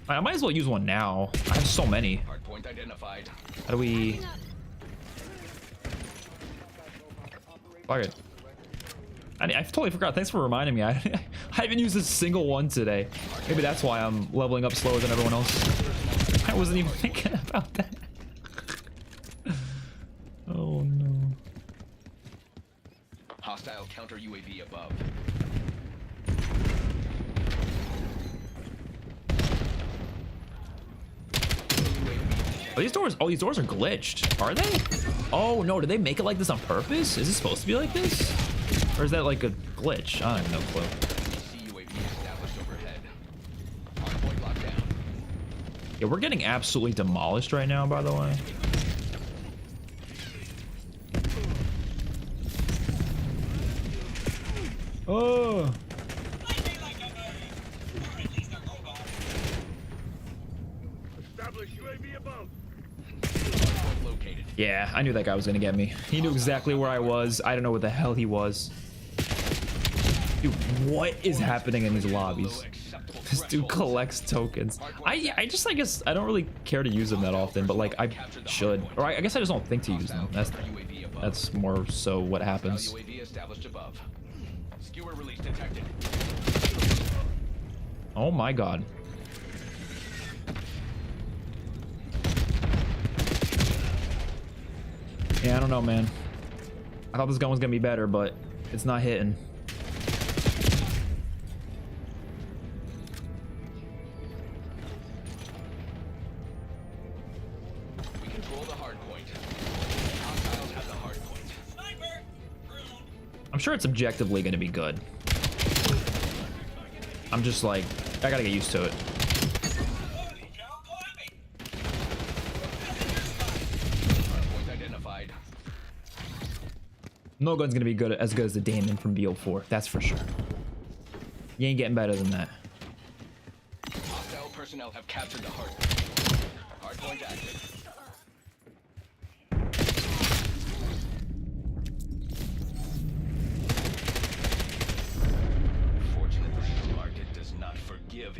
I might as well use one now. I have so many. How do we... Fuck it. I totally forgot. Thanks for reminding me. I haven't used a single one today. Maybe that's why I'm leveling up slower than everyone else. I wasn't even thinking about that. Oh no. Hostile counter UAV above. Are these doors? Oh, these doors are glitched. Are they? Oh no, did they make it like this on purpose? Is it supposed to be like this? Or is that like a glitch? I have no clue. Yeah, we're getting absolutely demolished right now, by the way. Oh. Establish UAV above. Yeah, I knew that guy was gonna get me. He knew exactly where I was. I don't know what the hell he was. Dude, what is happening in these lobbies? This dude collects tokens. I guess I don't really care to use them that often, but like I should. Or I guess I just don't think to use them. That's more so what happens. Oh my god. Yeah, I don't know, man. I thought this gun was gonna be better, but it's not hitting. We control the hard point. Hostiles have the hard point. Sniper! I'm sure it's objectively gonna be good. I'm just like, I gotta get used to it. Holy cow, climbing! Point identified. No gun's gonna be as good as the Damon from BO4, that's for sure. You ain't getting better than that. Hostile personnel have captured the hard point. Hard point active.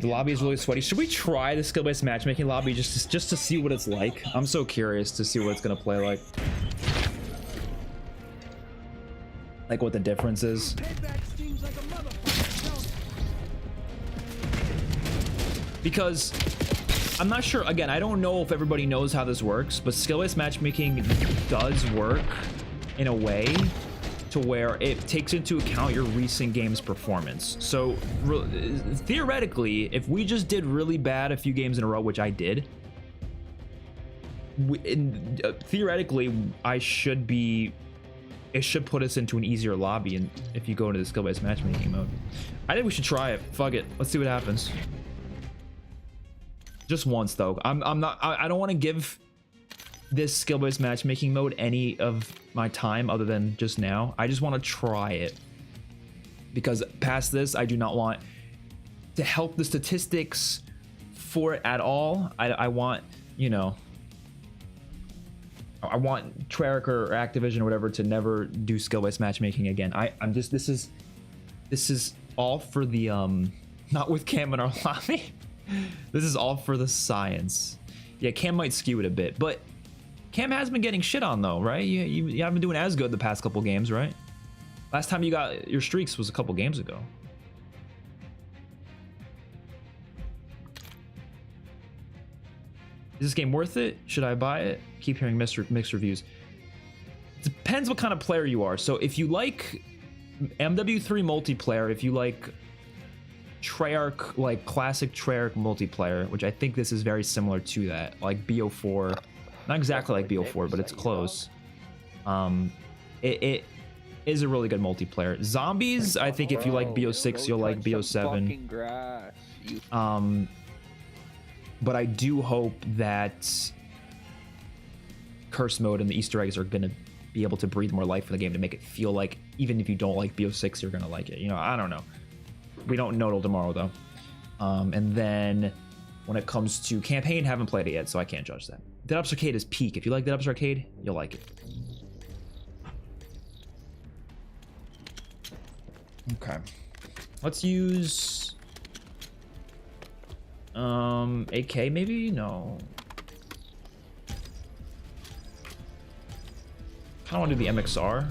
The lobby is really sweaty. Should we try the skill-based matchmaking lobby just to see what it's like? I'm so curious to see what it's gonna play like. Like what the difference is. Because I'm not sure, again, I don't know if everybody knows how this works, but skill-based matchmaking does work in a way to where it takes into account your recent game's performance. So theoretically, if we just did really bad a few games in a row, which I did, theoretically it should put us into an easier lobby. And if you go into the skill-based matchmaking mode, I think we should try it. Fuck it, let's see what happens. Just once though. I don't want to give this skill-based matchmaking mode any of my time other than just now. I just want to try it, because past this I do not want to help the statistics for it at all. I want, you know, I want Treyarch or Activision or whatever to never do skill-based matchmaking again. I'm just, this is all for the not with Cam in our lobby. This is all for the science. Yeah, Cam might skew it a bit, but Cam has been getting shit on though, right? You haven't been doing as good the past couple games, right? Last time you got your streaks was a couple games ago. Is this game worth it? Should I buy it? Keep hearing mixed reviews. Depends what kind of player you are. So if you like MW3 multiplayer, if you like Treyarch, like classic Treyarch multiplayer, which I think this is very similar to that, like BO4, not exactly like BO4, but it's close. It is a really good multiplayer. Zombies, I think if you like BO6, you'll like BO7. But I do hope that curse mode and the Easter eggs are gonna be able to breathe more life in the game to make it feel like even if you don't like BO6, you're gonna like it. You know, I don't know. We don't know till tomorrow though. And then when it comes to campaign, haven't played it yet, so I can't judge that. Dead Ops Arcade is peak. If you like Dead Ops Arcade, you'll like it. Okay. Let's use AK maybe? No. I want to do the MXR.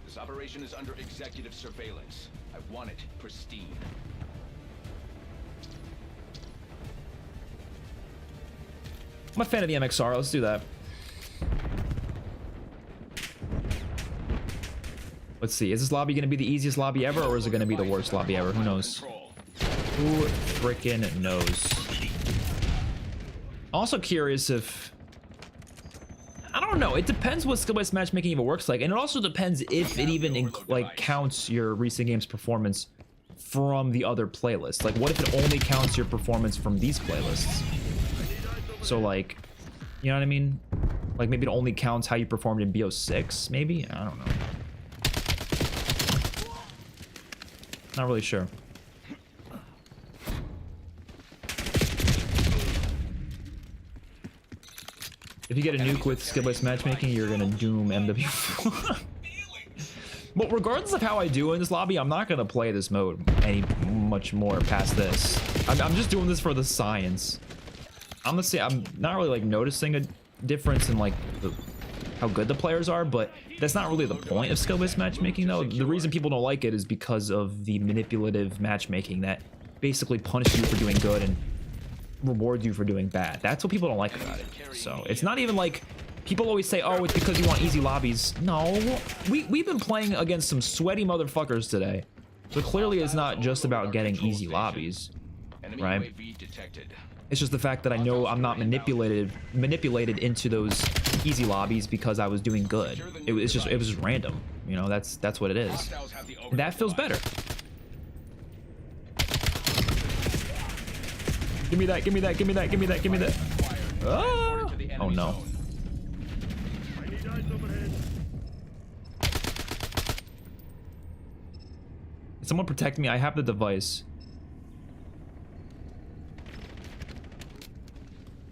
This operation is under executive surveillance. I want it pristine. I'm a fan of the MXR. Let's do that. Let's see. Is this lobby going to be the easiest lobby ever, or is it going to be the worst lobby ever? Who knows? Who frickin' knows? Also curious if, I don't know. It depends what skill-based matchmaking even works like, and it also depends if it even like counts your recent games performance from the other playlists. Like, what if it only counts your performance from these playlists? So like, you know what I mean? Like maybe it only counts how you performed in BO6. Maybe, I don't know. Not really sure. If you get a nuke with skill-based matchmaking, you're gonna doom MW4. But regardless of how I do in this lobby, I'm not gonna play this mode any much more past this. I'm just doing this for the science. I'm gonna say I'm not really like noticing a difference in like how good the players are, but that's not really the point of skill-based matchmaking though. The reason people don't like it is because of the manipulative matchmaking that basically punishes you for doing good and rewards you for doing bad. That's what people don't like about it. So it's not even like people always say, oh, it's because you want easy lobbies. No, we've been playing against some sweaty motherfuckers today. So clearly it's not just about getting easy lobbies, right? It's just the fact that I know I'm not manipulated into those easy lobbies because I was doing good. It was just random. You know, that's what it is. And that feels better. Give me that, give me that, give me that, give me that, give me that. Ah! Oh no. Someone protect me. I have the device.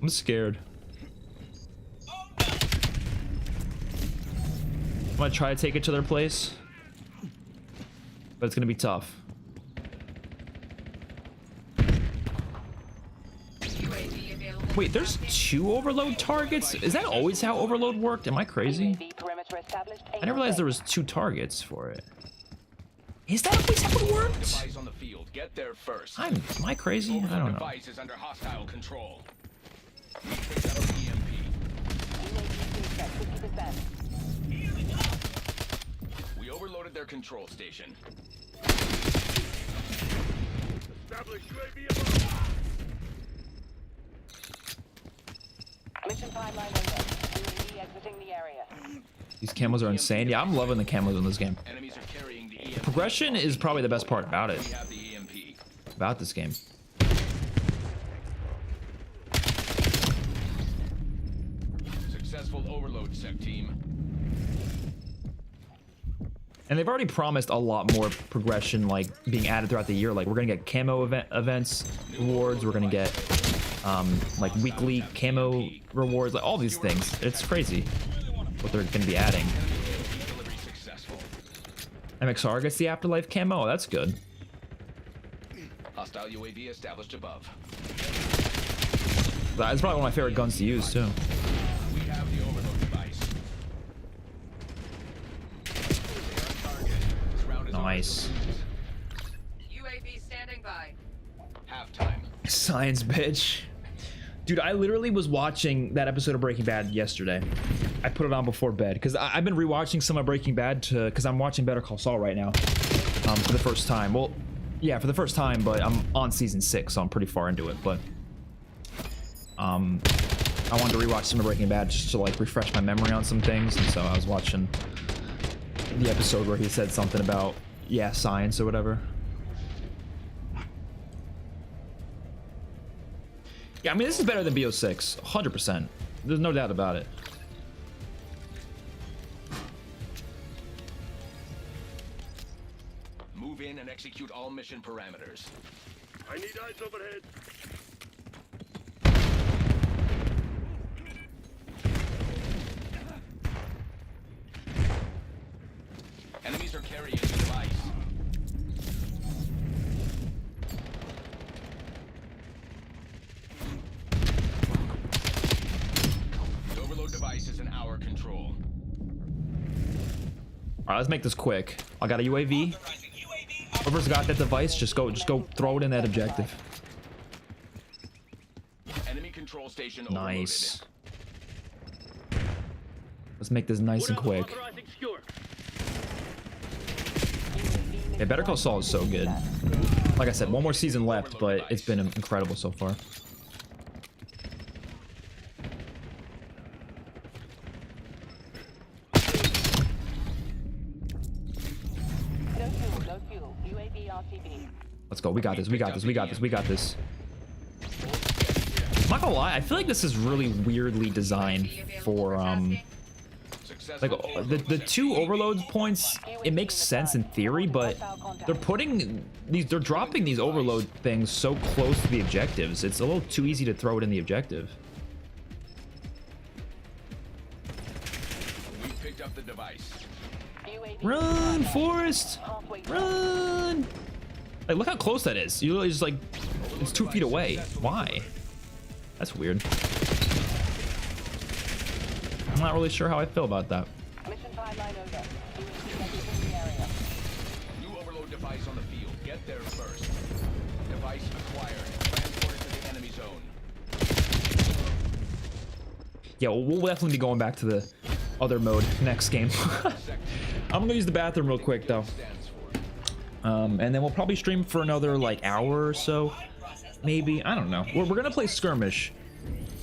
I'm scared. I'm gonna try to take it to their place, but it's gonna be tough. Wait, there's 2 overload targets? Is that always how overload worked? Am I crazy? I didn't realize there was 2 targets for it. Is that always how it worked? Am I crazy? I don't know. We overloaded their control station. Establish UAV above. Mission timeline over. UAV exiting the area. These camos are insane. Yeah, I'm loving the camos in this game. Enemies are carrying the EMP. Progression is probably the best part about it. We have the EMP. About this game. Successful overload, sec team. And they've already promised a lot more progression, like being added throughout the year. Like we're gonna get camo events, rewards. We're gonna get like weekly camo rewards, like all these things. It's crazy what they're gonna be adding. MXR gets the afterlife camo. That's good. Hostile UAV established above. That's probably one of my favorite guns to use too. We have the overload device. Nice. UAV standing by. Halftime. Science, bitch. Dude, I literally was watching that episode of Breaking Bad yesterday. I put it on before bed because I've been rewatching some of Breaking Bad because I'm watching Better Call Saul right now for the first time. Well, yeah, for the first time, but I'm on season 6, so I'm pretty far into it. But I wanted to rewatch some of Breaking Bad just to like refresh my memory on some things, and so I was watching the episode where he said something about science or whatever. Yeah, I mean, this is better than BO6, 100%. There's no doubt about it. Move in and execute all mission parameters. I need eyes overhead. Enemies are carrying the device. The overload device is in our control. All right, let's make this quick. I got a UAV. Whoever's got that device, just go throw it in that objective. Enemy control station Nice. Let's make this nice and quick. Yeah, Better Call Saul is so good. Like I said, one more season left, but it's been incredible so far. No fuel. UAV RTB. Let's go. We got this. We got this. We got this. We got this. I'm not gonna lie. I feel like this is really weirdly designed for like the two overload points. It makes sense in theory, but they're dropping these overload things so close to the objectives. It's a little too easy to throw it in the objective. We picked up the device. Run, Forrest! Run! Like, look how close that is. You literally just like, it's 2 feet away. Why? That's weird. I'm not really sure how I feel about that. Mission timeline over. UAV exiting the area. New overload device on the field. Get there first. Device acquired. Transported to the enemy zone. Yeah, we'll definitely be going back to the other mode next game. I'm gonna use the bathroom real quick though. And then we'll probably stream for another like hour or so. Maybe, I don't know. We're gonna play skirmish.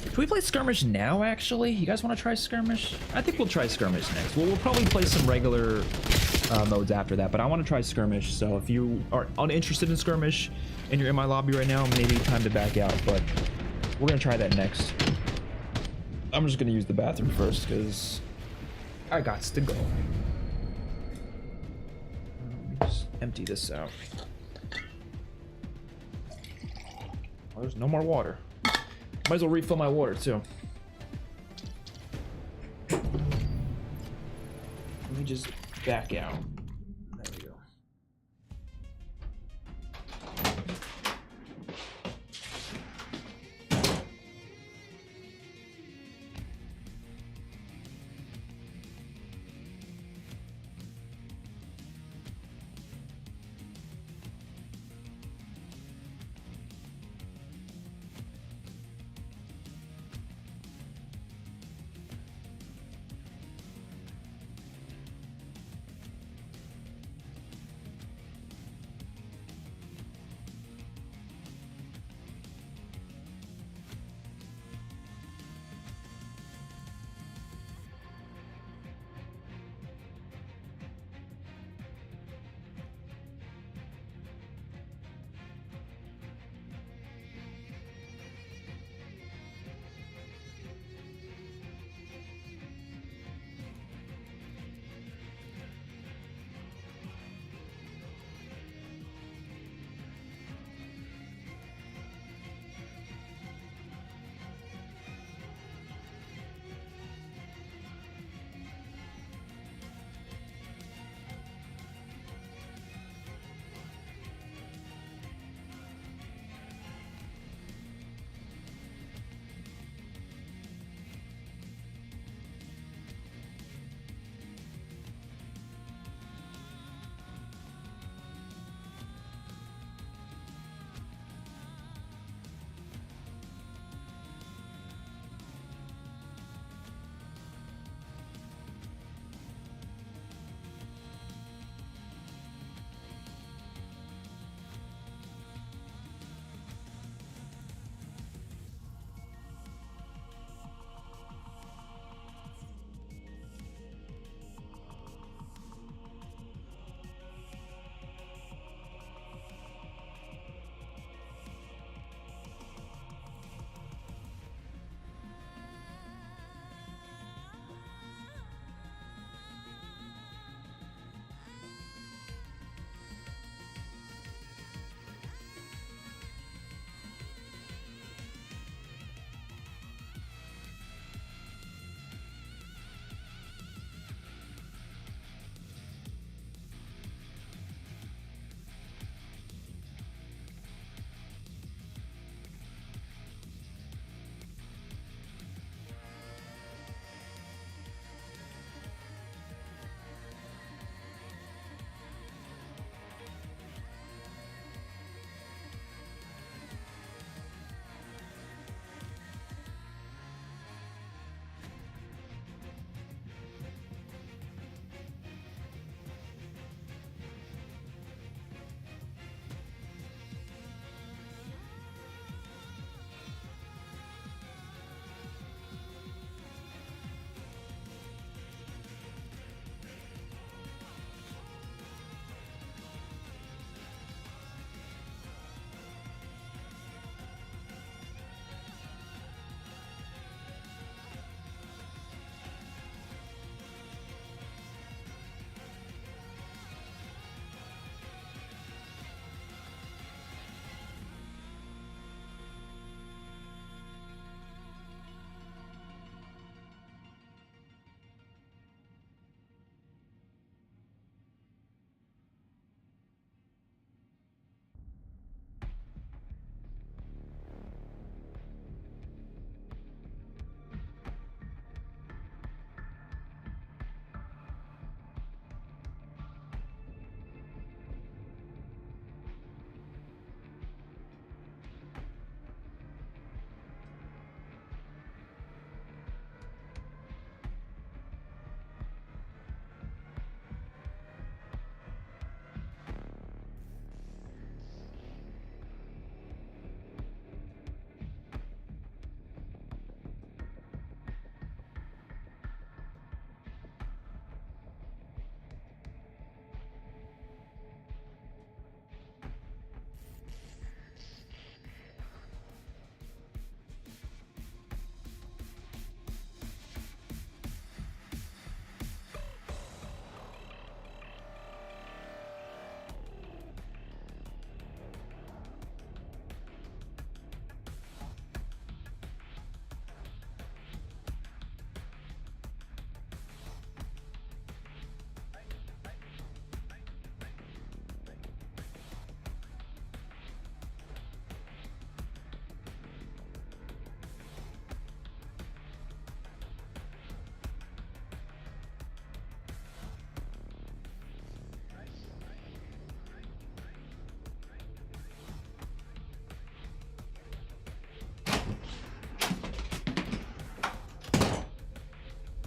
Should we play skirmish now, actually? You guys want to try skirmish? I think we'll try skirmish next. We'll probably play some regular modes after that, but I want to try skirmish. So if you are uninterested in skirmish and you're in my lobby right now, maybe time to back out, but we're gonna try that next. I'm just gonna use the bathroom first because I got to go. Just empty this out. Oh, there's no more water. Might as well refill my water too. Let me just back out. There we go.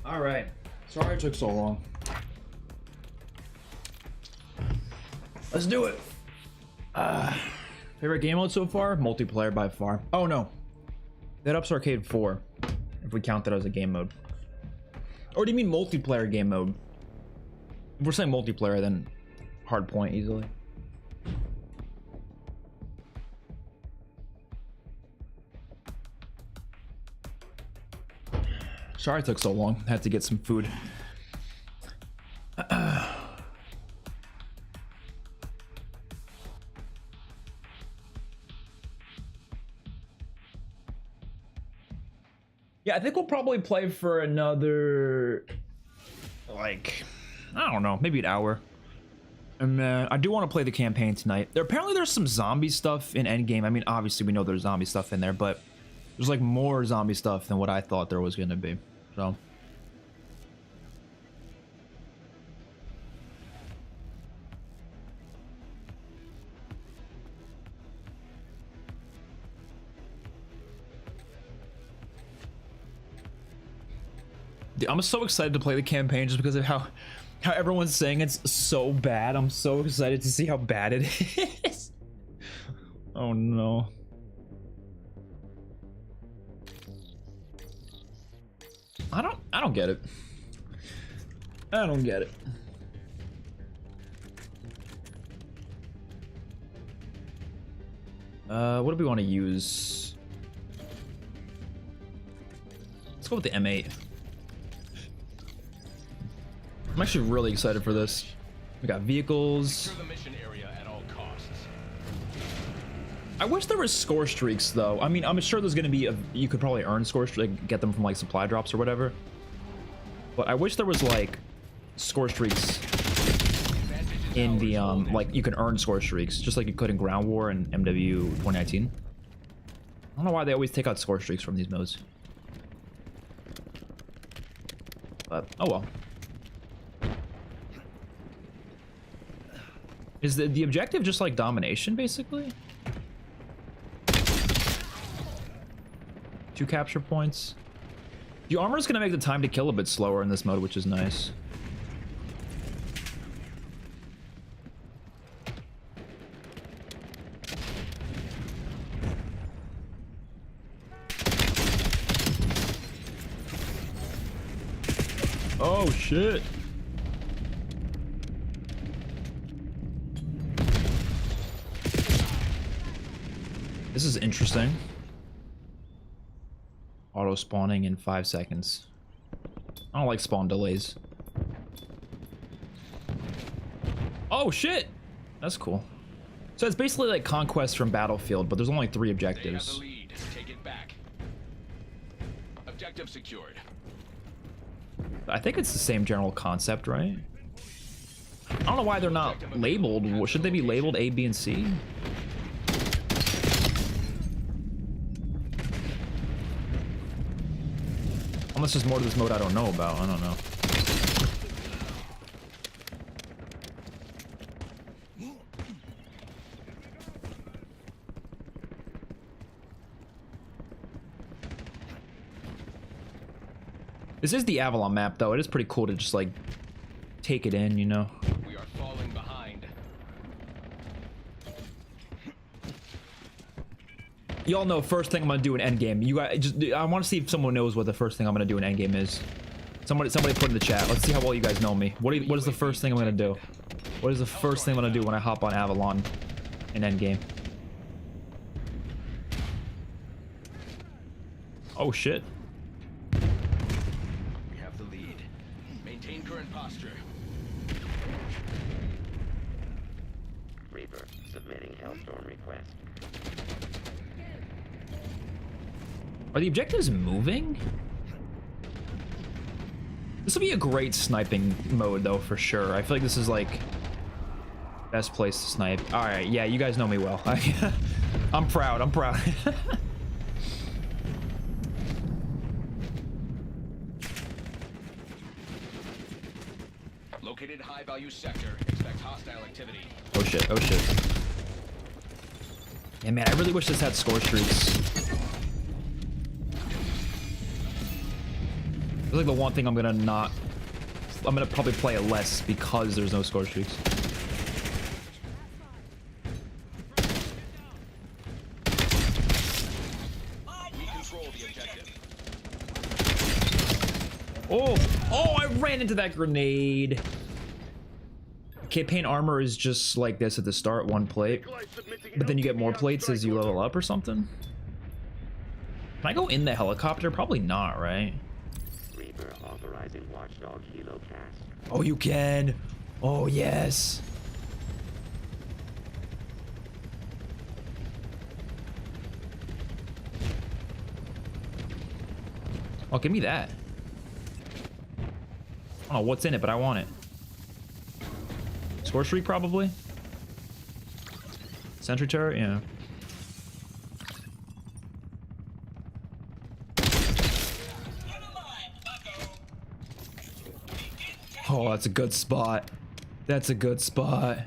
All right. Sorry it took so long. Let's do it. Favorite game mode so far? Multiplayer by far. Oh no. Dead Ups Arcade 4. If we count that as a game mode. Or do you mean multiplayer game mode? If we're saying multiplayer, then Hardpoint easily. Sorry it took so long. I had to get some food. Yeah, I think we'll probably play for another, like, I don't know, maybe an hour. And I do want to play the campaign tonight. Apparently there's some zombie stuff in Endgame. I mean, obviously we know there's zombie stuff in there, but there's like more zombie stuff than what I thought there was going to be. So. I'm so excited to play the campaign just because of how everyone's saying it's so bad. I'm so excited to see how bad it is. Oh no. I don't get it. I don't get it. What do we want to use? Let's go with the M8. I'm actually really excited for this. We got vehicles. Secure the mission area at all costs. I wish there was score streaks though. I mean, I'm sure there's gonna be you could probably earn score streaks, like, get them from like supply drops or whatever. But I wish there was like score streaks in the like you can earn score streaks just like you could in Ground War and MW 2019. I don't know why they always take out score streaks from these modes. But oh well. Is the objective just like domination, basically? 2 capture points. The armor is gonna make the time to kill a bit slower in this mode, which is nice. Oh shit. This is interesting. Auto spawning in 5 seconds. I don't like spawn delays. Oh shit! That's cool. So it's basically like Conquest from Battlefield, but there's only 3 objectives. They have the lead. Take it back. Objective secured. I think it's the same general concept, right? I don't know why they're not labeled. Should they be labeled A, B, and C? Unless there's more to this mode I don't know about. I don't know. This is the Avalon map, though. It is pretty cool to just, like, take it in, you know? We are falling behind. Y'all know first thing I'm gonna do in endgame. You guys just I want to see if someone knows what the first thing I'm gonna do in endgame is. Somebody put in the chat. Let's see how well you guys know me. What is the first thing I'm gonna do? What is the first thing I'm gonna do when I hop on Avalon in endgame? Oh shit. We have the lead. Maintain current posture. Reaper, submitting Hellstorm request. Are the objectives moving? This will be a great sniping mode, though, for sure. I feel like this is, like, best place to snipe. All right, yeah, you guys know me well. I'm proud. I'm proud. Located high-value sector. Expect hostile activity. Oh shit! Oh shit! Yeah, man, I really wish this had score streaks. It's like the one thing I'm gonna probably play it less because there's no score streaks. We control the objective. Oh, I ran into that grenade. Campaign armor is just like this at the start, 1 plate. But then you get more plates as you level up or something. Can I go in the helicopter? Probably not, right? Reaper authorizing Watchdog Helo cast. Oh, you can. Oh, yes. Oh, give me that. I don't know what's in it, but I want it. Score streak, probably. Sentry turret, yeah. Oh, that's a good spot. That's a good spot.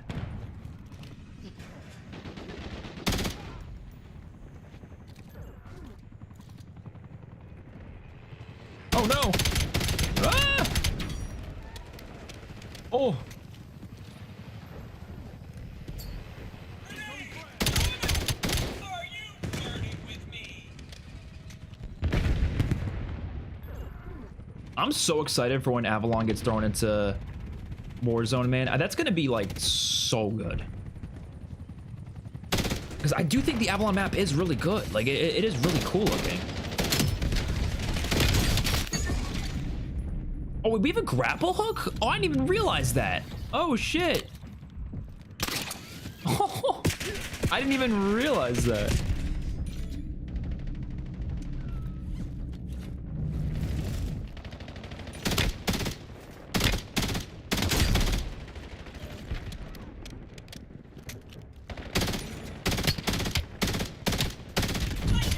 Oh no! Ah! Oh! I'm so excited for when Avalon gets thrown into Warzone, man. That's gonna be like so good. Because I do think the Avalon map is really good. Like it is really cool looking. Oh, we have a grapple hook? Oh, I didn't even realize that. Oh shit. Oh, I didn't even realize that.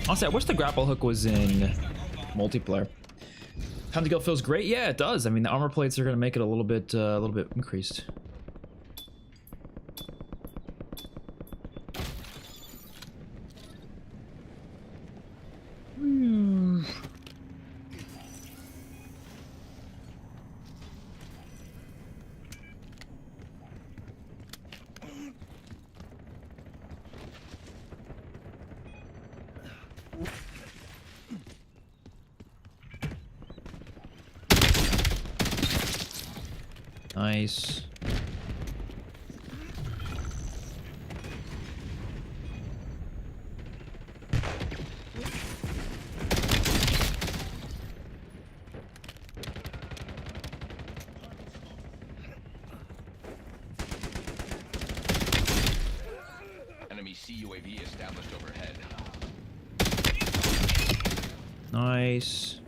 Honestly, I wish the grapple hook was in multiplayer. Time to kill feels great. Yeah, it does. I mean, the armor plates are gonna make it a little bit increased. Nice. Enemy CUAV established overhead. Nice.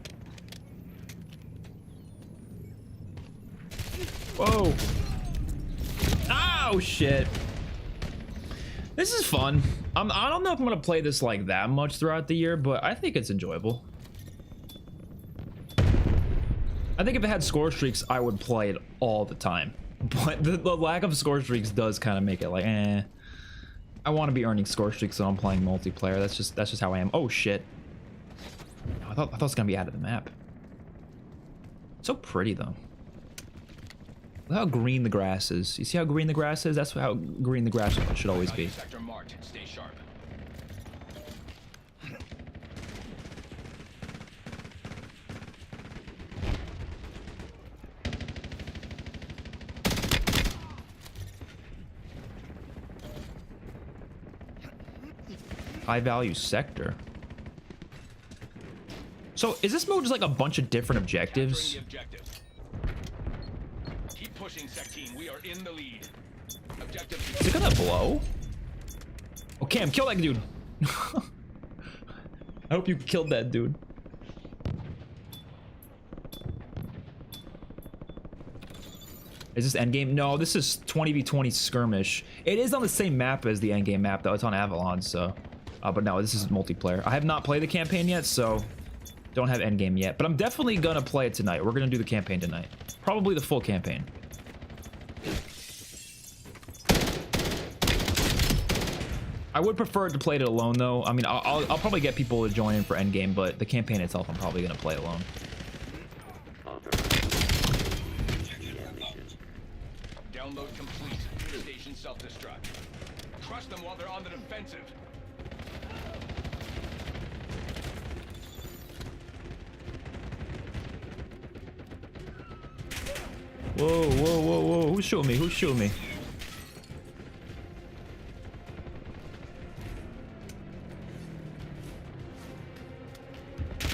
Whoa. Oh, shit. This is fun. I don't know if I'm going to play this like that much throughout the year, but I think it's enjoyable. I think if it had score streaks, I would play it all the time. But the lack of score streaks does kind of make it like, eh. I want to be earning score streaks when I'm playing multiplayer. That's just how I am. Oh, shit. I thought it was going to be out of the map. So pretty, though. Look how green the grass is. You see how green the grass is? That's how green the grass should always be. Sector marked. Stay sharp. High value sector. So is this mode just like a bunch of different objectives? Keep pushing, Sec Team. We are in the lead. Objective. Is it gonna blow? Oh, Cam, kill that dude. I hope you killed that dude. Is this endgame? No, this is 20v20 skirmish. It is on the same map as the endgame map, though. It's on Avalon, so. But no, this is multiplayer. I have not played the campaign yet, so don't have endgame yet. But I'm definitely gonna play it tonight. We're gonna do the campaign tonight. Probably the full campaign. I would prefer to play it alone, though. I mean, I'll probably get people to join in for endgame, but the campaign itself, I'm probably gonna play alone. Crush them while they're on the defensive. Whoa, whoa, whoa, whoa. Who's shooting me? Who's shooting me?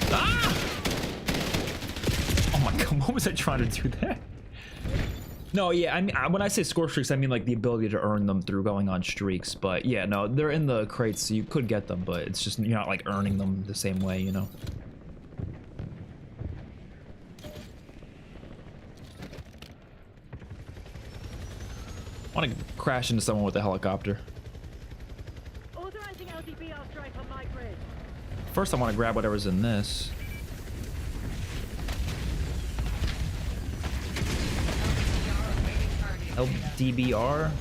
Ah! Oh my god, what was I trying to do there? No, yeah, I mean, when I say score streaks, I mean like the ability to earn them through going on streaks. But yeah, no, they're in the crates, so you could get them, but it's just you're not like earning them the same way, you know? I want to crash into someone with a helicopter. Authorizing LDBR strike on my grid. First, I want to grab whatever's in this. LDBR.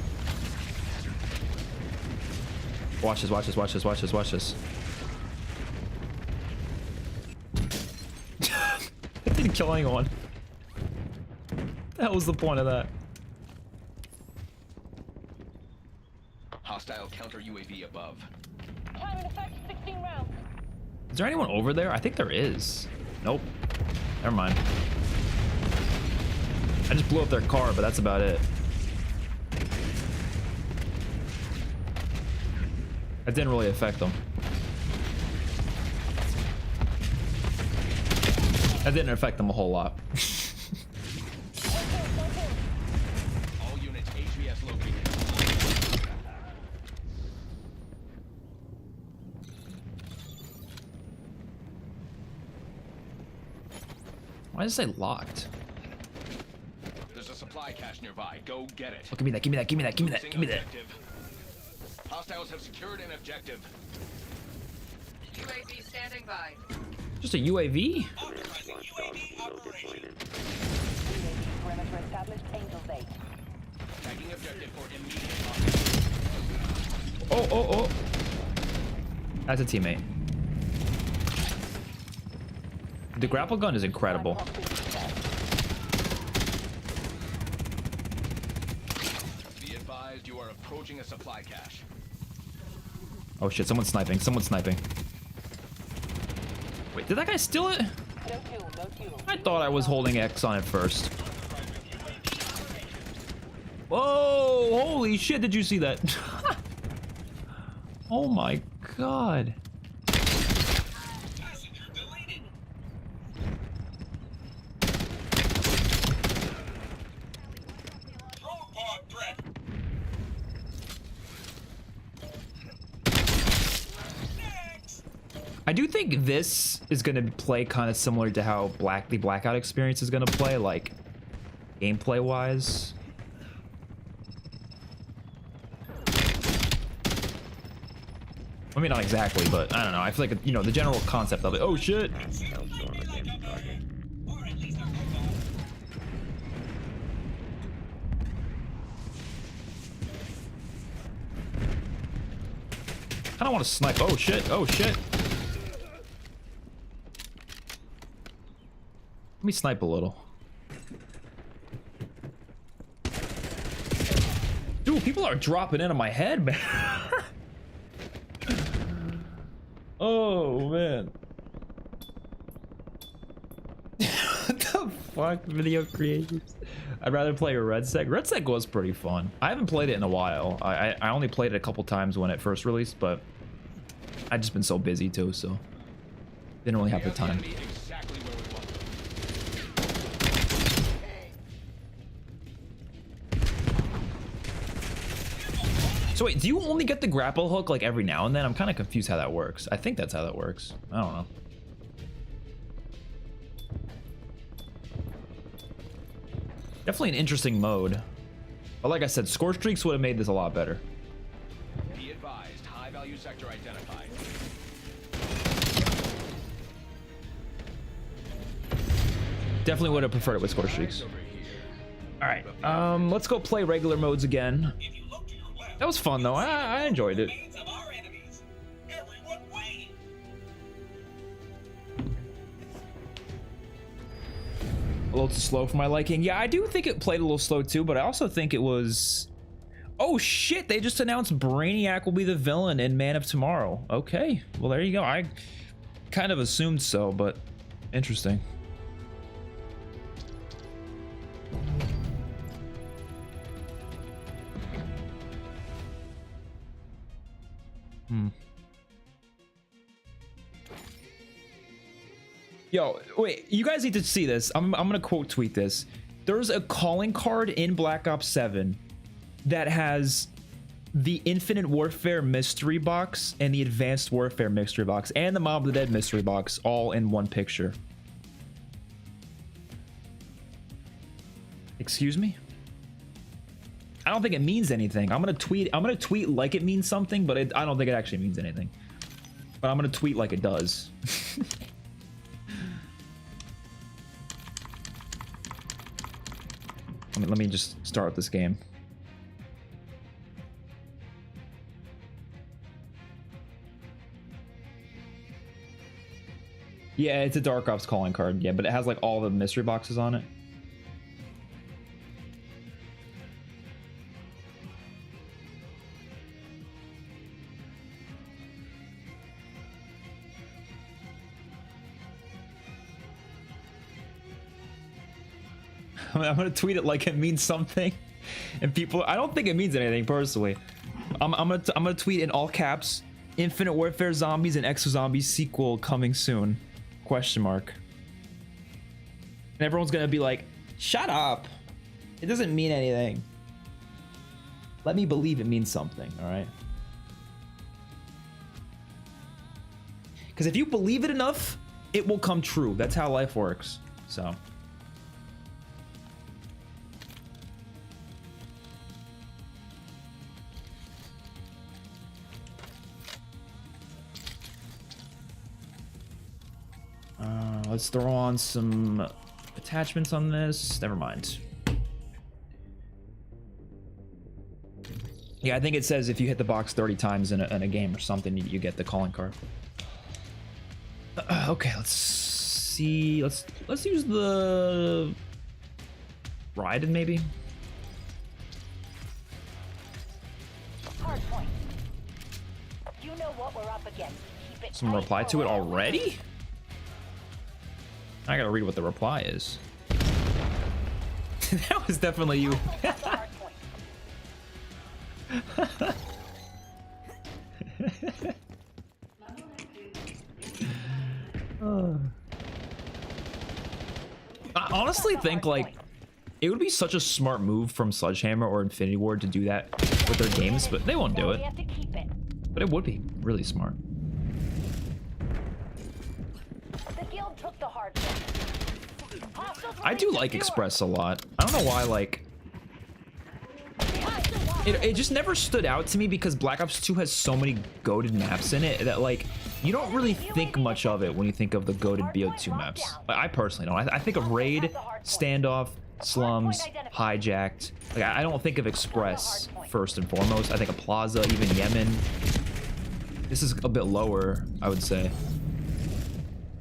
Watch this, watch this, watch this, watch this, watch this. I didn't kill anyone. That was the point of that. Hostile counter UAV above. Time in effect, 16 rounds. Is there anyone over there? I think there is. Nope. Never mind. I just blew up their car, but that's about it. That didn't really affect them. That didn't affect them a whole lot. All units HVS located. Why does it say locked? There's a supply cache nearby. Go get it. Oh, give me that, give me that, give me that, give me that, give me that. Objective. Hostiles have secured an objective. UAV standing by. Just a UAV? Authorizing UAV operation. UAV perimeter established. Angels 8. Tagging objective for immediate offensive. Oh, oh, oh. That's a teammate. The grapple gun is incredible. Be advised, you are approaching a supply cache. Oh shit, someone's sniping, someone's sniping. Wait, did that guy steal it? No fuel, no fuel. I thought I was holding X on it first. Whoa, holy shit, did you see that? Oh my god. Passenger deleted. Drone pod threat. Next. I do think this is going to play kind of similar to how the Blackout experience is going to play, like gameplay wise. I mean, not exactly, but I don't know. I feel like, you know, the general concept of it. Oh shit. Or at least our profile. I don't want to snipe. Oh shit. Oh shit. Let me snipe a little. Dude, people are dropping into my head, man. Oh, man. What the fuck, video creators? I'd rather play a Red Sec. Red Sec was pretty fun. I haven't played it in a while. I only played it a couple times when it first released, but I've just been so busy too, so didn't really have the time. Exactly where we want them. So wait, do you only get the grapple hook like every now and then? I'm kind of confused how that works. I think that's how that works. I don't know. Definitely an interesting mode. But like I said, score streaks would have made this a lot better. Be advised, high value sector identified. Definitely would have preferred it with score streaks. Over here. All right, let's go play regular modes again. If you look to your left, That was fun though. I enjoyed it. remains of our enemies. Everyone wait. A little too slow for my liking. Yeah, I do think it played a little slow too, but I also think it was... Oh shit, they just announced Brainiac will be the villain in Man of Tomorrow. Okay, well there you go. I kind of assumed so, but interesting. Yo, wait, you guys need to see this. I'm gonna quote tweet this. There's a calling card in Black Ops 7 that has the Infinite Warfare mystery box and the Advanced Warfare mystery box and the Mob of the Dead mystery box all in one picture. Excuse me? I don't think it means anything. I'm gonna tweet like it means something, but I don't think it actually means anything. But I'm gonna tweet like it does. Let me just start this game. Yeah, it's a Dark Ops calling card. Yeah, but it has like all the mystery boxes on it. I'm gonna tweet it like it means something, and people. I don't think it means anything personally. I'm gonna tweet in all caps: Infinite Warfare Zombies and Exo Zombies sequel coming soon? Question mark. And everyone's gonna be like, "Shut up! It doesn't mean anything." Let me believe it means something. All right. Because if you believe it enough, it will come true. That's how life works. So. Let's throw on some attachments on this. Never mind. Yeah, I think it says if you hit the box 30 times in a game or something, you get the calling card. Okay, let's see. Let's use the Raiden maybe. Hard point. You know what we're up against. Keep it Someone reply to it already? I gotta read what the reply is. That was definitely you. I honestly think like it would be such a smart move from Sledgehammer or Infinity Ward to do that with their games, but they won't do it. But it would be really smart. I do like Express a lot. I don't know why, like... It just never stood out to me because Black Ops 2 has so many goated maps in it that, like, you don't really think much of it when you think of the goated BO2 maps. I personally don't. I think of Raid, Standoff, Slums, Hijacked. Like, I don't think of Express first and foremost. I think of Plaza, even Yemen. This is a bit lower, I would say.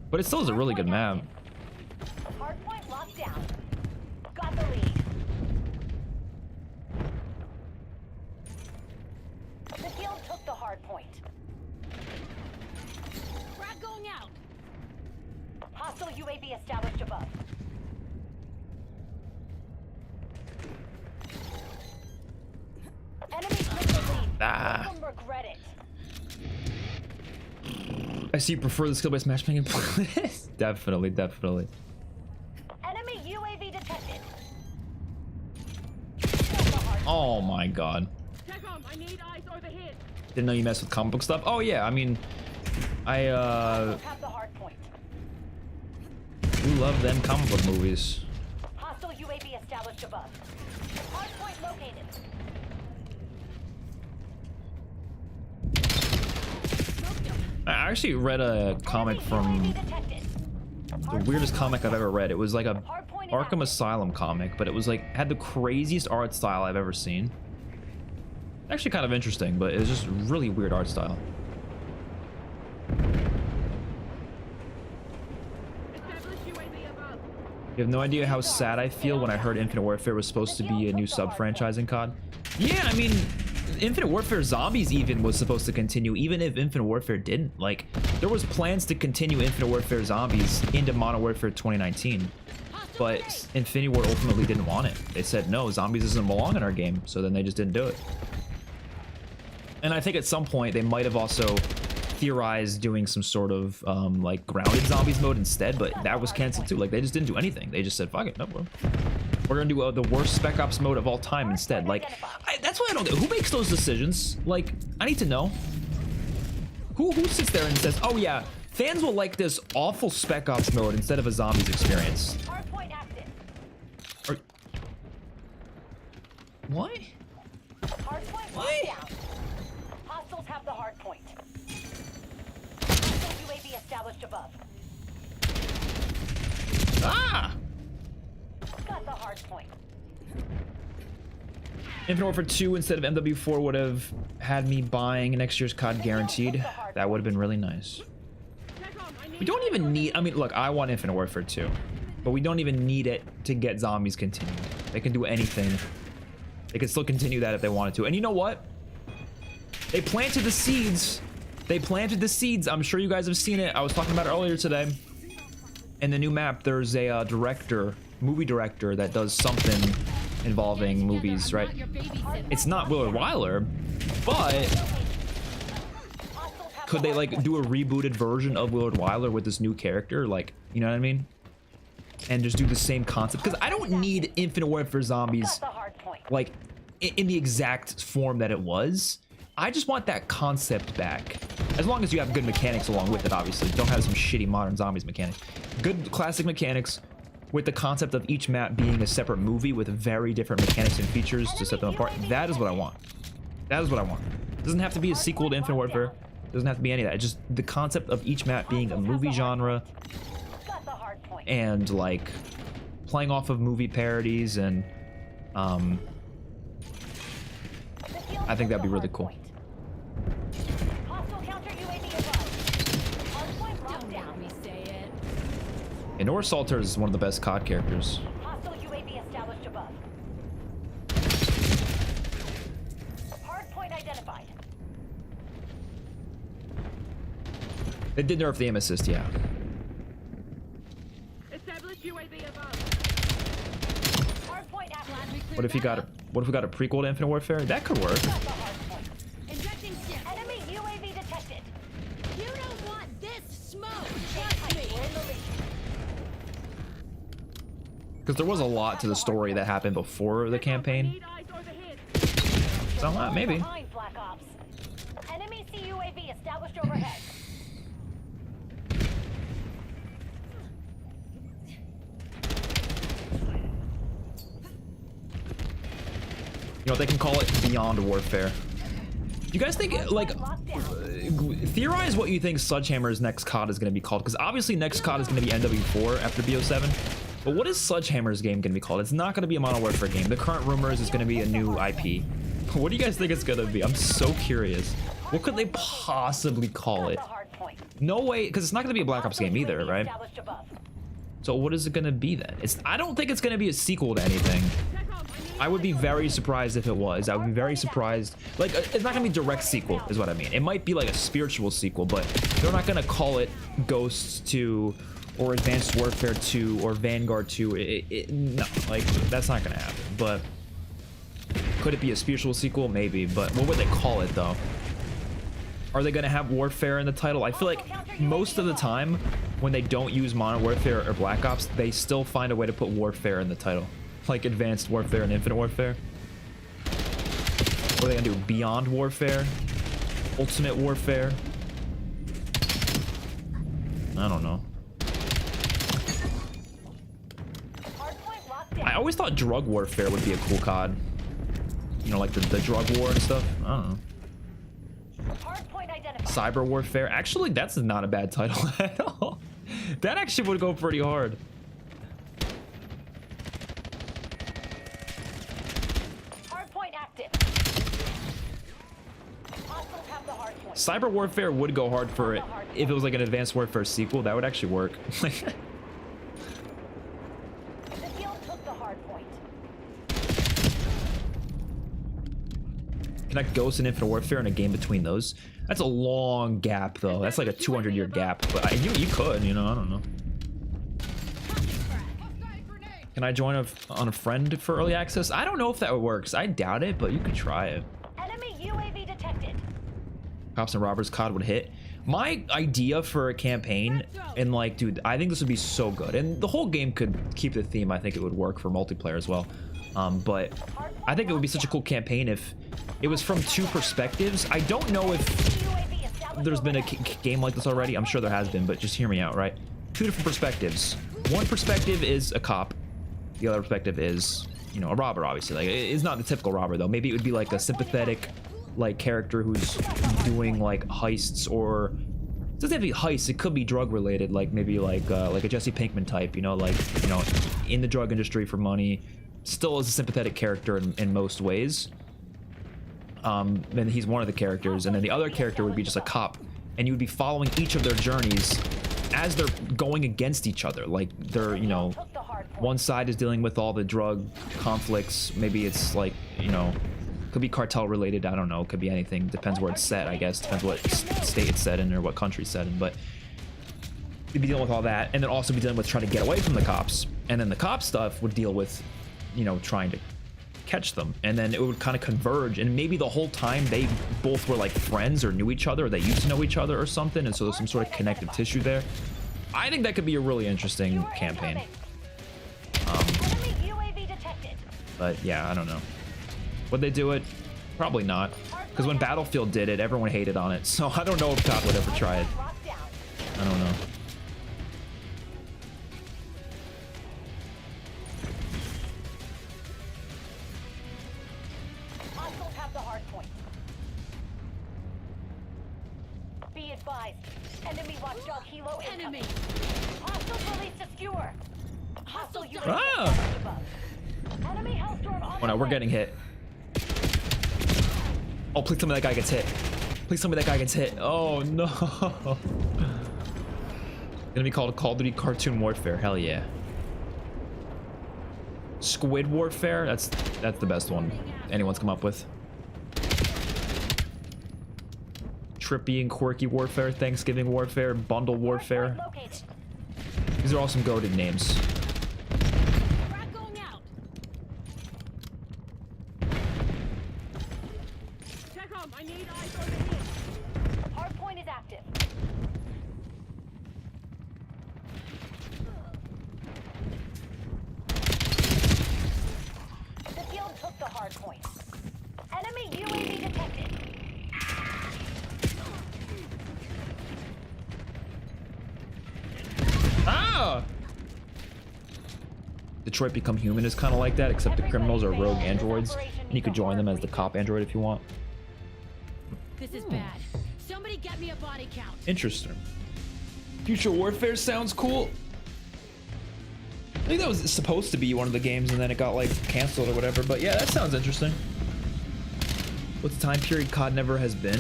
But it still is a really good map. Hardpoint locked down. Got the lead. The guild took the hard point. Frag going out. Hostile UAV established above. Enemy took the lead. Ah. Let them regret it. I see you prefer the skill-based matchmaking. Definitely, definitely. Enemy UAV detected. Oh my god. I need eyes overhead. Didn't know you messed with comic book stuff. Oh yeah, I mean, I Have the hard point. do love them comic book movies. Hostile UAV established above. Hard point located. I actually read a comic from the weirdest comic I've ever read. It was like a Arkham Asylum comic, but it was like had the craziest art style I've ever seen. Actually kind of interesting, but it was just really weird art style. You have no idea how sad I feel when I heard Infinite Warfare was supposed to be a new sub-franchise in COD. Yeah, I mean, Infinite Warfare Zombies even was supposed to continue, even if Infinite Warfare didn't. Like, there was plans to continue Infinite Warfare Zombies into Modern Warfare 2019, but Infinity Ward ultimately didn't want it. They said, no, Zombies doesn't belong in our game, so then they just didn't do it. And I think at some point they might have also theorized doing some sort of like grounded Zombies mode instead, but that was canceled too. Like, they just didn't do anything. They just said, fuck it, no, we're gonna do the worst Spec Ops mode of all time instead. Like, that's why I don't get who makes those decisions. Like, I need to know who sits there and says, oh yeah, fans will like this awful Spec Ops mode instead of a Zombies experience. Hardpoint active. Or, what? Hardpoint What? down. Hostiles have the hardpoint. Hostile UAV established above. Ah! Got the hardpoint. Infinite Warfare 2 instead of MW4 would have had me buying next year's COD guaranteed. That would have been really nice. We don't even need, I mean, look, I want Infinite Warfare 2, but we don't even need it to get Zombies continued. They can do anything. They can still continue that if they wanted to. And you know what? They planted the seeds. They planted the seeds. I'm sure you guys have seen it. I was talking about it earlier today. In the new map, there's a movie director that does something involving movies, right? It's not Willard Wyler, but could they like do a rebooted version of Willard Wyler with this new character? Like, you know what I mean? And just do the same concept, because I don't need Infinite Warfare Zombies like in the exact form that it was. I just want that concept back, as long as you have good mechanics along with it. Obviously, don't have some shitty modern Zombies mechanics. Good classic mechanics with the concept of each map being a separate movie with very different mechanics and features to set them apart. That is what I want. That is what I want. It doesn't have to be a sequel to Infinite Warfare. It doesn't have to be any of that. It's just the concept of each map being a movie genre and like playing off of movie parodies, and I think that'd be really cool. And Nora Salter is one of the best COD characters. Hostile UAV established above. Hardpoint identified. They did nerf the aim assist, yeah. Established UAV above. Hardpoint active. What if we got a prequel to Infinite Warfare? That could work. Got the hardpoint. Injecting shift. Enemy UAV detected. You don't want this smoke. Trust me. We're in the lead. Because there was a lot to the story that happened before the campaign. Need eyes overhead. So maybe. Behind Black Ops. Enemy CUAV established overhead. You know, they can call it Beyond Warfare. You guys think, like, theorize what you think Sledgehammer's next COD is going to be called? Because obviously next COD is going to be NW4 after BO7. But what is Sledgehammer's game going to be called? It's not going to be a Modern Warfare game. The current rumor is it's going to be a new IP. What do you guys think it's going to be? I'm so curious. What could they possibly call it? No way, because it's not going to be a Black Ops game either, right? So what is it going to be then? I don't think it's going to be a sequel to anything. I would be very surprised if it was. I would be very surprised. Like, it's not going to be direct sequel, is what I mean. It might be like a spiritual sequel, but they're not going to call it Ghosts 2 or Advanced Warfare 2 or Vanguard 2. No, like, that's not going to happen. But could it be a spiritual sequel? Maybe. But what would they call it, though? Are they going to have Warfare in the title? I feel like most of the time, when they don't use Modern Warfare or Black Ops, they still find a way to put Warfare in the title. Like Advanced Warfare and Infinite Warfare. What are they going to do? Beyond Warfare? Ultimate Warfare? I don't know. I always thought Drug Warfare would be a cool COD. You know, like the drug war and stuff. I don't know. Cyber Warfare. Actually, that's not a bad title at all. That actually would go pretty hard. Hardpoint active. Hostiles have the hardpoint. Cyber Warfare would go hard for it if it was like an Advanced Warfare sequel. That would actually work. The field took the hardpoint. connect Ghost and Infinite Warfare in a game between those. That's a long gap, though. That's like a 200-year gap. But you could, you know, I don't know. Can I join on a friend for early access? I don't know if that works. I doubt it, but you could try it. Enemy UAV detected. Cops and Robbers COD would hit. My idea for a campaign, and like, dude, I think this would be so good. And the whole game could keep the theme. I think it would work for multiplayer as well. But I think it would be such a cool campaign if it was from two perspectives. I don't know if UAV established there's been a overhead. game like this already. I'm sure there has been, but just hear me out, right? Two different perspectives. One perspective is a cop. The other perspective is, you know, a robber, obviously. Like, it's not the typical robber, though. Maybe it would be like a sympathetic, like, character who's doing like heists, or it doesn't have to be heists. It could be drug related, like maybe like a Jesse Pinkman type, you know, like, you know, in the drug industry for money. Still is a sympathetic character in most ways. Then he's one of the characters, and then the other character would be just a cop, and you would be following each of their journeys as they're going against each other. Like, they're, you know, one side is dealing with all the drug conflicts. Maybe it's like, you know, could be cartel related. I don't know. Could be anything. Depends where it's set, I guess. Depends what state it's set in or what country it's set in. But you'd be dealing with all that, and then also be dealing with trying to get away from the cops. And then the cop stuff would deal with, you know, trying to catch them. And then it would kind of converge, and maybe the whole time they both were like friends or knew each other, or they used to know each other or something, and so there's some sort of connective tissue there. I think that could be a really interesting campaign. Enemy UAV detected. But yeah, I don't know. Would they do it? Probably not, because when Battlefield did it, everyone hated on it. So I don't know if COD would ever try it. Locked down. I don't know. Hostiles have the hard point. Be advised. Enemy watchdog helo Enemy. incoming. Hostiles released a skewer. Hostile UAV Ah! established above. Enemy Hellstorm on Oh no, the we're way. getting hit. Oh, please tell me that guy gets hit. Please tell me that guy gets hit. Oh no. Gonna be called Call of Duty Cartoon Warfare. Hell yeah. Squid Warfare. That's the best one anyone's come up with. Trippy and quirky warfare, Thanksgiving warfare, bundle warfare. Located. These are all some goated names. Frag going out. TechCom, I need eyes on the hit. Hard point is active. The field took the hard point. Enemy UAV detected. Ah! Detroit Become Human is kind of like that, except the criminals are rogue androids, and you could join them as the cop android if you want. This is bad. Somebody get me a body count. Interesting. Future Warfare sounds cool. I think that was supposed to be one of the games, and then it got like canceled or whatever. But yeah, that sounds interesting. What the time period COD never has been?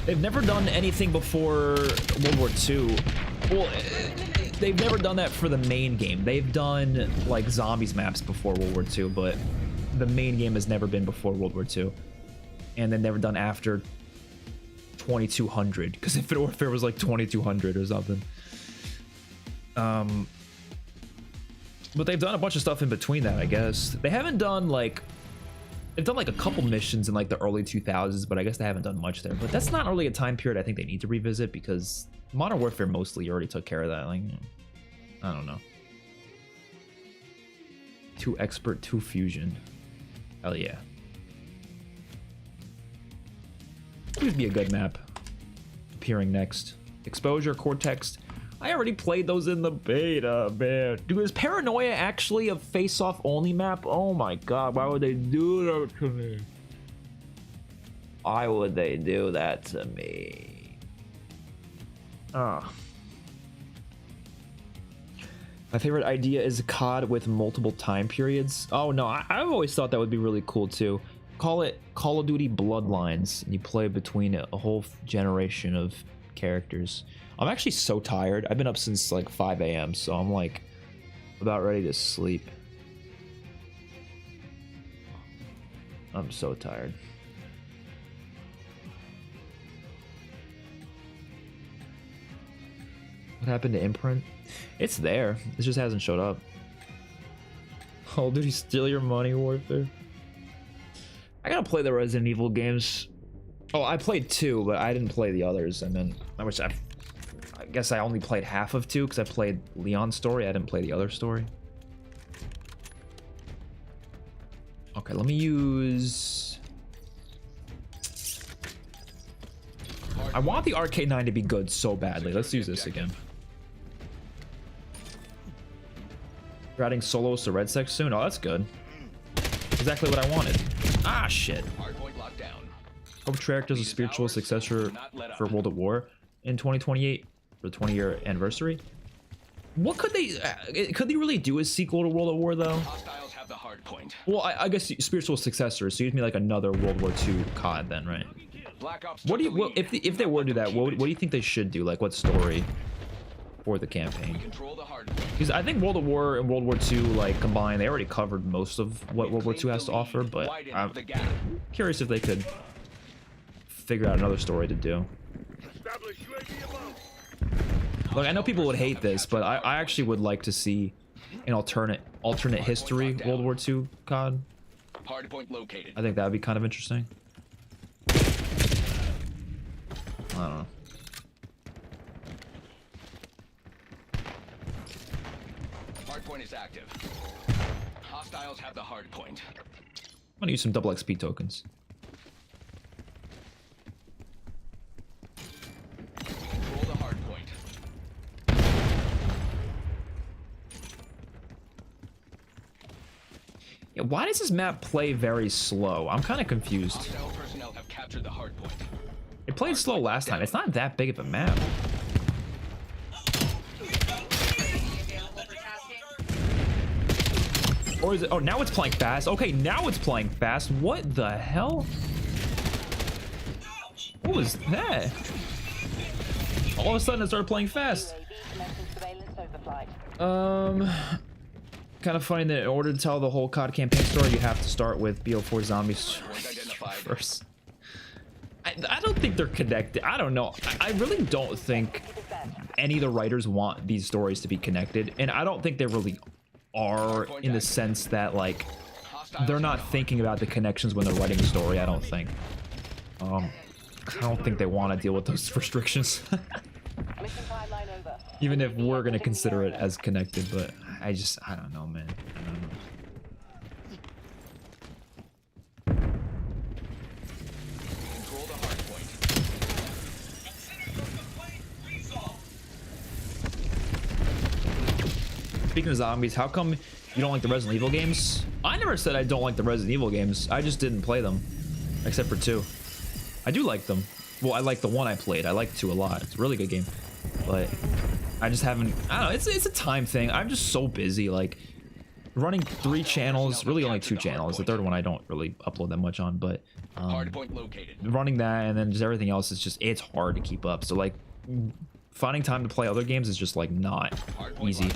They've never done anything before World War II. Well, they've never done that for the main game. They've done like zombies maps before World War II, but the main game has never been before World War II. And they've never done after 2200, because Infinite Warfare was like 2200 or something. But they've done a bunch of stuff in between that, I guess. They haven't done like, they've done like a couple missions in like the early 2000s, but I guess they haven't done much there. But that's not really a time period I think they need to revisit, because Modern Warfare mostly already took care of that. Like, I don't know. Too XpertFusion. Hell yeah. Would be a good map. Appearing next. Exposure, Cortex. I already played those in the beta, man. Dude, is Paranoia actually a face-off only map? Oh my god, why would they do that to me? Why would they do that to me? Ah. My favorite idea is COD with multiple time periods. Oh no, I've always thought that would be really cool too. Call it Call of Duty Bloodlines, and you play between a whole generation of characters. I'm actually so tired. I've been up since like 5 a.m., so I'm like about ready to sleep. I'm so tired. What happened to Imprint? It's there. It just hasn't showed up. Oh, did he steal your money, Warfare? I gotta play the Resident Evil games. Oh, I played 2, but I didn't play the others. And then, I guess I only played half of 2 because I played Leon's story. I didn't play the other story. Okay, let me use... I want the RK9 to be good so badly. Let's use this again. You're adding solos to Red Sec soon? Oh, that's good. Exactly what I wanted. Ah, shit. Hope Treyarch does a spiritual successor for World at War in 2028 for the 20-year anniversary. What could they really do a sequel to World at War though? Hostiles have the hard point. Well, I guess spiritual successor. So you'd mean like another World War II COD then, right? Black Ops What do you if they were to do that? What do you think they should do? Like what story for the campaign? control the hard point. Because I think World at War and World War II like combined, they already covered most of what World War II has to offer. But I'm curious if they could figure out another story to do. Establish UAV above. Look, I know people would hate this, but I actually would like to see an alternate history World War II COD. Hard point located. I think that would be kind of interesting. I don't know. Hard point is active. Hostiles have the hard point. I'm gonna use some double XP tokens. Control the hard point. Yeah, why does this map play very slow? I'm kind of confused. Hostile personnel have captured the hard point. It played slow last time. It's not that big of a map. Or is it? Oh, now it's playing fast. Okay, now it's playing fast. What the hell? What was that? All of a sudden it started playing fast. Kind of funny that in order to tell the whole COD campaign story, you have to start with BO4 Zombies first. I don't think they're connected. I don't know. I really don't think any of the writers want these stories to be connected, and I don't think they really are, in the sense that like they're not thinking about the connections when they're writing a story. I don't think. I don't think they want to deal with those restrictions. Even if we're gonna consider it as connected, but I don't know, man. I don't know. Control the hard point. Speaking of zombies, how come you don't like the Resident Evil games? I never said I don't like the Resident Evil games. I just didn't play them, except for 2. I do like them. Well, I like the one I played. I like 2 a lot. It's a really good game, but I just haven't. I don't know. It's a time thing. I'm just so busy, like running 3 channels. Really, only 2 channels. The third one I don't really upload that much on, but Hard point located. running that and then just everything else is it's hard to keep up. So like finding time to play other games is just like not easy.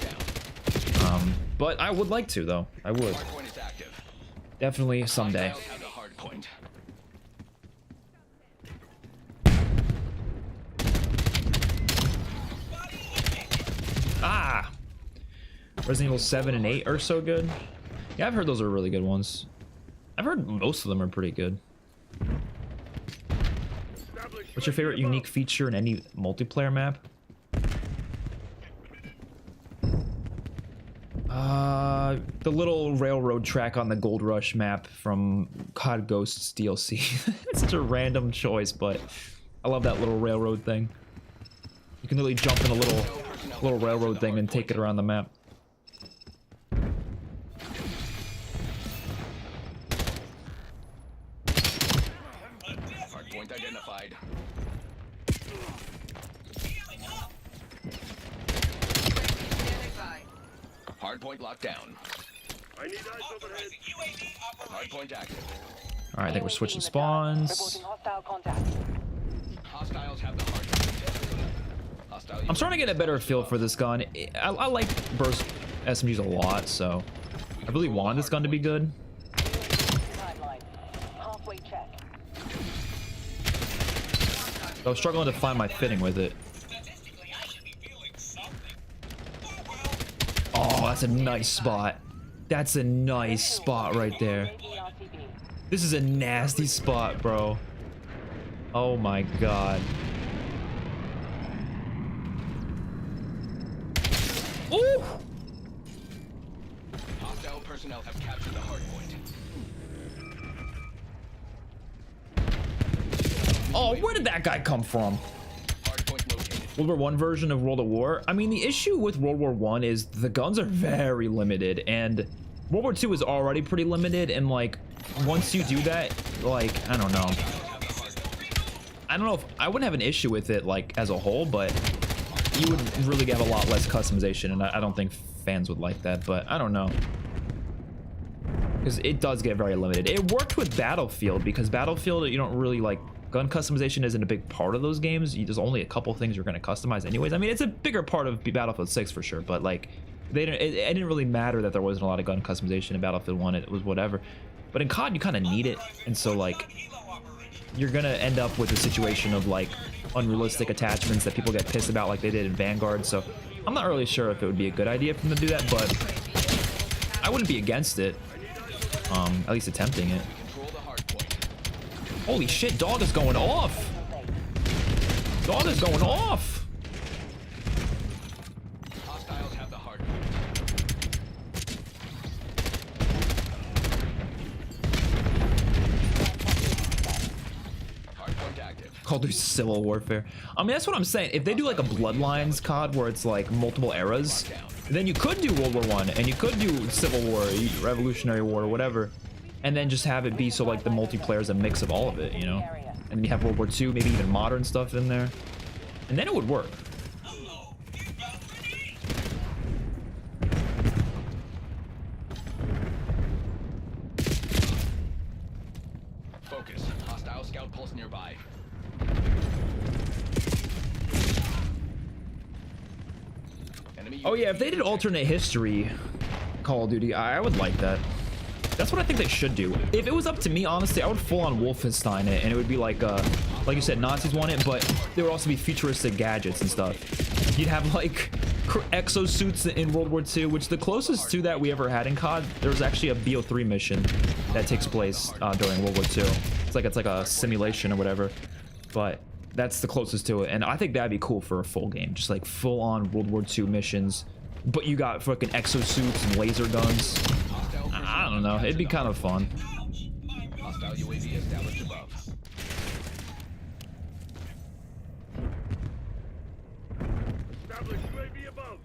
But I would like to though. I would. Hard point is active. Definitely someday. Hostiles have the hard point. Ah! Resident Evil 7 and 8 are so good. Yeah, I've heard those are really good ones. I've heard most of them are pretty good. What's your favorite unique feature in any multiplayer map? The little railroad track on the Gold Rush map from COD Ghosts DLC. It's such a random choice, but I love that little railroad thing. You can literally jump in a little railroad thing and take it around the map. Hard point identified. Hard point locked down. I need eyes overhead. Hard point active. All right, I think we're switching spawns. Reporting hostile contact. Hostiles have the hard point. Hostile I'm starting to get a better feel for this gun. I like burst SMGs a lot, so I really wanted this gun to be good. Timeline. Halfway check. I was struggling to find my fitting with it. Statistically, I should be feeling sorry that's a nice spot. That's a nice spot right there. This is a nasty spot, bro. Oh my god. Ooh! Hostile personnel have captured the hard point. Oh, where did that guy come from? Hard point located. World War I version of World at War. I mean, the issue with World War I is the guns are very limited, and World War II is already pretty limited, and like, once you do that, like, I don't know if I wouldn't have an issue with it like as a whole, but you would really have a lot less customization, and I don't think fans would like that, but I don't know, because it does get very limited. It worked with Battlefield, because Battlefield, you don't really like, gun customization isn't a big part of those games. There's only a couple things you're going to customize anyways. I mean, it's a bigger part of Battlefield 6 for sure, but like, it didn't really matter that there wasn't a lot of gun customization in Battlefield 1. It was whatever. But in COD, you kind of need it, and so like, you're gonna end up with a situation of like unrealistic attachments that people get pissed about, like they did in Vanguard. So I'm not really sure if it would be a good idea for them to do that, but I wouldn't be against it. At least attempting it. Holy shit, dog is going off. Dog is going off. Hostiles have the hard point. Hard point active. Call of Duty Civil Warfare. I mean, that's what I'm saying. If they do like a Bloodlines COD where it's like multiple eras, then you could do World War I, and you could do Civil War, Revolutionary War, or whatever, and then just have it be so like the multiplayer is a mix of all of it, you know? And then you have World War II, maybe even modern stuff in there, and then it would work. Focus. Hostile scout pulse nearby. Oh yeah, if they did alternate history Call of Duty, I would like that. That's what I think they should do. If it was up to me, honestly, I would full on Wolfenstein it, and it would be like you said, Nazis want it, but there would also be futuristic gadgets and stuff. You'd have like exosuits in World War II, which the closest to that we ever had in COD, there was actually a BO3 mission that takes place during World War II. It's like a simulation or whatever, but that's the closest to it, and I think that'd be cool for a full game, just like full on World War II missions, but you got fucking exosuits and laser guns. I don't know, it'd be kind of fun. Hostile UAV established above. Establish UAV above.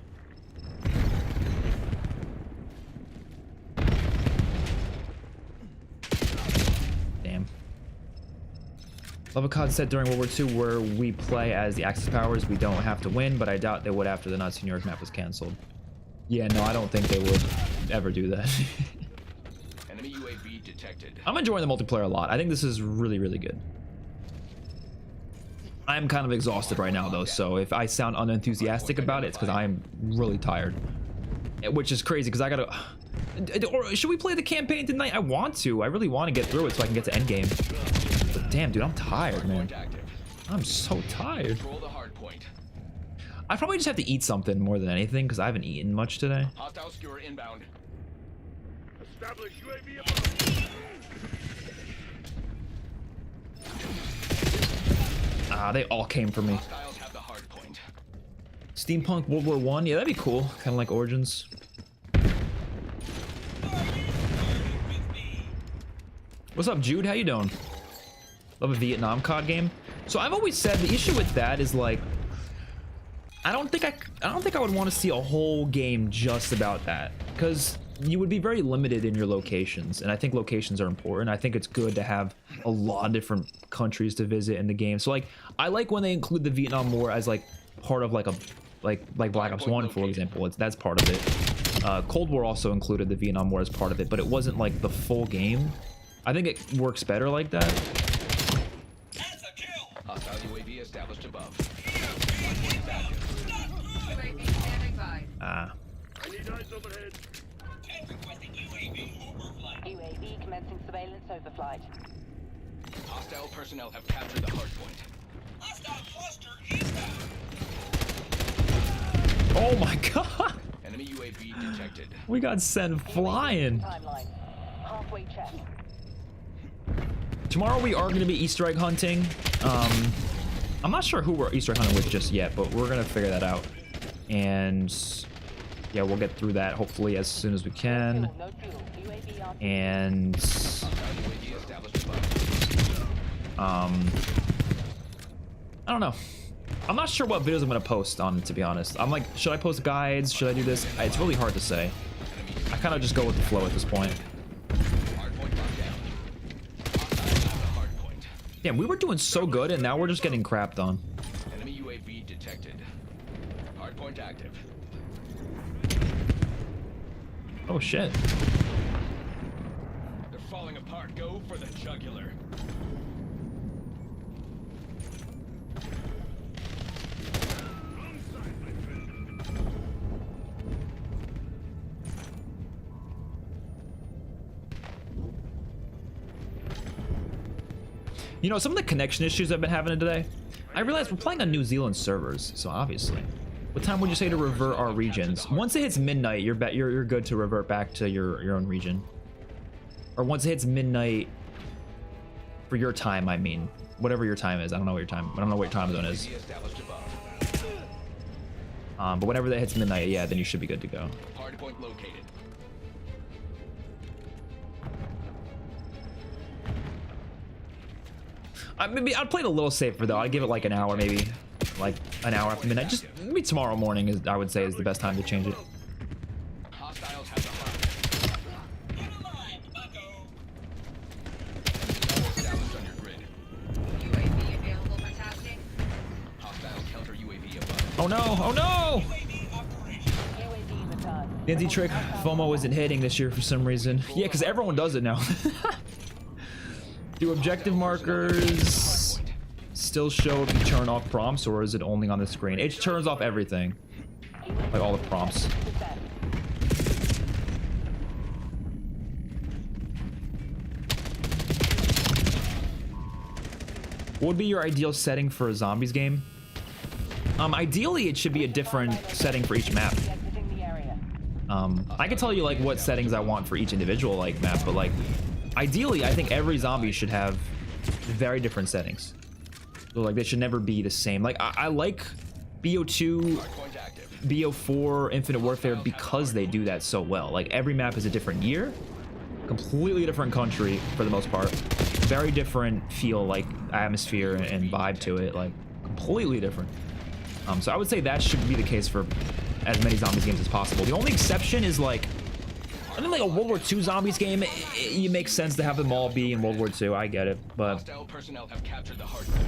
Damn. Love a COD set during World War II where we play as the Axis powers. We don't have to win, but I doubt they would after the Nazi New York map was canceled. Yeah, no, I don't think they would ever do that. Enemy UAV detected. I'm enjoying the multiplayer a lot. I think this is really, really good. I'm kind of exhausted right now, though, so if I sound unenthusiastic about it, it's because I'm really tired. Which is crazy, because I gotta... Or should we play the campaign tonight? I want to. I really want to get through it so I can get to endgame. But damn, dude, I'm tired, man. I'm so tired. Control the hard point. I probably just have to eat something more than anything, because I haven't eaten much today. Hostile skewer inbound. Establish UAV above. Ah, they all came for me. Hostiles have the hard point. Steampunk World War I? Yeah, that'd be cool. Kind of like Origins. What's up, Jude? How you doing? Love a Vietnam COD game. So I've always said the issue with that is like, I don't think I would want to see a whole game just about that, because you would be very limited in your locations, and I think locations are important. I think it's good to have a lot of different countries to visit in the game. So like, I like when they include the Vietnam War as like part of like a like Black Ops 1, for example. That's part of it. Cold War also included the Vietnam War as part of it, but it wasn't like the full game. I think it works better like that. That's a kill. Hostile UAV established above. Ah. I need eyes overhead. 10 requesting UAV overflight. UAV commencing surveillance overflight. Hostile personnel have captured the hard point. Hostile cluster inbound. Oh my god. Enemy UAV detected. detected. We got sent flying. Timeline. Halfway check. Tomorrow we are going to be Easter egg hunting. I'm not sure who we're Easter egg hunting with just yet, but we're going to figure that out. And yeah, we'll get through that hopefully as soon as we can. No fuel. UAV on. And UAV established above. I don't know. I'm not sure what videos I'm going to post on, to be honest. I'm like, should I post guides? Should I do this? It's really hard to say. I kind of just go with the flow at this point. Hardpoint locked down. Hostiles at the hardpoint. Damn, we were doing so good, and now we're just getting crapped on. Enemy UAV detected. Hardpoint active. Oh, shit. They're falling apart. Go for the jugular. You know, some of the connection issues I've been having today, I realized we're playing on New Zealand servers, so obviously. What time would you say to revert our regions? Once it hits midnight, you're good to revert back to your own region. Or once it hits midnight for your time, I mean. Whatever your time is. I don't know what your time zone is. UAV established above. But whenever that hits midnight, yeah, then you should be good to go. Hardpoint located. Maybe I'd play it a little safer though. I'd give it like an hour, maybe like an hour after midnight. Just maybe tomorrow morning is, I would say, is the best time to change it. Hostiles have the hardpoint. Never mind, bucko. Established on your grid. UAV available for tasking. Hostile counter UAV above. Oh no! Oh no! UAV operational. UAV return. The NZ trick, FOMO isn't hitting this year for some reason. Yeah, because everyone does it now. Do objective markers still show if you turn off prompts, or is it only on the screen? It turns off everything, like all the prompts. What would be your ideal setting for a zombies game? Ideally, it should be a different setting for each map. Exiting the area. I can tell you like what settings I want for each individual like map, but like ideally, I think every zombie should have very different settings. So like they should never be the same. Like I like BO2, Hardpoint active. BO4, Infinite Warfare because they do that so well. Like every map is a different year, completely different country for the most part, very different feel, like atmosphere and vibe to it, like completely different. So I would say that should be the case for as many zombies games as possible. The only exception is like, I think like a World War II zombies game, it makes sense to have them all be in World War II. I get it, but Hostile personnel have captured the hardpoint.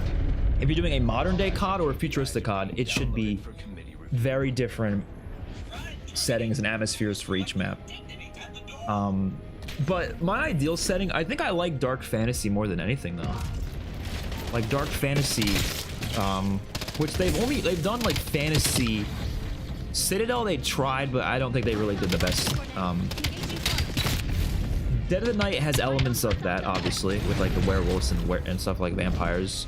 if you're doing a modern day COD or a futuristic COD, it should be For committee review. very different settings and atmospheres for each map. But my ideal setting, I think I like dark fantasy more than anything though. Like dark fantasy, which they've done like fantasy. Citadel they tried, but I don't think they really did the best. Dead of the Night has elements of that, obviously, with like the werewolves and stuff like vampires.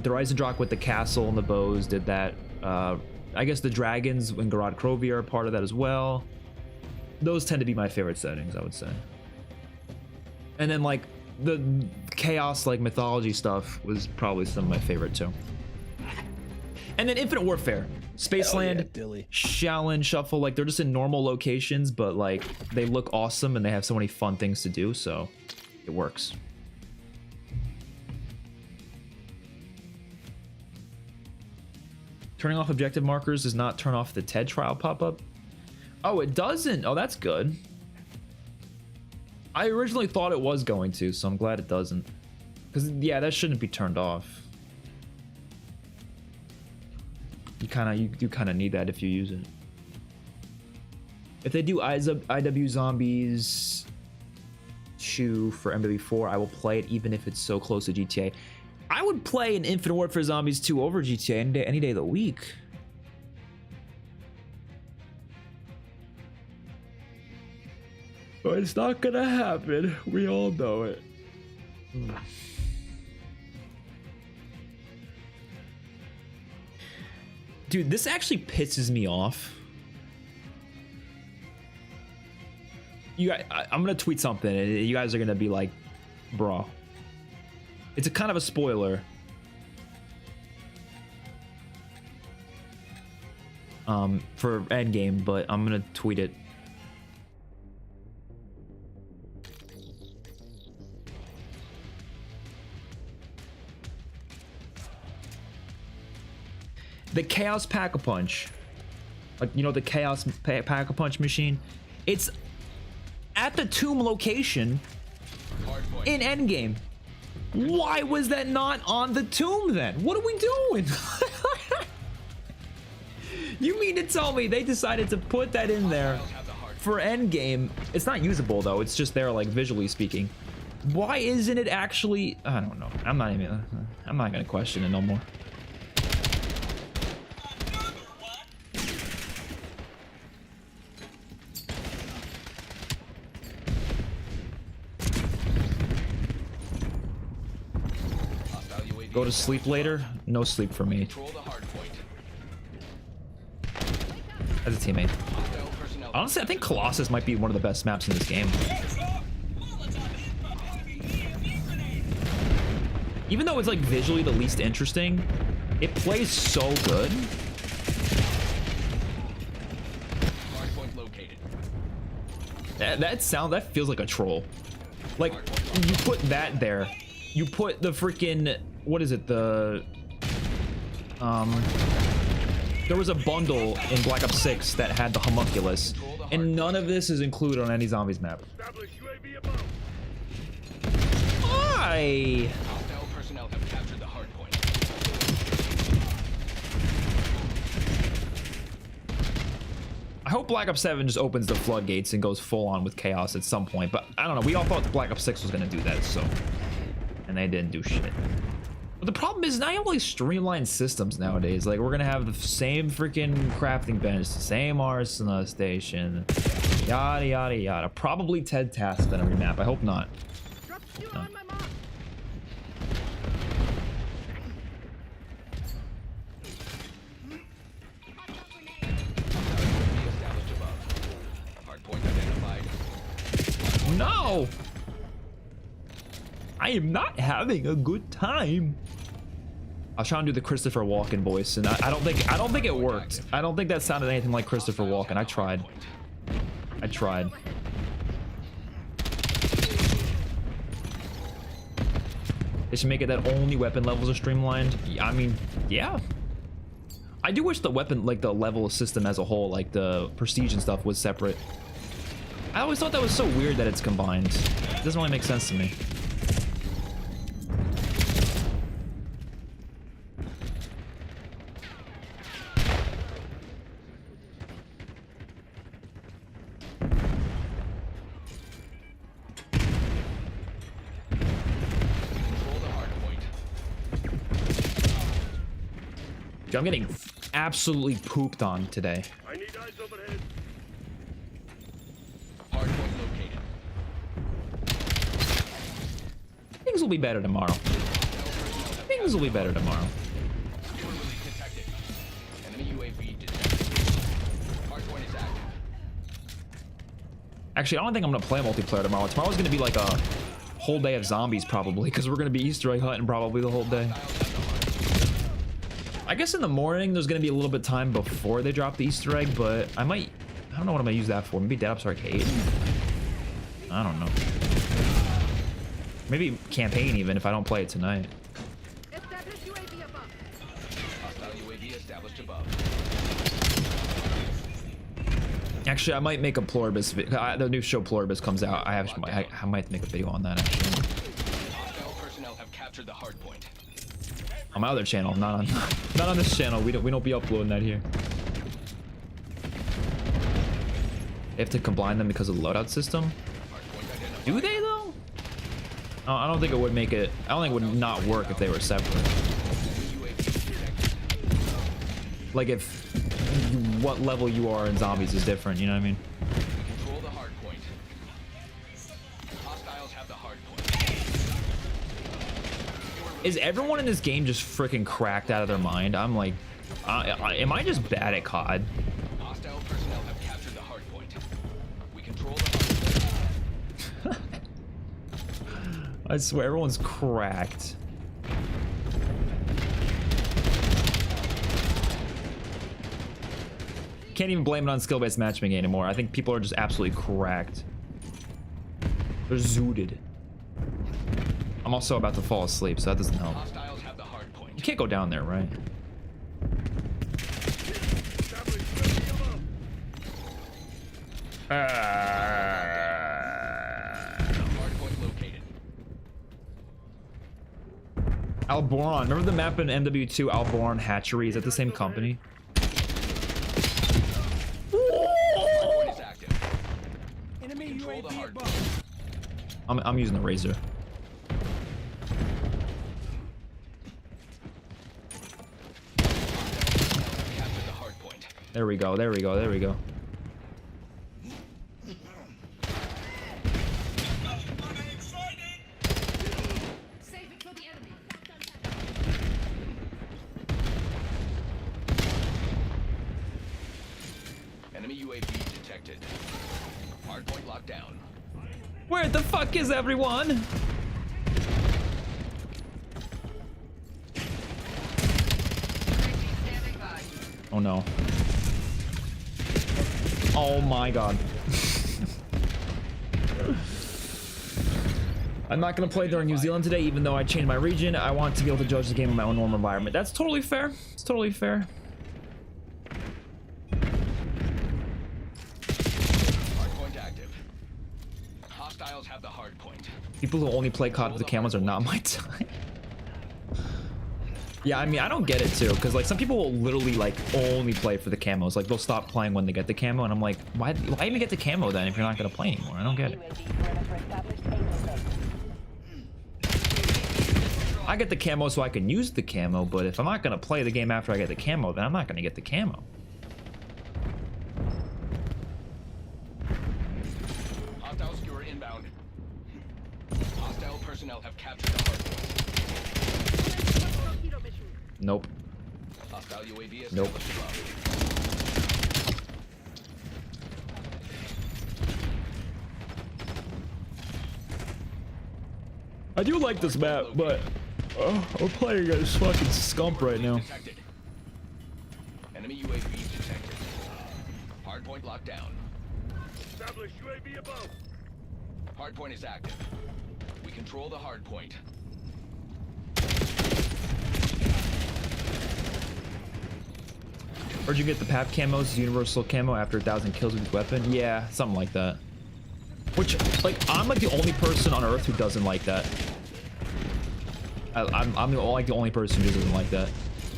The Reisendrock with the castle and the bows did that. I guess the dragons and Garad Krovi are a part of that as well. Those tend to be my favorite settings, I would say. And then like the chaos, like mythology stuff was probably some of my favorite too. And then Infinite Warfare, Spaceland, Shaolin Shuffle, like they're just in normal locations, but like they look awesome and they have so many fun things to do, so it works. Turning off objective markers does not turn off the TED trial pop-up. Oh, it doesn't. Oh, that's good. I originally thought it was going to, so I'm glad it doesn't. Because, yeah, that shouldn't be turned off. You do kind of need that if you use it. If they do IW Zombies 2 for MW4, I will play it even if it's so close to GTA. I would play an Infinite Warfare Zombies 2 over GTA any day of the week. But it's not gonna happen. We all know it. Dude, this actually pisses me off. You guys, I'm gonna tweet something, and you guys are gonna be like, "Bro." It's a kind of a spoiler. For Endgame, but I'm gonna tweet it. The Chaos Pack-a-Punch, like, you know, the Chaos Pack-a-Punch machine, it's at the tomb location in Endgame. Why was that not on the tomb then? What are we doing? You mean to tell me they decided to put that in there for Endgame? It's not usable though, it's just there, like, visually speaking. Why isn't it actually? I don't know. I'm not gonna question it no more. Go to sleep later? No sleep for me. As a teammate. Honestly, I think Colossus might be one of the best maps in this game. Even though it's like visually the least interesting, it plays so good. That feels like a troll. Like, you put that there. You put the freaking, what is it? There was a bundle in Black Ops 6 that had the homunculus, and none of this is included on any zombies map. Why? Hostile personnel have captured the hard point. I hope Black Ops 7 just opens the floodgates and goes full on with chaos at some point, but I don't know. We all thought Black Ops 6 was gonna do that, so, and they didn't do shit. But the problem is, not only streamlined systems nowadays. Like, we're gonna have the same freaking crafting bench, the same arsenal station, yada yada yada. Probably Ted tasked on every map. I hope not. No. No! I am not having a good time. I was trying to do the Christopher Walken voice, and I don't think it worked. I don't think that sounded anything like Christopher Walken. I tried. They should make it that only weapon levels are streamlined. I mean, yeah. I do wish the weapon, like the level system as a whole, like the prestige and stuff, was separate. I always thought that was so weird that it's combined. It doesn't really make sense to me. Dude, I'm getting absolutely pooped on today. I need eyes overhead. Hardpoint located. Things will be better tomorrow. Things will be better tomorrow. Skewer release detected. Enemy UAV detected. Hardpoint is active. Actually, I don't think I'm gonna play multiplayer tomorrow. Tomorrow's gonna be like a whole day of zombies probably, because we're gonna be Easter egg hunting probably the whole day. I guess in the morning there's gonna be a little bit of time before they drop the Easter egg, but I don't know what I'm gonna use that for. Maybe Dead Ops Arcade? I don't know. Maybe campaign even if I don't play it tonight. Hostile UAV established above. Actually, I might make a Pluribus video. The new show Pluribus comes out. I might make a video on that actually. Hostile personnel have captured the hardpoint. On my other channel, not on this channel. We don't be uploading that here. They have to combine them because of the loadout system. Do they though? Oh, I don't think it would make it. I don't think it would not work if they were separate. Like if what level you are in zombies is different. You know what I mean? Control the hardpoint. Hostiles have the hardpoint. Is everyone in this game just freaking cracked out of their mind? I'm like, am I just bad at COD? Hostile personnel have captured the hardpoint. We control the hardpoint. I swear, everyone's cracked. Can't even blame it on skill-based matchmaking anymore. I think people are just absolutely cracked. They're zooted. I'm also about to fall asleep, so that doesn't help. Hostiles have the hard point. You can't go down there, right? Hard point located. Alboron. Remember the map in MW2, Alboron Hatchery? Is that the same company? Hard point is active. Enemy Control the UAV hard above. I'm using the razor. Capture the hard point. There we go. There we go. There we go. Save it for the enemy. Enemy UAV detected. Hard point locked down. Where the fuck is everyone? Oh no. Oh my god. I'm not gonna play during New Zealand today, even though I changed my region. I want to be able to judge the game in my own normal environment. That's totally fair. It's totally fair. Hard point active. Hostiles have the hard point. People who only play COD with the camos are not my type. Yeah, I mean, I don't get it too, because like some people will literally like only play for the camos. Like they'll stop playing when they get the camo, and I'm like, why even get the camo then if you're not gonna play anymore? I don't get it. UAV perimeter established. Angel 7. I get the camo so I can use the camo, but if I'm not gonna play the game after I get the camo, then I'm not gonna get the camo. Hostile skewer inbound. Hostile personnel have captured the hard point. Nope. Hostile UAV established Nope. above. I do like this map, but I'm playing against fucking scump right now. Detected. Enemy UAV detected. Hard point locked down. Establish UAV above. Hard point is active. We control the hard point. Where'd you get the PAP camos, universal camo after 1,000 kills with this weapon? Yeah, something like that. Which, like, I'm like the only person on Earth who doesn't like that. I'm like the only person who doesn't like that.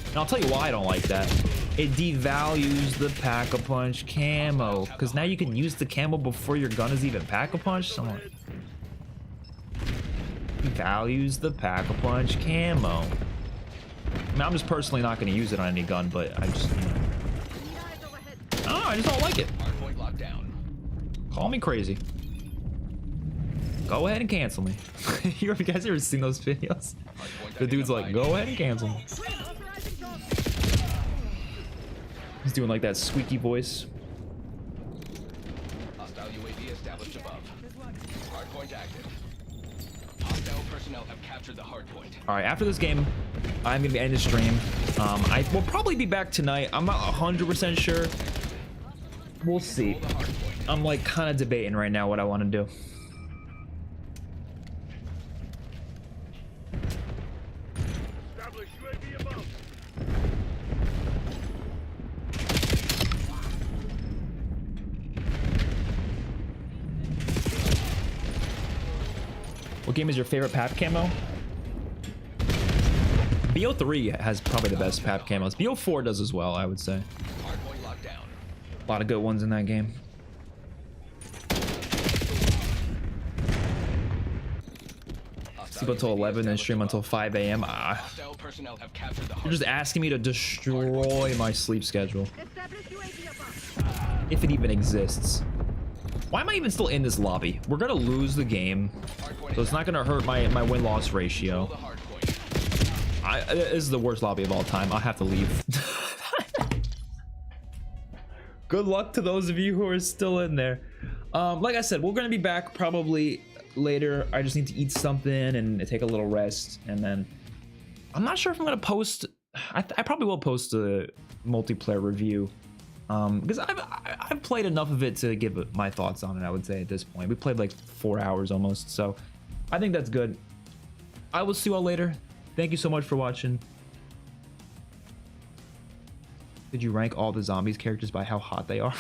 And I'll tell you why I don't like that. It devalues the Pack-a-Punch camo, because now you can use the camo before your gun is even Pack-a-Punch. So I'm like, devalues the Pack-a-Punch camo. I mean, I'm just personally not going to use it on any gun, but I just, you know, I don't know, I just don't like it. Hard point locked down. Call me crazy. Go ahead and cancel me. You guys ever seen those videos? The dude's like, go ahead and cancel me. He's doing like that squeaky voice. Hostile UAV established above. Hard point active. Hostile personnel have captured the hard point. All right, after this game, I'm gonna end the stream. I will probably be back tonight. I'm not 100% sure. We'll see. Control the hard point. I'm like kind of debating right now what I want to do. Establish UAV above. What game is your favorite PAP camo? BO3 has probably the best PAP camos. BO4 does as well, I would say. Hard point locked down. A lot of good ones in that game. Sleep until 11 and stream until 5 a.m. Hostile personnel have captured the hard You're just asking me to destroy my sleep schedule. If it even exists. Why am I even still in this lobby? We're gonna lose the game, so it's not gonna hurt my win-loss ratio. the hard point. This is the worst lobby of all time. I'll have to leave. Good luck to those of you who are still in there. Like I said, we're gonna be back probably later. I just need to eat something and take a little rest, and then I'm not sure if I'm gonna post. I probably will post a multiplayer review, because I've played enough of it to give my thoughts on it. I would say at this point, we played like 4 hours almost, so I think that's good. I will see you all later. Thank you so much for watching. Did you rank all the zombies characters by how hot they are?